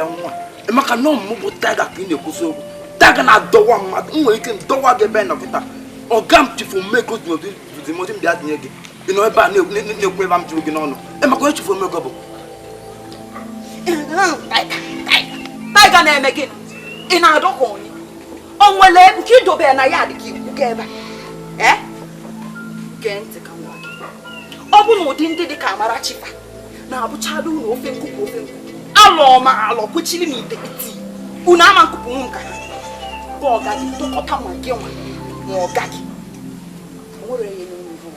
nwa. Emaka no mbo taga kini kuso. Taga na dowa mad. Nwe ike dowa ge ben okita. Ogam chifu Omego do the motim bia tinye ge. Ino eba na ekwe bam chifu ge no no. Emaka we chifu Omego bo. Taga na emegin. Ina adoko onye. Onwele nke dobe na yard ki uke eba. Gente ka nwa. Obu no di ndi ka amara chifa. Na abuchadu no ofe nkupu. Alo ma alo kwechili mi dekiti. Una ama nkupu nka. Bo gadi to kota ma ge nwa. Mo gadi. Owore ye ni nvu.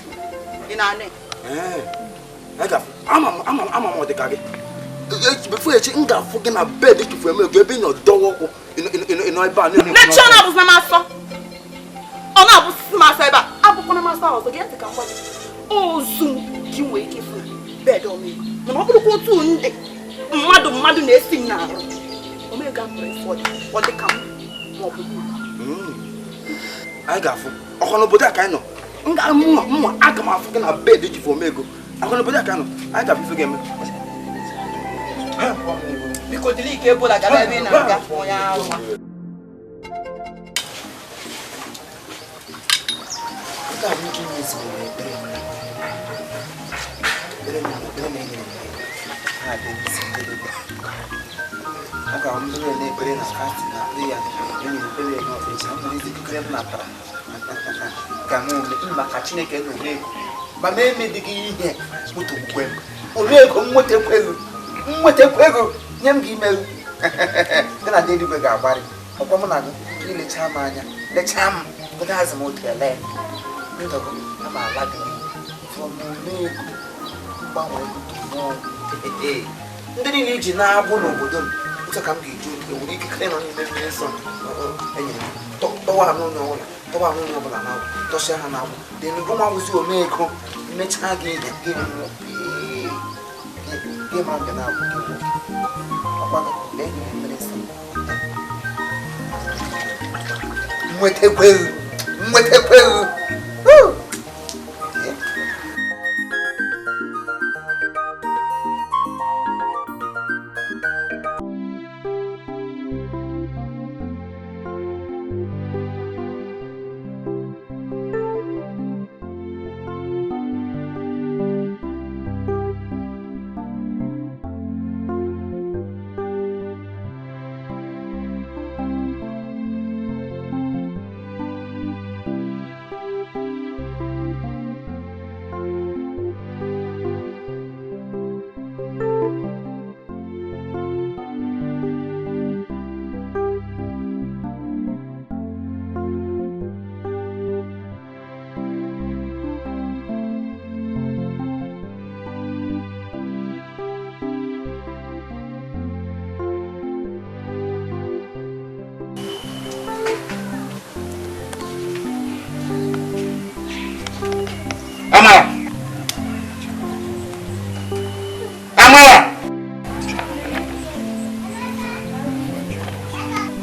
Ina ne. Aga ama mo de kage. Before you nga fu ge na bed to fu Omego ebe no dowo ko. Ino eba na. Na chona bu na maso. Ona bu masa eba. Abukona masa ozo gente ka ngwa. Ozu ki nwe ike fu bed Omego. Na obulu ko tu nde. Mmadụ na-esi m n'ahụ. Omego pray for ọ dị ka m ma ọ bụ anyị ga-afụ ọkọ n'obodo a ka anyị nọ. Mma aga m afụ gị na bed ji for Omego. Ọkọ n'obodo a ka anyị nọ. Anyị ga-afụ ife ga-eme. Biko dịrị ike ebola gara ebe ị na-aga onye ahụ. Nke a bụ ike ime ezigbo ekpere. Aka mzuri ne pere na fast na prayer ni pere no pere na pere di krem na para kamu me ma ka Chineke no le ba me digi ihe mutu kwem Omego nwete kwego nyem gi meru na dey di ga agbari okwa mu na go ile cha ma anya le cha m go da azmo tele ndo go ama ala gi from Omego ba wo no ndị niile iji na-abụ n'obodo m ụtọ ka m ga-eji enwere ikikere nọ n'ime mmiri nsọ enyere tọwa n'ụlọ ọbụla na tọsịa ha na-abụ dị ngụ nwa wụzi Omego mechaa gị gị ma nke na-abụ gị nwoke ọkwago enyi mmiri nsọ mwetekweru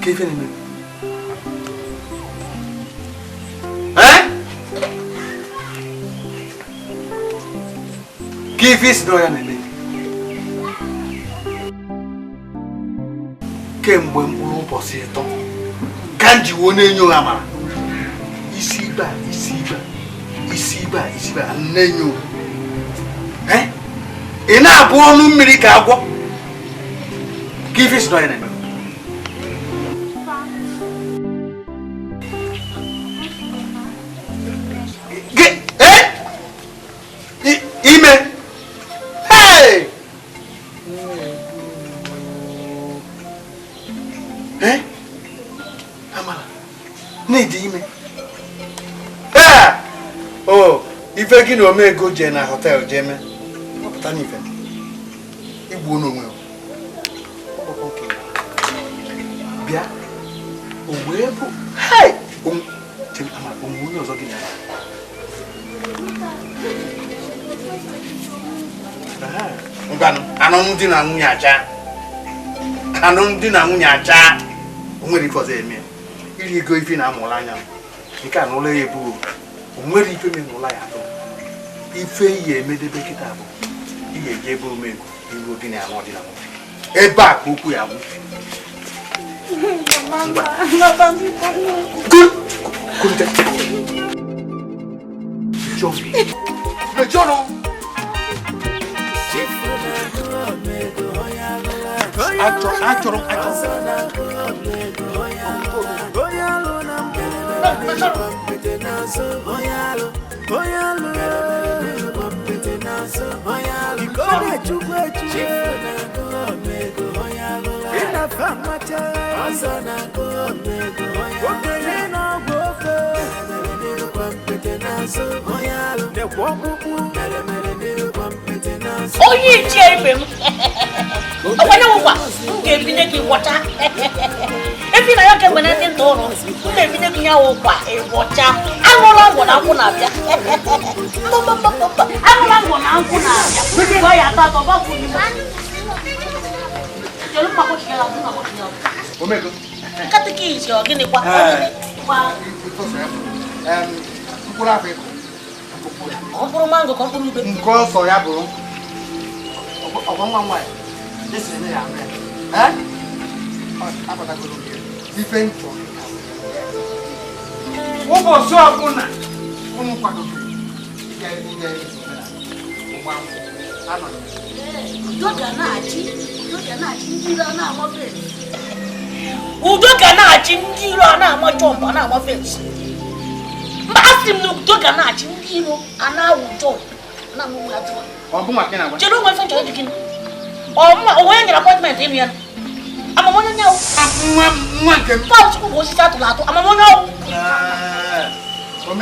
Kevin me. Kevin do ya nene. Kemgbe mkpụrụ ụbọchị ịtọ kanji wo na-enyo amara isi iba na-enyo ị na-abụ ọnụ mmiri ka agwọ Kevin do ya nene. ife gị na Omego jee na hotel jee mee pụta n'ife igbu n'onwe bịa o wee bụ onwe ọzọ gị na alụmdi na nwunye acha o nwere ife ọzọ eme iri ego ife na-amụrụ anya nke a n'ụlọ ya ebu o nwere ife me n'ụlọ ya atọ ife ihe emedebe kịta bụ ihe eji ebe Omego iru gị na anụ ọdịna ebe a ka okwu ya bụ onye ichie ibe m ọkwanye ụkwa m ga-ebinye gị gwọcha efi na ya ka mgbe na ndị nta ụrụ m ga-ebinye gị ya ụkwa ịgwọcha aṅụla ngwọ na nkwụ na-abịa aṅụla ngwọ na nkwụ na-abịa gwa ya atọ atọ gbapụ Omego katikis ọ gịnịkwa mkpụrụ mango ka mkpụrụ ube nke ọsọ ya bụrụ ọgwa nwa nwaanyị ife nchọ ụbọchị ọbụla ụmụ kwadobere udo ga na-achị ndị iro a na-ama jọmpụ a na-ama fensi mba asị m na udo ga na-achị ndị iro a na-awụ jọmpụ chere onwe fe nchọrọ gị onwe ya nyere apọtment ịnụ ya amamonye nyawo nwa nke m chukwu bụ osisi atụrụ atụ amamonye ọwụ na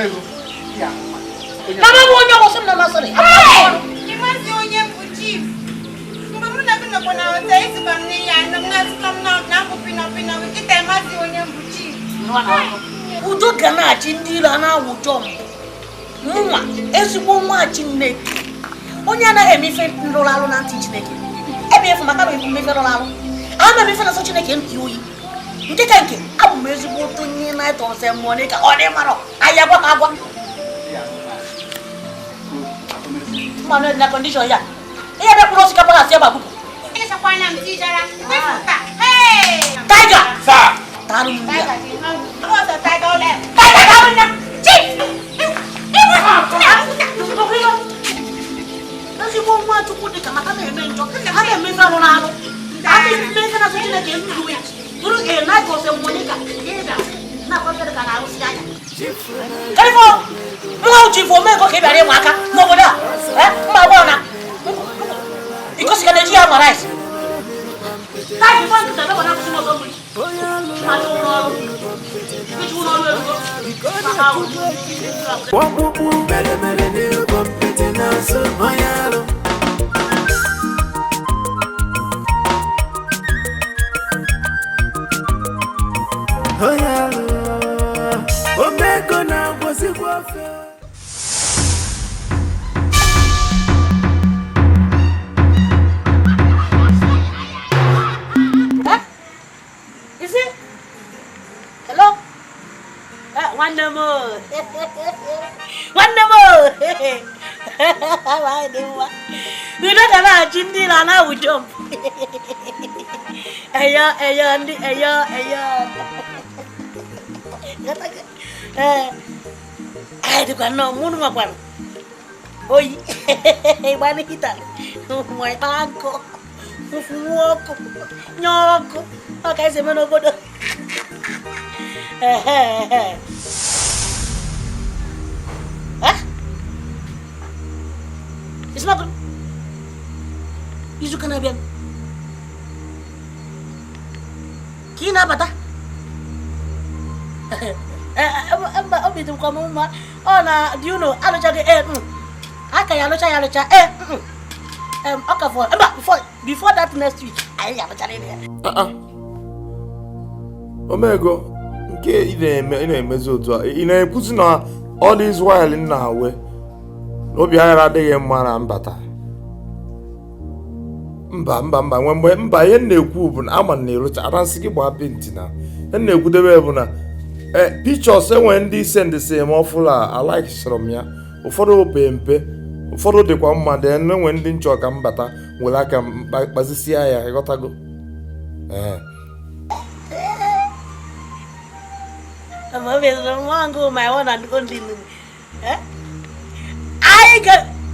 amaghị onye ọwụ sị m na masịrị ịmasị onye bụ chief mgbe mụ na gị nọkwa na hotel isikwa m n'ihe anọ m na-asịkwa m na-apụ pinọpinọ nkịta ịmasị onye bụ chief udo ga na-achị ndị iro a na-awụ jọmpụ mụnwa ezigbo nwa Chineke onye anaghị eme ife rụrụ arụ na ntị Chineke ebe efu maka na emefe rụrụ arụ ama m ife na-asọ Chineke ntị oyi nke ka nke abụ m ezigbo onye na-etọ nsọ mmụọ ka ọ dị mara ahịa gwa ha agwa mmanụ dị na kọndishọn ya ihe ebe kpụrụ osikapa ha si ebe agbụgbụ taiga tarụ m ya ezigbo nwa Chukwu dị ka maka na-eme njọ ha na-emefe rụrụ arụ adị mme ife na-asọ Chineke ntị ya bụrụ na-egose mmụọ ka na-akwafere ka na-arụsi anya karịfọ nwa uche ifo Omego ka ị bịara ịnwe aka n'obodo a mba gwa na ikosi ka na-eji ya mara isi taịfị fọ nkịta ebe na akwụsị n'ọzọ mmiri mmadụ ụlọ ọrụ iji ụlọ ọrụ erugo maka ahụ Omego na ngozikwa fe Is it? Hello? One more. We don't have a chindi lana with jump. Ayo. Ay, tu kan no munu mapan. Oi, bani kita. Moi pangko. Mufuoko. Nyoko. Okay, se meno bodo. It's not good. Isu kana bian. Kina bata. Obi tu kamu ma. Oh na, do you know? Ano jage Aka ya locha. Okay, before that next week, I ya locha there. Omego, nke ị na-emezi otu a. Ị na-ekwuzi na all this while nna awe. Obi aghara adịghị mma na mbata. Mba mgbe ihe na-ekwu bụ na ama na erocha aransị gị gbaa penti na ihe na-ekwudebe bụ na pictures enwe ndị sendịsị eme ọfụla alaikisịrị m ya ụfọdụ ope mpe ụfọdụ dịkwa mma dị enwe ndị nchọ ka mbata nwere aka kpazisia ya ịghọtago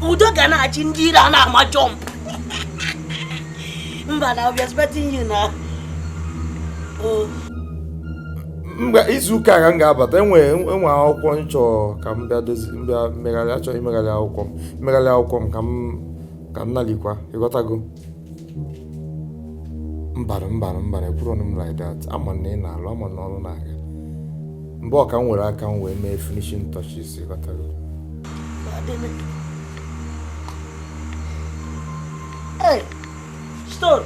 Udo ga na-achị ndị ire a na-ama jump. Mba, I'll be expecting you now. Mgbe izu ụka ka m ga-abata enwe akwụkwọ nchọ ka m bịa mmegharị achọghị imegharị akwụkwọ m ka m nalikwa ịghọtago mbara ekwuru m like that ama na ị na-alụ ama na ọrụ na-aga mgbe ọka m nwere aka m wee mee finishing touches ịghọtago Hey, Stone.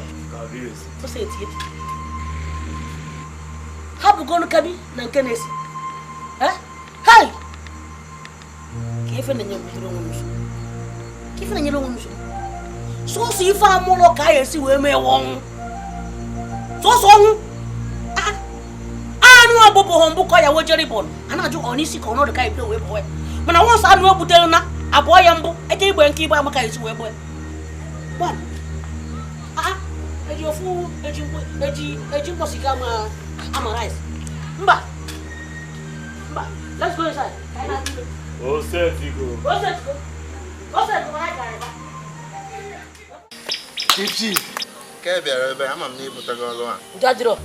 What's it? Habu gonu kabi na nke nesi. Hey! Kefe na nyelo nso. Kefe na nyelo nso. So si fa mulo ka yesi we me won. So anu abobo hombu ko ya wojeri bon. Ana aju onisi ko no de kai we boy. Mana won sa anu obutel na aboya mbu. Eje igbo nke igbo amaka yesi we boy. What? Eji ofu eji mosika ma rice. Mba. Let's go inside. Oh, set you go. Chief, ke bịara ebe ama m na ibutago ọlụ a. Jadiro.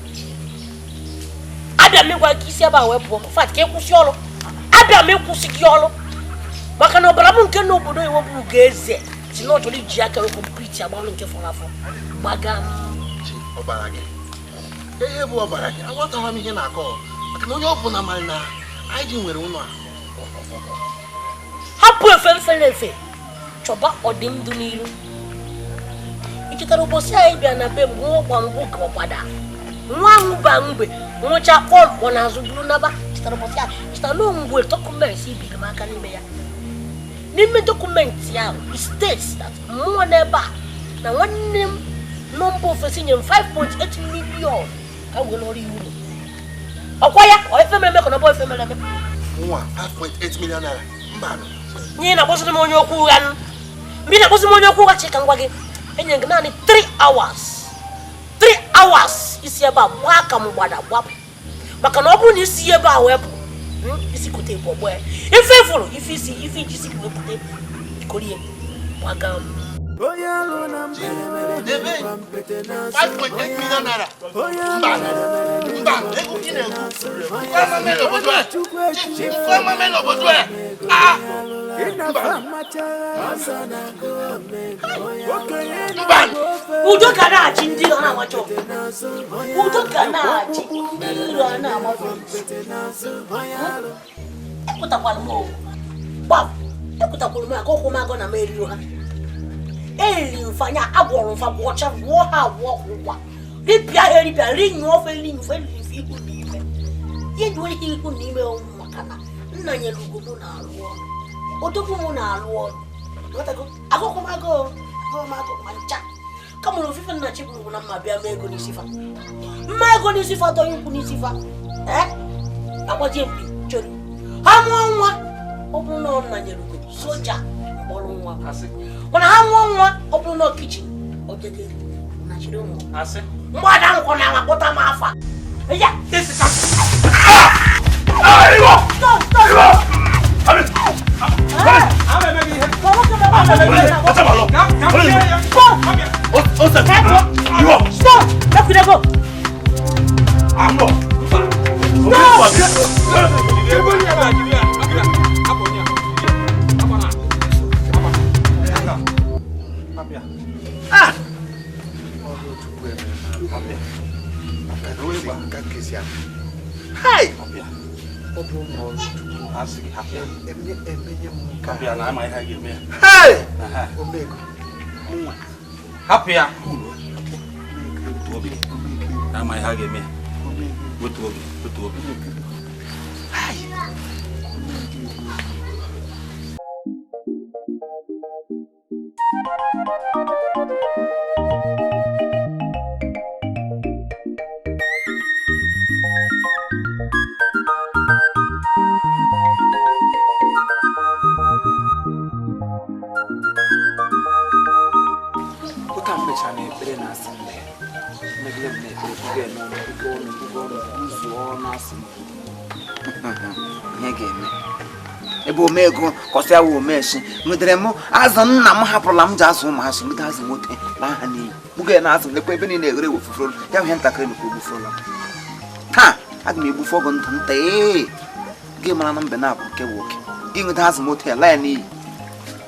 Abịa m gwa isi ebe a wee pụọ. Fat ka kwụsị ọlụ. Abịa m kwụsị gị ọlụ. Maka na ọbara m nke n'obodo iwu bụ ga-eze. Si na ọjọọ iji aka wee complete agbalụ nke fọrọ afọ. Gbaga m. Ọbara gị. Ihe bụ ọbara gị. Aghọtaghị m ihe na-akọ. Maka na onye ọ bụla mara na anyị ji nwere ụlọ a. Hapụ efe. Chọba ọdịmdụ n'iru. Ichetara ụbọchị anyị bịa na be m nwa mbụ ka ọkwada. Nwa ahụ ba mgbe nwụcha ọlụkpọ n'azụ buru naba. Chetara ụbọchị anyị. Chetara na mgbe dọkụmentị ibiri m aka n'ime ya. N'ime dọkụmentị ahụ, it states that mmụọ n'ebe a na nwanne m nọmba ofesi nye m 5.8 million ka wee n'ọrụ iwu. Ọkwa ya, ọ efe mere eme ka na ọ bụ efe mere eme. Nwa 5.8 million naira. Mba nụ. Nye na-akpọsịrị m onye okwu ụgha nụ. Mgbe ị na-akpọsịrị m onye okwu ụgha chika ngwa gị, enyere gị naanị 3 hours. 3 hours isi ebe a gbaa ka m gbada gbapụ. Maka na ọ bụrụ na isi ebe a wee bụ isi kote bụ ọgbọ ya. Ife fụrụ ife iji isi wee pụte korie gbaga m. 5.8 million naira. Mba, ego gị na-ekwu. Fama melo obodo a. Udo ga na-achị ndị ọ na-amachọ. Udo ga na-achị ndị ọ na-amachọ. Ekwutakwala m okwu. Gbam, ekwutakwala m aka ụkwụ m agọ na m eriro ha. Eriri mfanya agwọrọ mfa gwọcha gwọ ha agwọ ụgwa. Ripịa ha eripịa rinyụ ofe ife ikwu n'ime. Ihe dị onye ikwu n'ime ọnwụ maka na nna nyere ugwu m na-alụ ọrụ. Odogwu m na-alụ ọrụ. Agụkwụ m agụ ma ncha. Kamụrụ ofufe nna chiburu bụ na mma bịa mee ego n'isi fa. Mma ego n'isi fa dọghị nkwụ n'isi fa. Agbajie mpi chori. Ha mụọ nwa ọ bụrụ na ọ nna nyere ugwu soja kpọrọ nwa. Mana ha mụọ nwa ọ bụrụ na kichin ọ jede na chiri ụmụ. Mgbada nkwọ na akpọta m afa. Ya, this is Hey! Omego. Happy ya. Ama ihe ga-eme. Otu oge. Ebe Omego kọsịa wo meshi nwedere m azụ nna m hapụrụla m ji azụ ụmụazị ngide azụ nwoke na aha n'iyi buga na azụ lekwa ebe niile eghere wefufuru ya ihe ntakịrị nke ogbufuru taa aga m egbufu ọgụ ndụ nta gị mara na mbe na-abụ nke nwoke gị nwede azụ moto ya laya n'iyi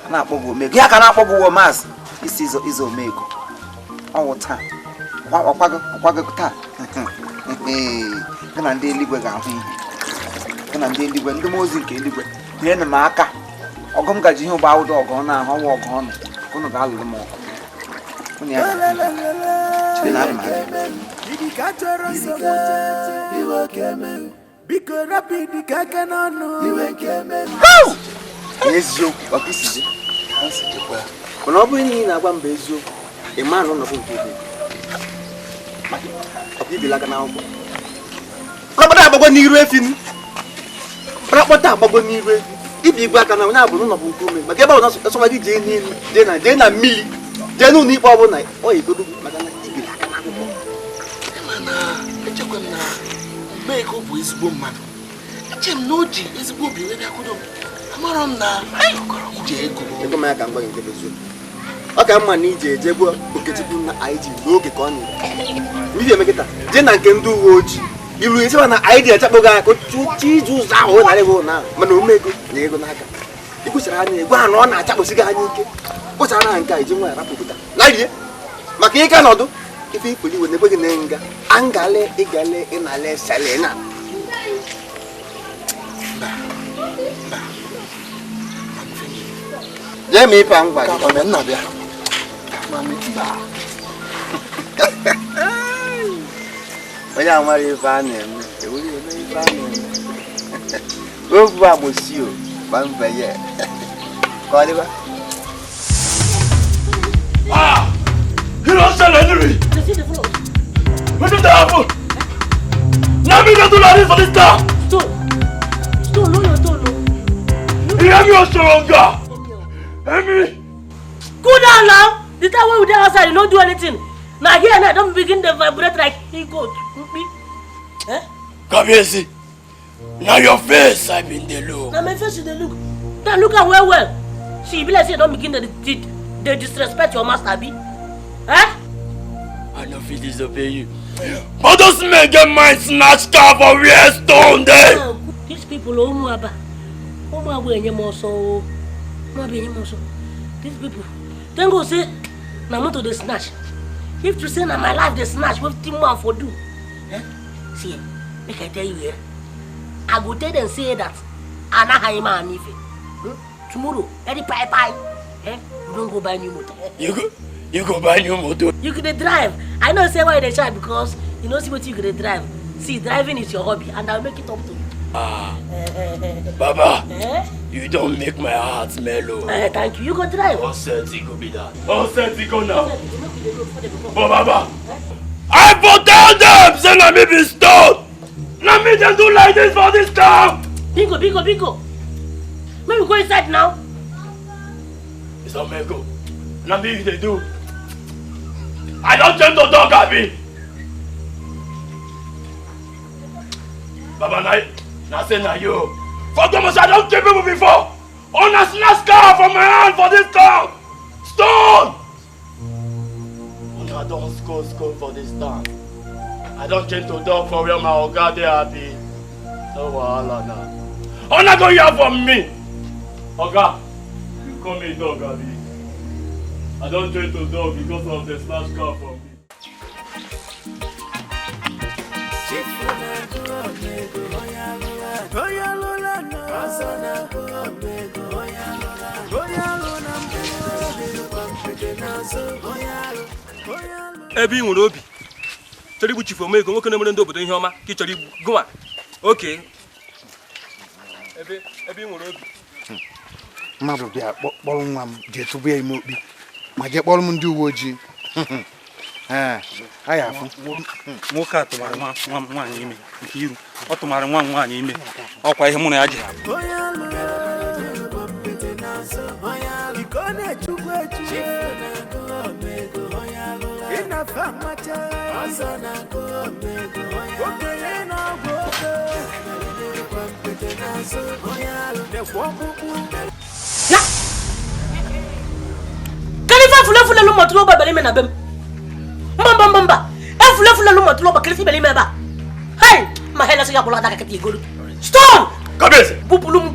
a na-akpọ gị Omego ya ka na-akpọ gị wo maazị isi izo Omego ọwụ taa ọkwago taa gị na ndị eluigwe ga-ahụ ihe gị na ndị eluigwe ndị mmụọ ozi nke eluigwe nyere m aka ọgụ m gaji ihe ụgbọ awụdọ ọgụ na ahụ ọnwa ọgụ ọnụ ụnụ ga-alụrụ m ọgụ eziokwu mana ọ bụrụ na ị na-agwa mba eziokwu ị maa na ọnọdụ nke ebe ibila aka n'akwụkwọ ọkpọta agbago n'iru efi m ọkpọta agbago n'iru efi ibi igwe aka na onye abụrụ ụlọ bụ nke ume maka ebe ahụ na-asọma gị jee n'elu jee na mmiri jee n'ụlọ ikpe ọbụla ọ ya egodo maka na ibila aka n'akwụkwọ mana echekwa m na Omego bụ ezigbo mmadụ eche m na o ji ezigbo obi wee bịakwudo m amarọ m na ije ego m ya ka m gwa gị nke bụ eziokwu ọ ka mma na ije eje gbuo Okechukwu na IG n'oge ka ọ na-eme ihe eme kịta jee na nke ndị uwe ojii iru esiwa na IG achakpọghị aka chi ije ụzọ ahụ narị ego na mana Omego na ego n'aka ikwuchara anya egwe ha na ọ na-achakpọsi gị anya ike kpụchara ha nke a iji nwa ya rapụpụta na rie maka ịga nọdụ ife ikpuli iwe na-ekwe gị na nga angale ịgale ịnale selena jee ma ife ngwa gị nna bịa onye amara ife a na-eme ewere eme ife a na-eme obu agbụsi o gba mbe ya ka ọ dịba You don't sell Henry! What did that happen? Now me don't do like this for this town! Stone, no, your stone, no. You hear me or stronger? Hear me? Cool down now! The time when we there outside, you don't do anything. Now here and I don't begin to vibrate like he goat. Eh? Come here, see. Now your face, I mean the look. Now my face is the look. Now look at well. See, be like say don't begin to disrespect your master, be. Eh? I know if he disobey you. But those men get mind snatched car for real stone there. These people, Omuaba enye moso. These people, then go say, na moto they snatch. If you say na my life they snatch, what thing man for do? Eh? See, make I tell you here. I go tell them say that Anna Haima and Ife. Tomorrow, any pie. Eh? You don't go buy new motor. You go buy new motor. You could drive. I know say why they try because you know see what you could drive. See, driving is your hobby and I'll make it up to you. Baba, you don't make my heart mellow. Thank you. You go drive. All set, it go be that. All set, it go now. But Baba, I for tell them, say na me be stone. Na me just do like this for this town. Bingo. Maybe we go inside now. It's Omego. Na me they do. I don't change to dog, Abi. Baba, now say na you. For Thomas, I don't kill people before. On a snatch car from my hand for this town. Stone. I don't score for this town. I don't change to dog for where my oga dey happy. No wahala now. Ona go hear from me. Oga, you call me dog, Abi. I don't change to dog because of the snatch car from me. Oh yeah. Ebe ị nwere obi chọrọ igbu Chief Omego nwoke na-emere ndị obodo ihe ọma ka ị chọrọ igbu gụnwa oke ebe ị nwere obi mmadụ bịa kpọrọ nwa m jee tụba ya ime okpi ma jee kpọrọ m ndị uwe ojii a ya afụ nwoke a tụmara nwaanyị ime nke iru ọ tụmara nwaanyị ime ọkwa ihe mụ na ya ji Kalifa fule lu matulo ba bele mena bem. Mbamba. Fule lu matulo ba kalifa bele mena ba. Hey, ma hela se ya bola daga kati golu. Stop! Kabese. Bupulum.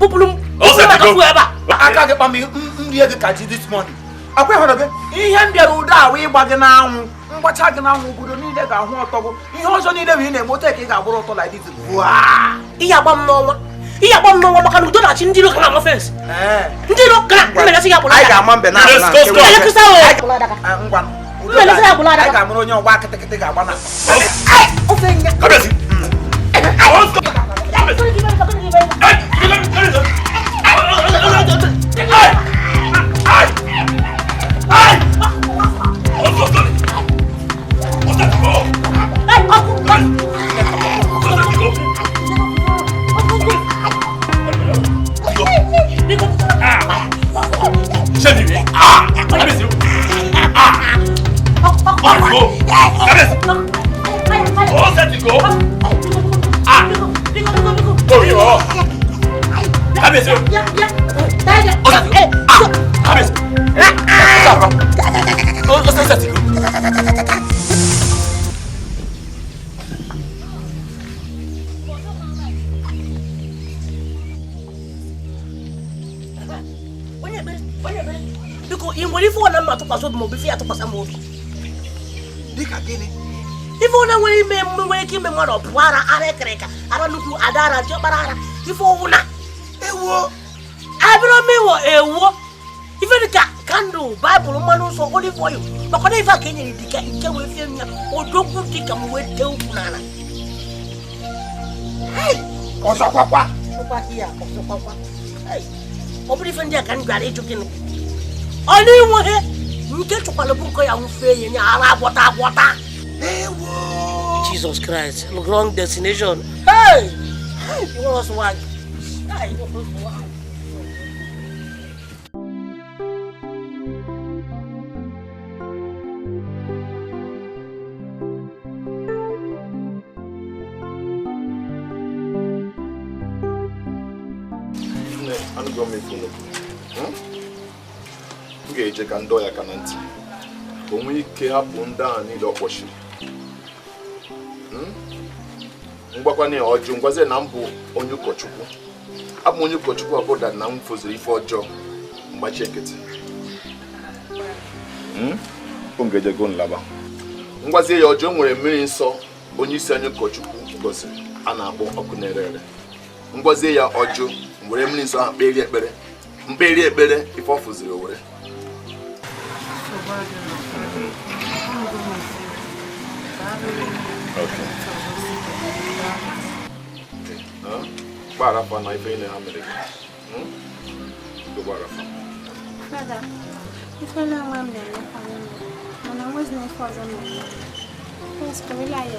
Ose ka fu eba. Aka ge pa mi nri ege ka ji this morning. Akwe hono ge ihe mbiara uda awu igba ge na anwu. Ngbacha ge na anwu obodo niile ga hu otogo. Ihe ozo niile wi na emote ka ị ga-agbụrụ ụtọ like this. Wa! Iya gbam n'ọnwa maka na udo na chi ndị iro ka na offense. Ndị iro ka mmele si ya bola. Ai ga-ama mbe na na. Ngwa. Mmele si ya bola. Ai ga-amụrụ onye ọgba kịtịkịtị ga-agba na. Ofenye. Kabesi. Maro puara are kreka ara nuku adara jobara ara ifo una ewo abro mewo ewo ifedika kando bible manu so only for you makona ifa kenye dika nke we fienya odoku dika mu we de ukunana hey osakwa here osakwa hey obri fendi akan gware jukini oni wo he nke chukwalo buko ya mfe yenya ara gwota ewo Jesus Christ, look, wrong destination. Hey! You want us to watch? Hey, you want us to watch? I'm going to make you a chicken door. I can't. When we came down, need a washing. Mgbakwane ọjụ ngwaze na mbụ onye ụkọchukwu abụ onye ụkọchukwu abụda na m foziri ife ọjọọ mgbachi ekete ngejego nlaba ngwazie ya ọjọọ nwere mmiri nsọ onye isi onye ụkọchukwu gosiri a na-akpọ ọkụ na-ere ngwazie ya ọjọọ nwere mmiri nsọ ha mkperi ekpere ife ọ foziri owere Barafa na ife ine America. Do barafa. Father, if I know I'm there, and I was not for them. Yes, can we lie it?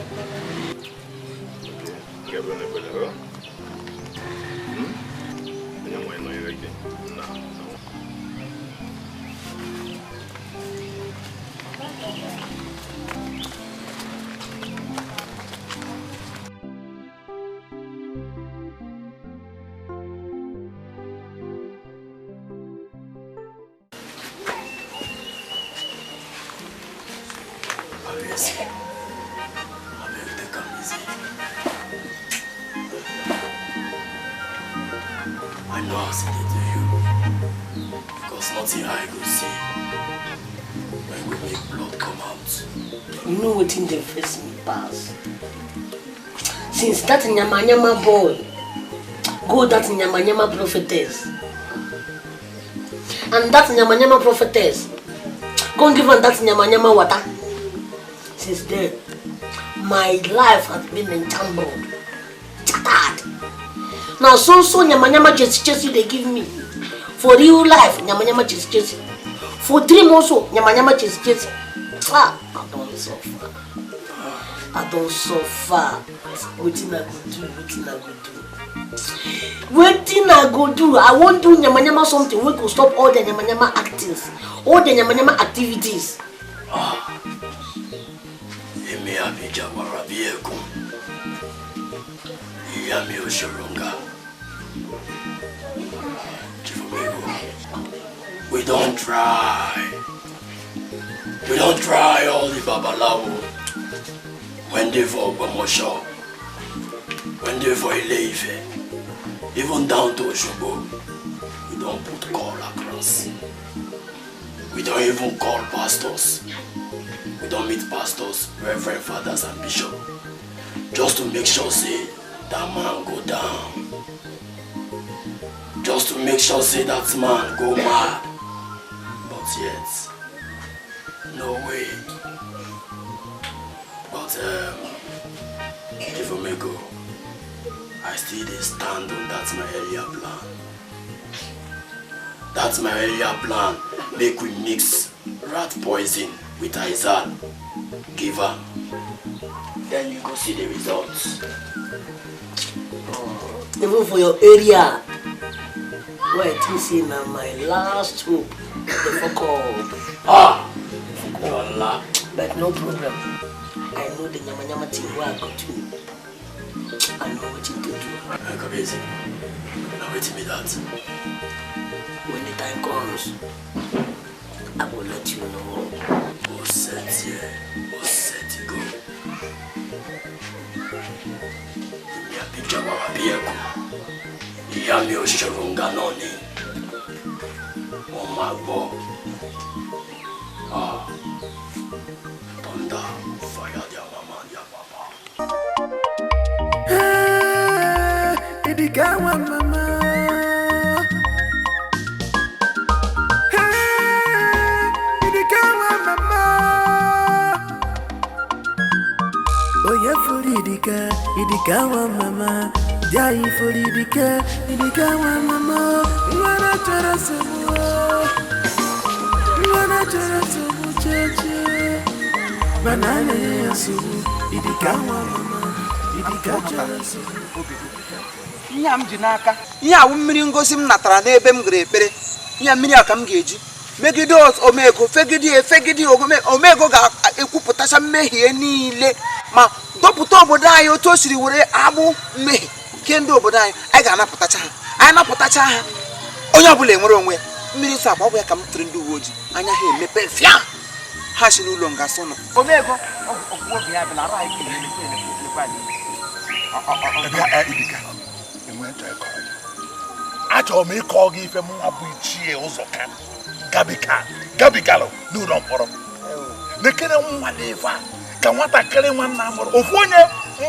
Okay, get one better. You want to know again? No. I know how to do you because nothing I go see when we make blood come out. You know what in the face me pass. Since that Nyama boy, go that nyama prophetess. And that nyama prophetess, go and give her that nyama water. Since then, my life has been entangled, chattered. Now so nyama chesi they give me. For real life, nyama chesi. For 3 months, nyama chesi. Ah, I don't suffer. Wetin I go do? I won't do nyama something. We could stop all the nyama actings, all the nyama activities. Ah, emi abija warabieko. Iyami oshoronga. We don't try. We don't try all the babalawo. When they for Gbomosho, when they for Ile-Ife, even down to Osogbo, we don't put call across. We don't even call pastors. We don't meet pastors, reverend fathers and bishops, just to make sure say that man go down. Just to make sure say that man go mad. But yet, no way. But if Omego, I still stand on that my earlier plan. That's my earlier plan. Make we mix rat poison with Izal. Give her. Then you go see the results. Even for your area, where you see now my last hope, the fuck up. Ah! Allah. But no problem. I know the nyama thing where I got to. I know what you do. Come easy. Now wait me that. When the time comes, I will let you know. Oh, set here. Oh, set go. Mi abija warabieko. Iyami oshoronga noni. Omagbo. Ah. Thunder. Fire their mama and their papa. Hey, Idikawa mama. Hey, Idikawa mama. Oh yeah, for Idikawa mama. Jai for Idikawa mama. Mwana chara sebu. Mwana chara sebu cheche. Banana ya sebu. Idikawa mama. Ihe a m ji n'aka, ihe a mmiri ngosi m natara n'ebe m gara ekpere. Ihe mmiri a ka m ga-eji megide Omego, fegide Omego ga-ekwupụtacha mmehie niile ma dọpụta obodo anyị otu o siri were agbụ mmehie ke ndị obodo anyị ga-anapụtacha ha. Anyị napụtacha ha, onye ọbụla enwere onwe ya. Mmiri nsọ agba ọ bụ ya ka m tụrụ ndị uwe ojii anya ha emepe fiam ha si n'ụlọ nga sọ nọ. Omego ọgwụgwọ obi ya bịara arụ anyị Idika, achọrọ m ịkọ gị ife m abụ ichie ụzọ ka gabigalo n'ụlọ mkpọrọ nekere nwa n'ife a ka nwatakịrị nwanna mụrụ ofu onye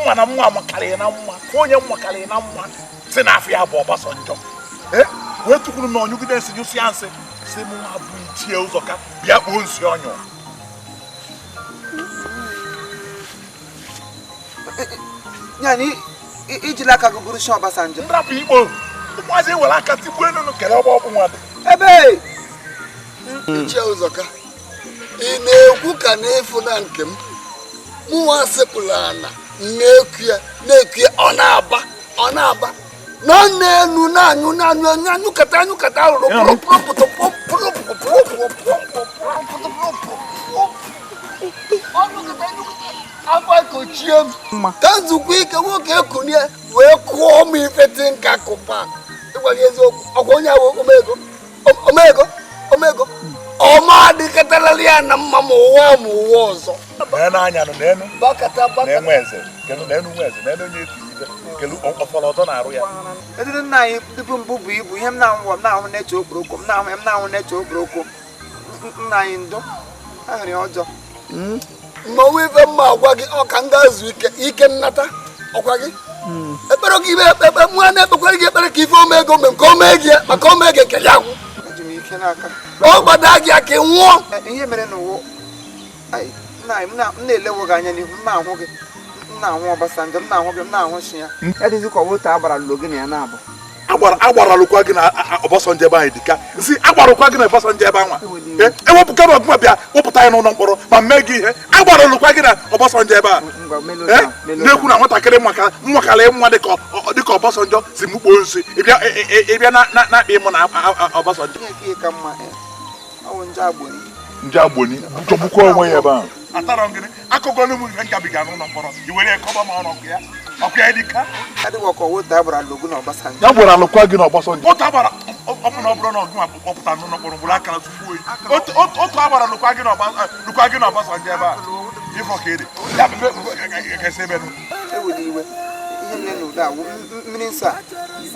mma na mma makarịrị na mma onye mmakarịrị na mma si na afọ ya bụ Ọbasanjọ wee tukwuru na onyugide nsị nyụsi ya nsị si m abụ ichie ụzọ ka bịa kpuo nsị ọnyụ yani ijila aka gị bụrụ Ọbasanjọ nrapụ Igbo ụmụazị ewere aka tigbuo enu kere ọgba ọkpụ nwadị ebe ichie ụzọ ka ị na-ekwu ka na-efu na nke m mụnwa sekpụrụ ana na-ekwu ya ọ na-aba nọ n'elu na-anyụkata arụrụ akwakochie m ka nzukọ ike nwoke ekunie wee kụọ m ifeti nka kụpa ịgwara eziokwu ọkwa onye ahụ Omego ọma dịkọtara ya na mma ma ụwa ọzọ n'anya n'enu na-enwe eze n'enu nwe eze n'enu onye etu ibe kelu ọfọrọ ọzọ na-arụ ya ediri nna anyị dịbụ mbụ bụ ibu ihe m na-ahụ na-eche okporoko m na-ahụ na-eche okporoko nna anyị ndụ ahịrị ọjọọ mmanwụ ife mma agwa gị ọ ka m ga-azụ ike nnata ọkwa gị ekpere gị ekpere mụ na-ekpekwere gị ekpere ka ife omego mgbe nke omegi maka omegi ekele agwụ ọ gbada gị aka nwụọ ihe mere n'ụwa m na-elewo gị anya n'ihu m na-ahụ gị m na-ahụ Obasanjo m na-ahụ gị m na-ahụ chi ya ya dịzị ka ọwụta agbara lụrụ gị na ya na-abụ agbaralụkwa gị na Obasanjo ebe anyị dịka si agbarụkwa gị na Obasanjo ebe anwa ewepụka na ọgụma bịa wepụta ya n'ụlọ mkpọrọ ma mee gị ihe agbaralụkwa gị na Obasanjo ebe a na-ekwu na nwatakịrị nwakara nwa dịka Obasanjo si mkpo nsi ịbịa na-akpa ịmụ na Obasanjo nje agboni chọgbukwa onwe ya ebe ahụ atara ngịrị akụkọ n'ụmụ ihe ngabiga n'ụlọ mkpọrọ i were kọba ma ọnọkụ ya ọkụ ya dịka ya gbara alụkwa gị na Obasanjo otu agbara ọbụ na ọ bụrụ na ọgụ ma kpọpụta n'ụlọ mkpọrọ gburu akara tupu oyi otu agbara lụkwa gị na Obasanjo ebe a ịfọ ka ede ya ga-esi ebe mmiri nsọ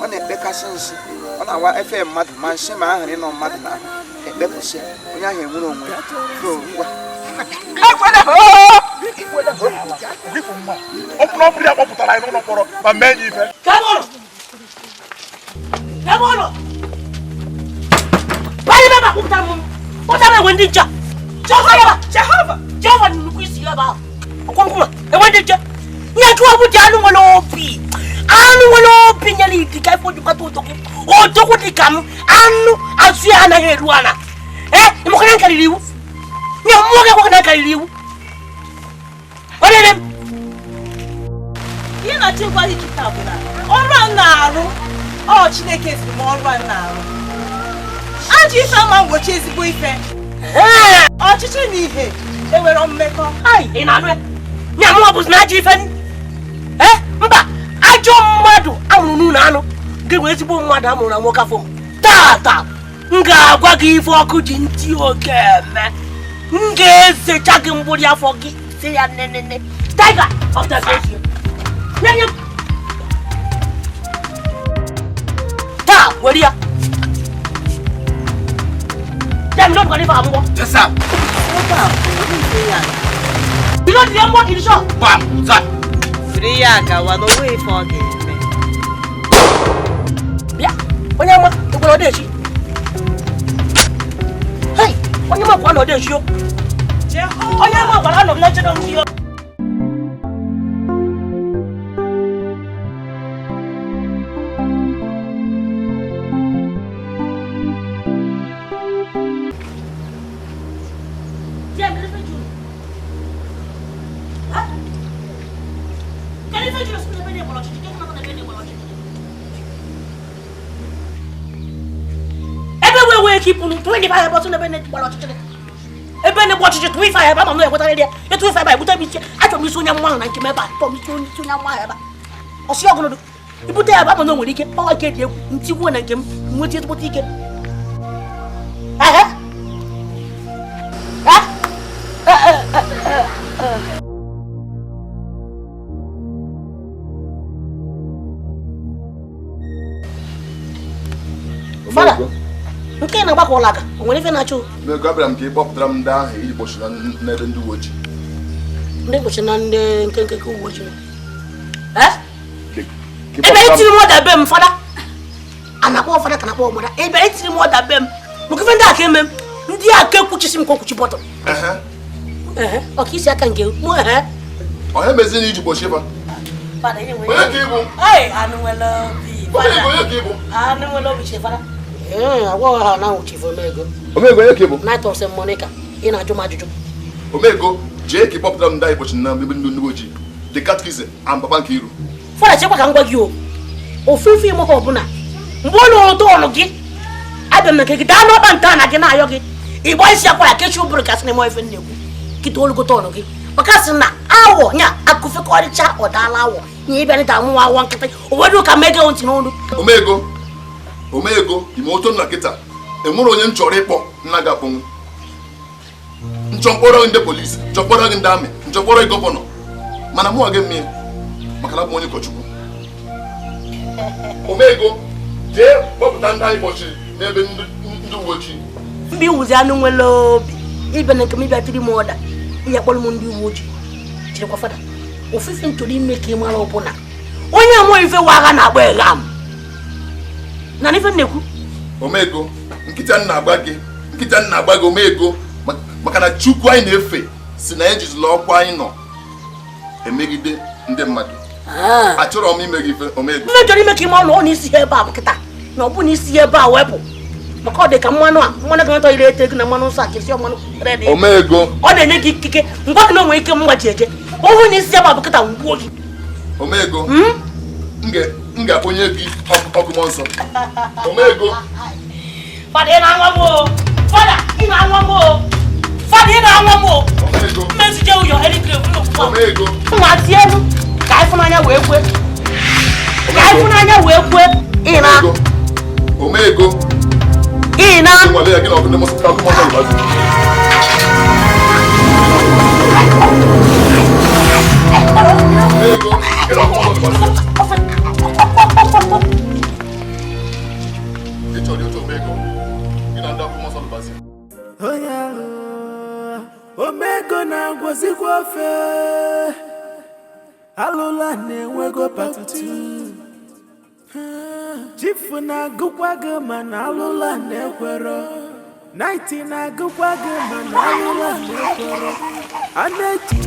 ọ na-ekpekasị nsị ọ na-awa efe mmadụ ma nsị ma ahụrụ ịnọ mmadụ na ekpepụsị onye ahụ enwere onwe ọ bụrụ ya kpọpụtara anyị n'ụlọ mkpọrọ ma mee nye ife enwe ndị ncha Jehova nnukwu isi ya ebe ahụ ọkwọnkwụma enwe ndị ncha nye jụọ bụ dị anụ nwere obi nyere iti ka ifo jikọta otokwu dị ka m anụ asụ ya anaghị eru ana ịmụkana nkarịrị iwu nye mmụọ gị ekwekana nkarịrị iwu onere m ihe na-achọ ịgwa gị kịta bụ na ọrụ a na-arụ ọ Chineke ziri m ọrụ a na-arụ ajọ ife ama mgbochi ezigbo ife ọchịchị na ihe enwere mmekọ ị na-anụ ya nye mụọ bụzi na ajọ ife mba ajọ mmadụ amụrụ n'ụlọ anụ ga-enwe ezigbo mmadụ amụrụ na nwoke afọ m tata m ga-agwa gị ife ọkụ ji ntị oke eme m ga-ezecha gị mgbụrụ afọ gị si ya nnenne tiger of the nation nye taa were ya dem not gonna fa mo yes sir bilo di mo kiri so bam za free ya ga wa no way for game bia onye ma ogboro de chi hey onye ma kwa no de chi o onye ma kwa no na chedo ndi o keep on 25% of Bennett Bolochit. A Bennett watches it 25. I'm not what I did. You 25 by what I mean. I told me soon young one and came back from me soon young one. Or she going to do. You put there about no one, he can power get you until one and came with it what he can. Father. Nke na gbakọ laga onwere ife na-achọ mego abịara m ka ị kpọpụtara m ndị ahụ iji gbochi n'ebe ndị uwe ojii ndị gbochi na ndị nke uwe ojii ebe itiri m ọda be m fada anakpọ fada ka nakpọ ọgbada ebe itiri m ọda be m maka ife ndị aka eme m ndị aka ekwuchisi m kwuchi bọtọ ọka isi aka nke mụ onye mezi na iji gbochi ba onye ka ịbụ anụ nwere obi chefara agwa na uchifu Omego. Omego yake bụ? Night of St. Monica. Ị na-ajụ m ajụjụ. Omego, jee ka ịkpọpụtara m ndị anyị gbochiri na ebe ndị uwe ojii. The Catechism and Papa Nkiru. Fọdụ chekwa ka m gwa gị o. Ofufe ime ha ọbụla. Mgbe ụlọ ụtọ ọnụ gị, abịa m na nke gị daa n'ọba nta na gị na-ayọ gị. Ịgba isi akwa ya kechi ụbụrụ ka sị na ife nnekwu. Kịta olugote ọnụ gị. Maka sị na awọ nya akụfekọrịcha ọdala awọ. Nye ịbịa nịta nwa awọ nkịtị. O wedu ka mege ntị n'olu. Omego ime otu nna kịta enwere onye m chọrọ ịkpọ nna gị akpọnwụ nchọmkpọrọ ndị polisi nchọmkpọrọ gị ndị amị nchọmkpọrọ gị gọvanọ mana mụ gị mmiri maka na abụ onye ụkọchukwu Omego jee kpọpụta ndị anyị gbochiri n'ebe ndị uwe ojii mbi wuzi anụ nwere obi ibe na nke m ịbịa tiri m ọda ihe kpọrọ m ndị uwe ojii chịrịkwa fada ofufe ntụrụ ime ka ị mara ọbụla onye enwe ife waga na agba egam na ife nnekwu Omego nkịta nna agba gị Omego maka na Chukwu anyị na-efe si na ejizila ọkwa anyị nọ emegide ndị mmadụ achọrọ m ime gị ife Omego mme jọrọ ime ka ime ọnụ ọ na isi ebe a bụ kịta na ọ bụ na isi ebe a wepụ maka ọ dị ka mmanụ gị natọ ire ete gị na mmanụ nsọ akịsị mmanụ Omego ọ na-enye gị ikike ngwa gị na onwe ike mgbaji eje ọ hụ na isi ebe a bụ kịta ngwuo gị Omego m ga-akpọnye gị ọkụ mmụọ nsọ Omego Fada ị na-anwa m o Fada ị na-anwa m o Fada ị na-anwa m o mmezije ụyọ elekere Omego nwa tie elu ka ịfụnanya wee kwe ị na Omego ị na nwale ya gị na ọkụ mmụọ nsọ Omego na-agwọzikwa ofe alụla na-enwego patutu chifu na-agụkwa gị mana alụla na-ekwero naiti na-agụkwa gị mana alụla na-ekwero a na-eji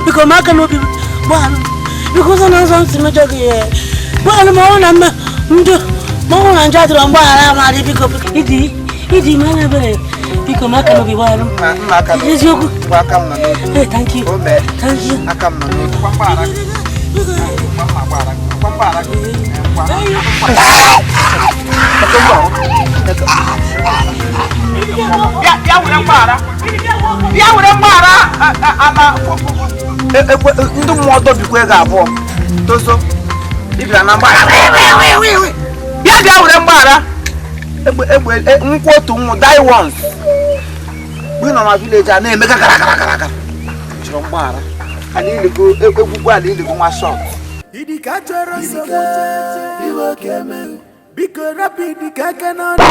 Because my cannot be one. Because I'm not something much of the well, more than more than just on bar. It's man, because my cannot be one. Welcome. Thank you. Thank you. I come. Ndị mmụọ bikwa ego abụọ toso ịbịa na mgbara bịa were mgbara nkwụ otu nwụ die once mgbe nọ na village a na-eme gara chọrọ mgbara ala iligo egwugwu ala iligo nwa shot idika chọrọ nsogbu iwe okeme biko rapid ka aka n'ọnụ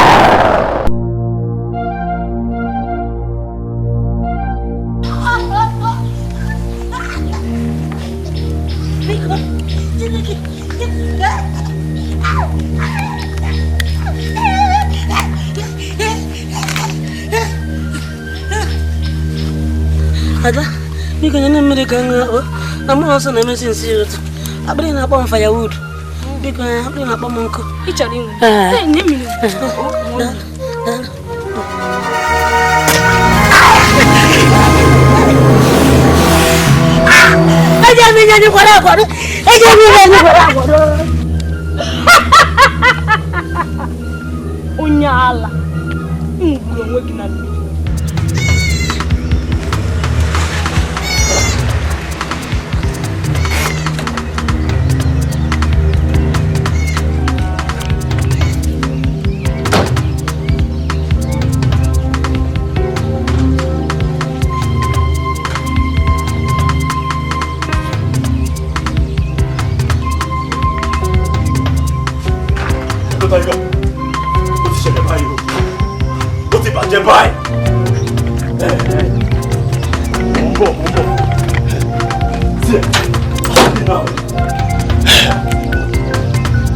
Ada, biko nyene mmiri ka ṅụọ na mụ ọsọ na-emesi nsi ụtụ abịrị na-akpọ m firewood biko abịrị na-akpọ m nkụ ị chọrọ inwe nye mmiri onye ala ngwuru onwe gị na mmiri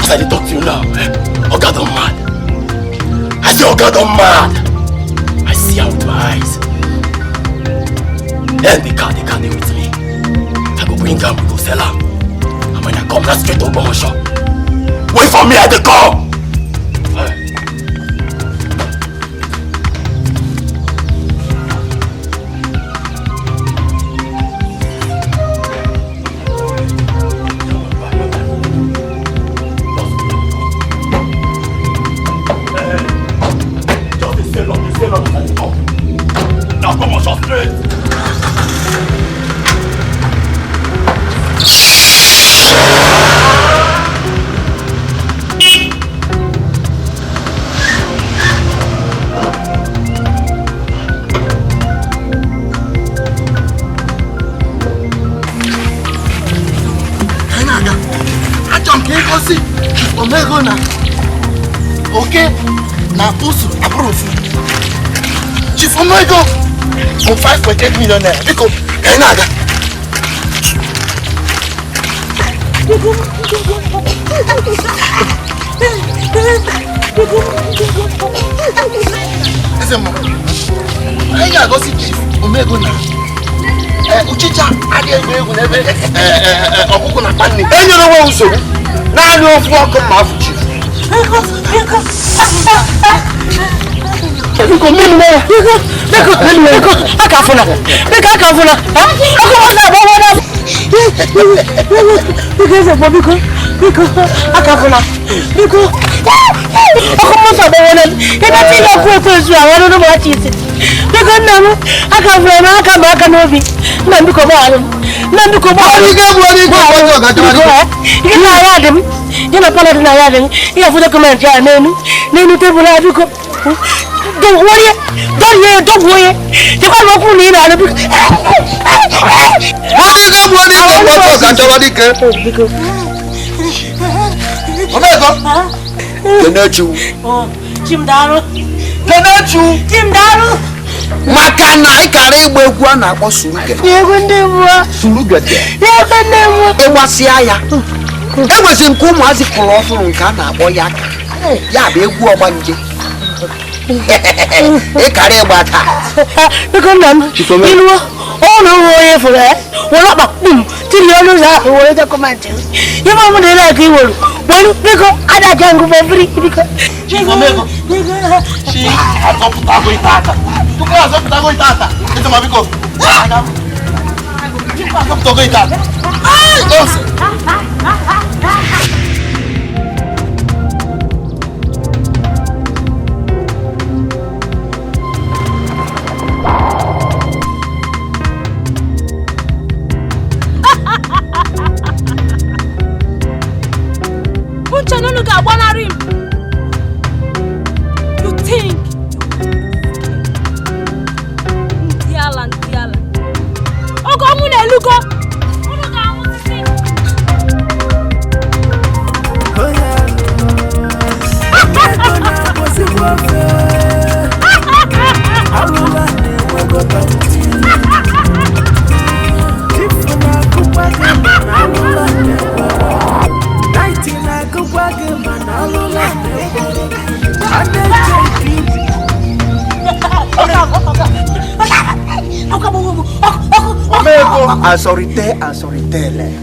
As I talk to you now, oh God, I'm mad. I say, oh God, I'm mad. I see out my eyes. And the car they with me. I go bring them, we go sell them. And when I come, that's straight to my shop. Wait for me at the come. Now come on, shot straight. Omego na oke na pusu approve. Chief Omego for 5.8 million naira. Biko, enaga. Ese mo. Anyị ga-agosi Chief Omego na uchicha adịghị egwu n'ebe ọkụkụ na kpanni. Enyere onwe nsogbu naanị ofu ọkụ ma afụ Chief. Biko mmemme ya. Biko akafuna. Biko akafuna. Akafuna baba. Biko eze biko. Biko akafuna. Biko. Akumusa baba. Ebe ti na ku ekwezu awon no ma ti se. Biko nna m akafuna na aka ma aka n'obi. Nna m biko ba alu. Nna m biko ba alu. Ike bụ onye ike ọgbọ ga jara. Ike na ya dị m. Ị na pala dị na ya dị m. Ihe foto comment ya n'enu tebụl a biko. Don't worry. Don't worry. You can't walk on in and because Omego. Kenechu. Jim Daru. Kenechu. Jim Daru. Makana ikara igba egwu a na-akpọ suruge. Egwu ndị mmụọ. Surugede. Egwu ndị mmụọ. Ịgbasịa ya. Enwezi nke ụmụazị pụrụ ọhụrụ nke a na-akpọ ya aka. Ya bụ egwu ọgbanje. Ịkara ịgba taa. Biko nna m. Inuo. Ọ na-enwe onye fụrụ ya. Were ọkpa kpum. Tiri ọnụ ụzọ ahụ were dọkụmentị. Ihe ọmụ na-ele aka iwere. Were biko adaja ngụfọ biri biko. Omego. Chi azọpụtago ite aka. Tupu azọpụtago ite aka. Eze ma biko. Azọpụtago ite aka. You think Ndiala. Ogo mu na elugo. Unu ga anwu sisi. Asorite.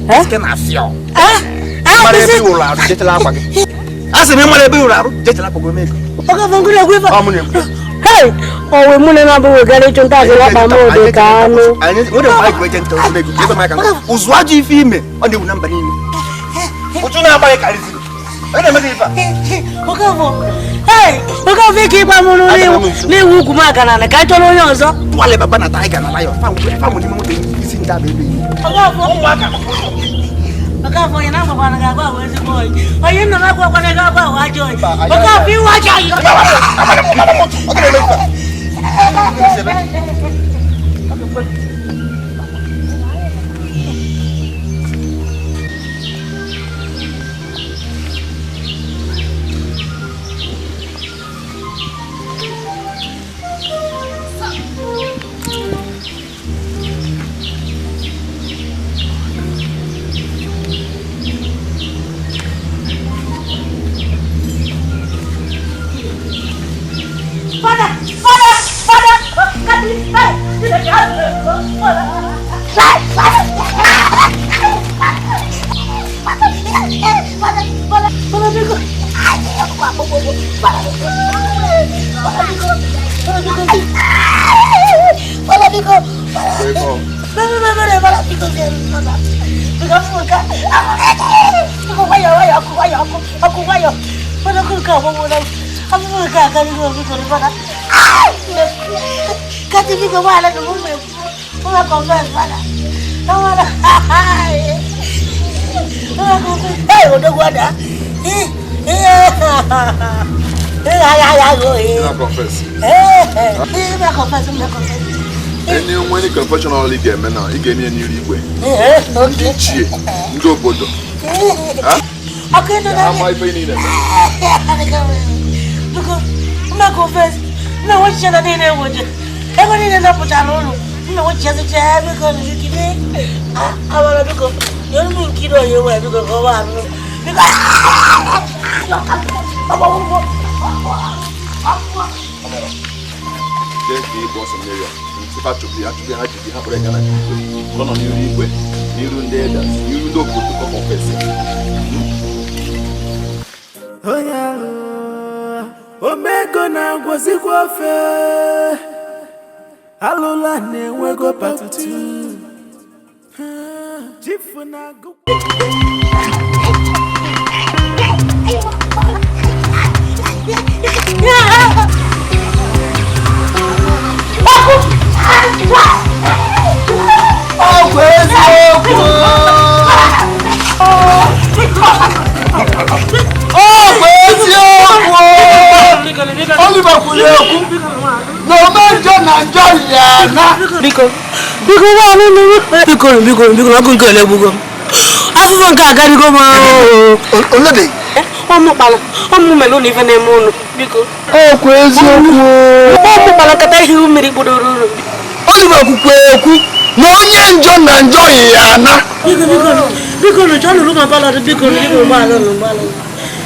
Eske na fio. Mare bi ula, jetela akwa gị. Asị m mare bi ula, jetela akwa gị Omego. Oga vongu na gwefa. Ọ mụ na-ekwu. Hey, owe mụ na na bụ gari chunta gị laba m ode ka anụ. Anyị wode mpa gị ejenta Omego. Ebe maka. Ụzụ ajọ ife ime, ọ na-ewu na mba niile. Uchu na-agba ka rizigi. Ọ na-eme dị ife. Oga vo. Hey, oga vo ki gba mụ n'iwu ugwu maka na ka chọrọ onye ọzọ. Twale baba na taiga na layo. Famu n'ime moto isi nda bebe. Oga vo. Oga vo yana gbakwa na ga-agba wa ezigbo oyi. Onye nna m agwakwa na ga-agba wa ajọ oyi. Oga vo iwu ajọ oyi. Any confessional league men now, you get me a new league. Ndị obodo. Okay, no, no. My penny. Look, I'm confess. No, what you done would you? Everybody in the Putano. No, what you have because you give me. I want to go. You don't mean kid or you were to go on. Just be boss and mayor. If I took the actually had to be happy, I cannot run on your way. You don't dare that. You don't go to confess. Oh yeah, Omego na gwazikwa fe. Alula ne wego patutu. Chifu na go.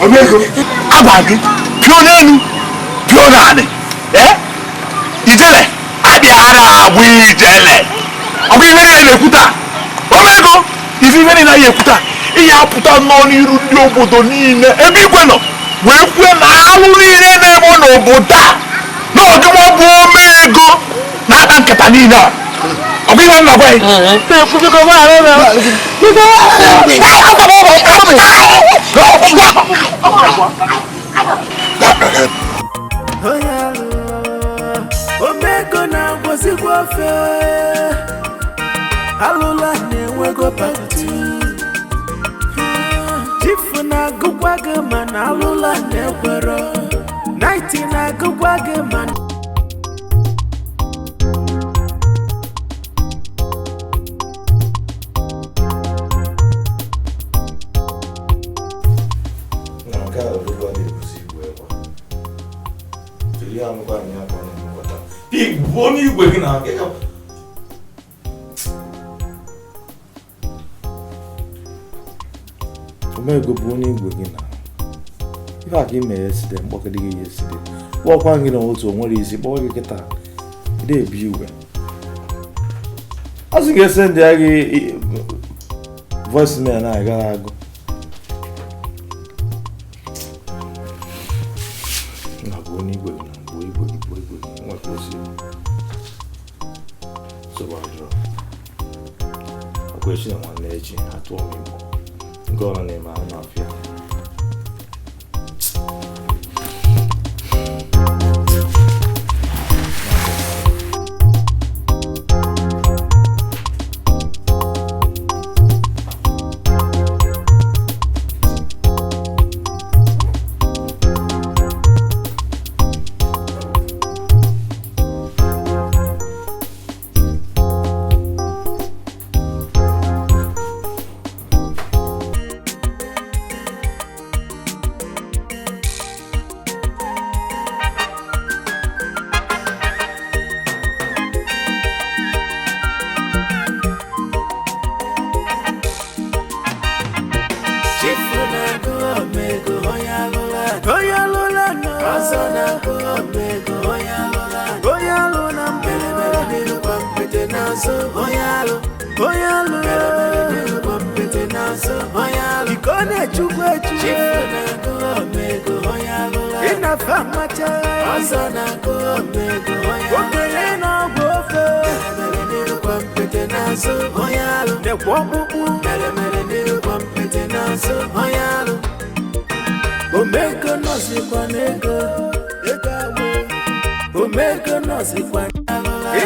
Omego, abagi, pionenu, pionane, Ijele, adiara abu Ijele. Obi veni na ekuta. Omego, ifi veni na ekuta. Iya puta no ni ru ndi obodo niile. Ebi kweno, we kwe na alu niile na ebo no oboda. No ke mo bu Omego na aka nketa niile. Obi veni na kwai. Omego na gwazikwa fe. Alula ne wego patutu. Chifu na gugwaga man alula ne kwero. Nighty na gugwaga man. Igbo ni igwe gị na Omego bụ onye igwe gị na ife aka ime yeside mkpọkịdị gị yeside kpọkwa gị na otu onwere isi kpọọ gị kịta ide ebi igwe a sị ga-ese ndị agha voice mail na-agaghị agụ na bụ onye igwe gị na bụ igwe gị nwekwa osi sobajụọ akwa echi na nwanne echi atụọ m igbo nke ọrụ na-eme a na-afịa Omego no sikwa nego, Omego no sikwa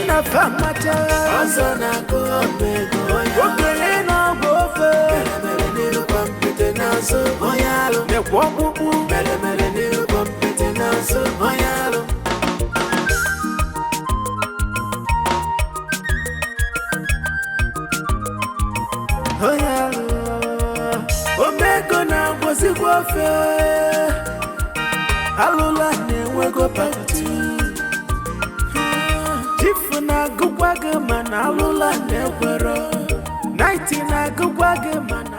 ina fama cha azana ko Omego okele no bofe mele kwa mpete naso oyalo ne kwa pupu mele kwa mpete naso oyalo oyalo Omego na na-azịkwa ofe alụla na-enwego patu chifu na-agụkwa gị mana alụla na-ekwero 90 na-agụkwa gị mana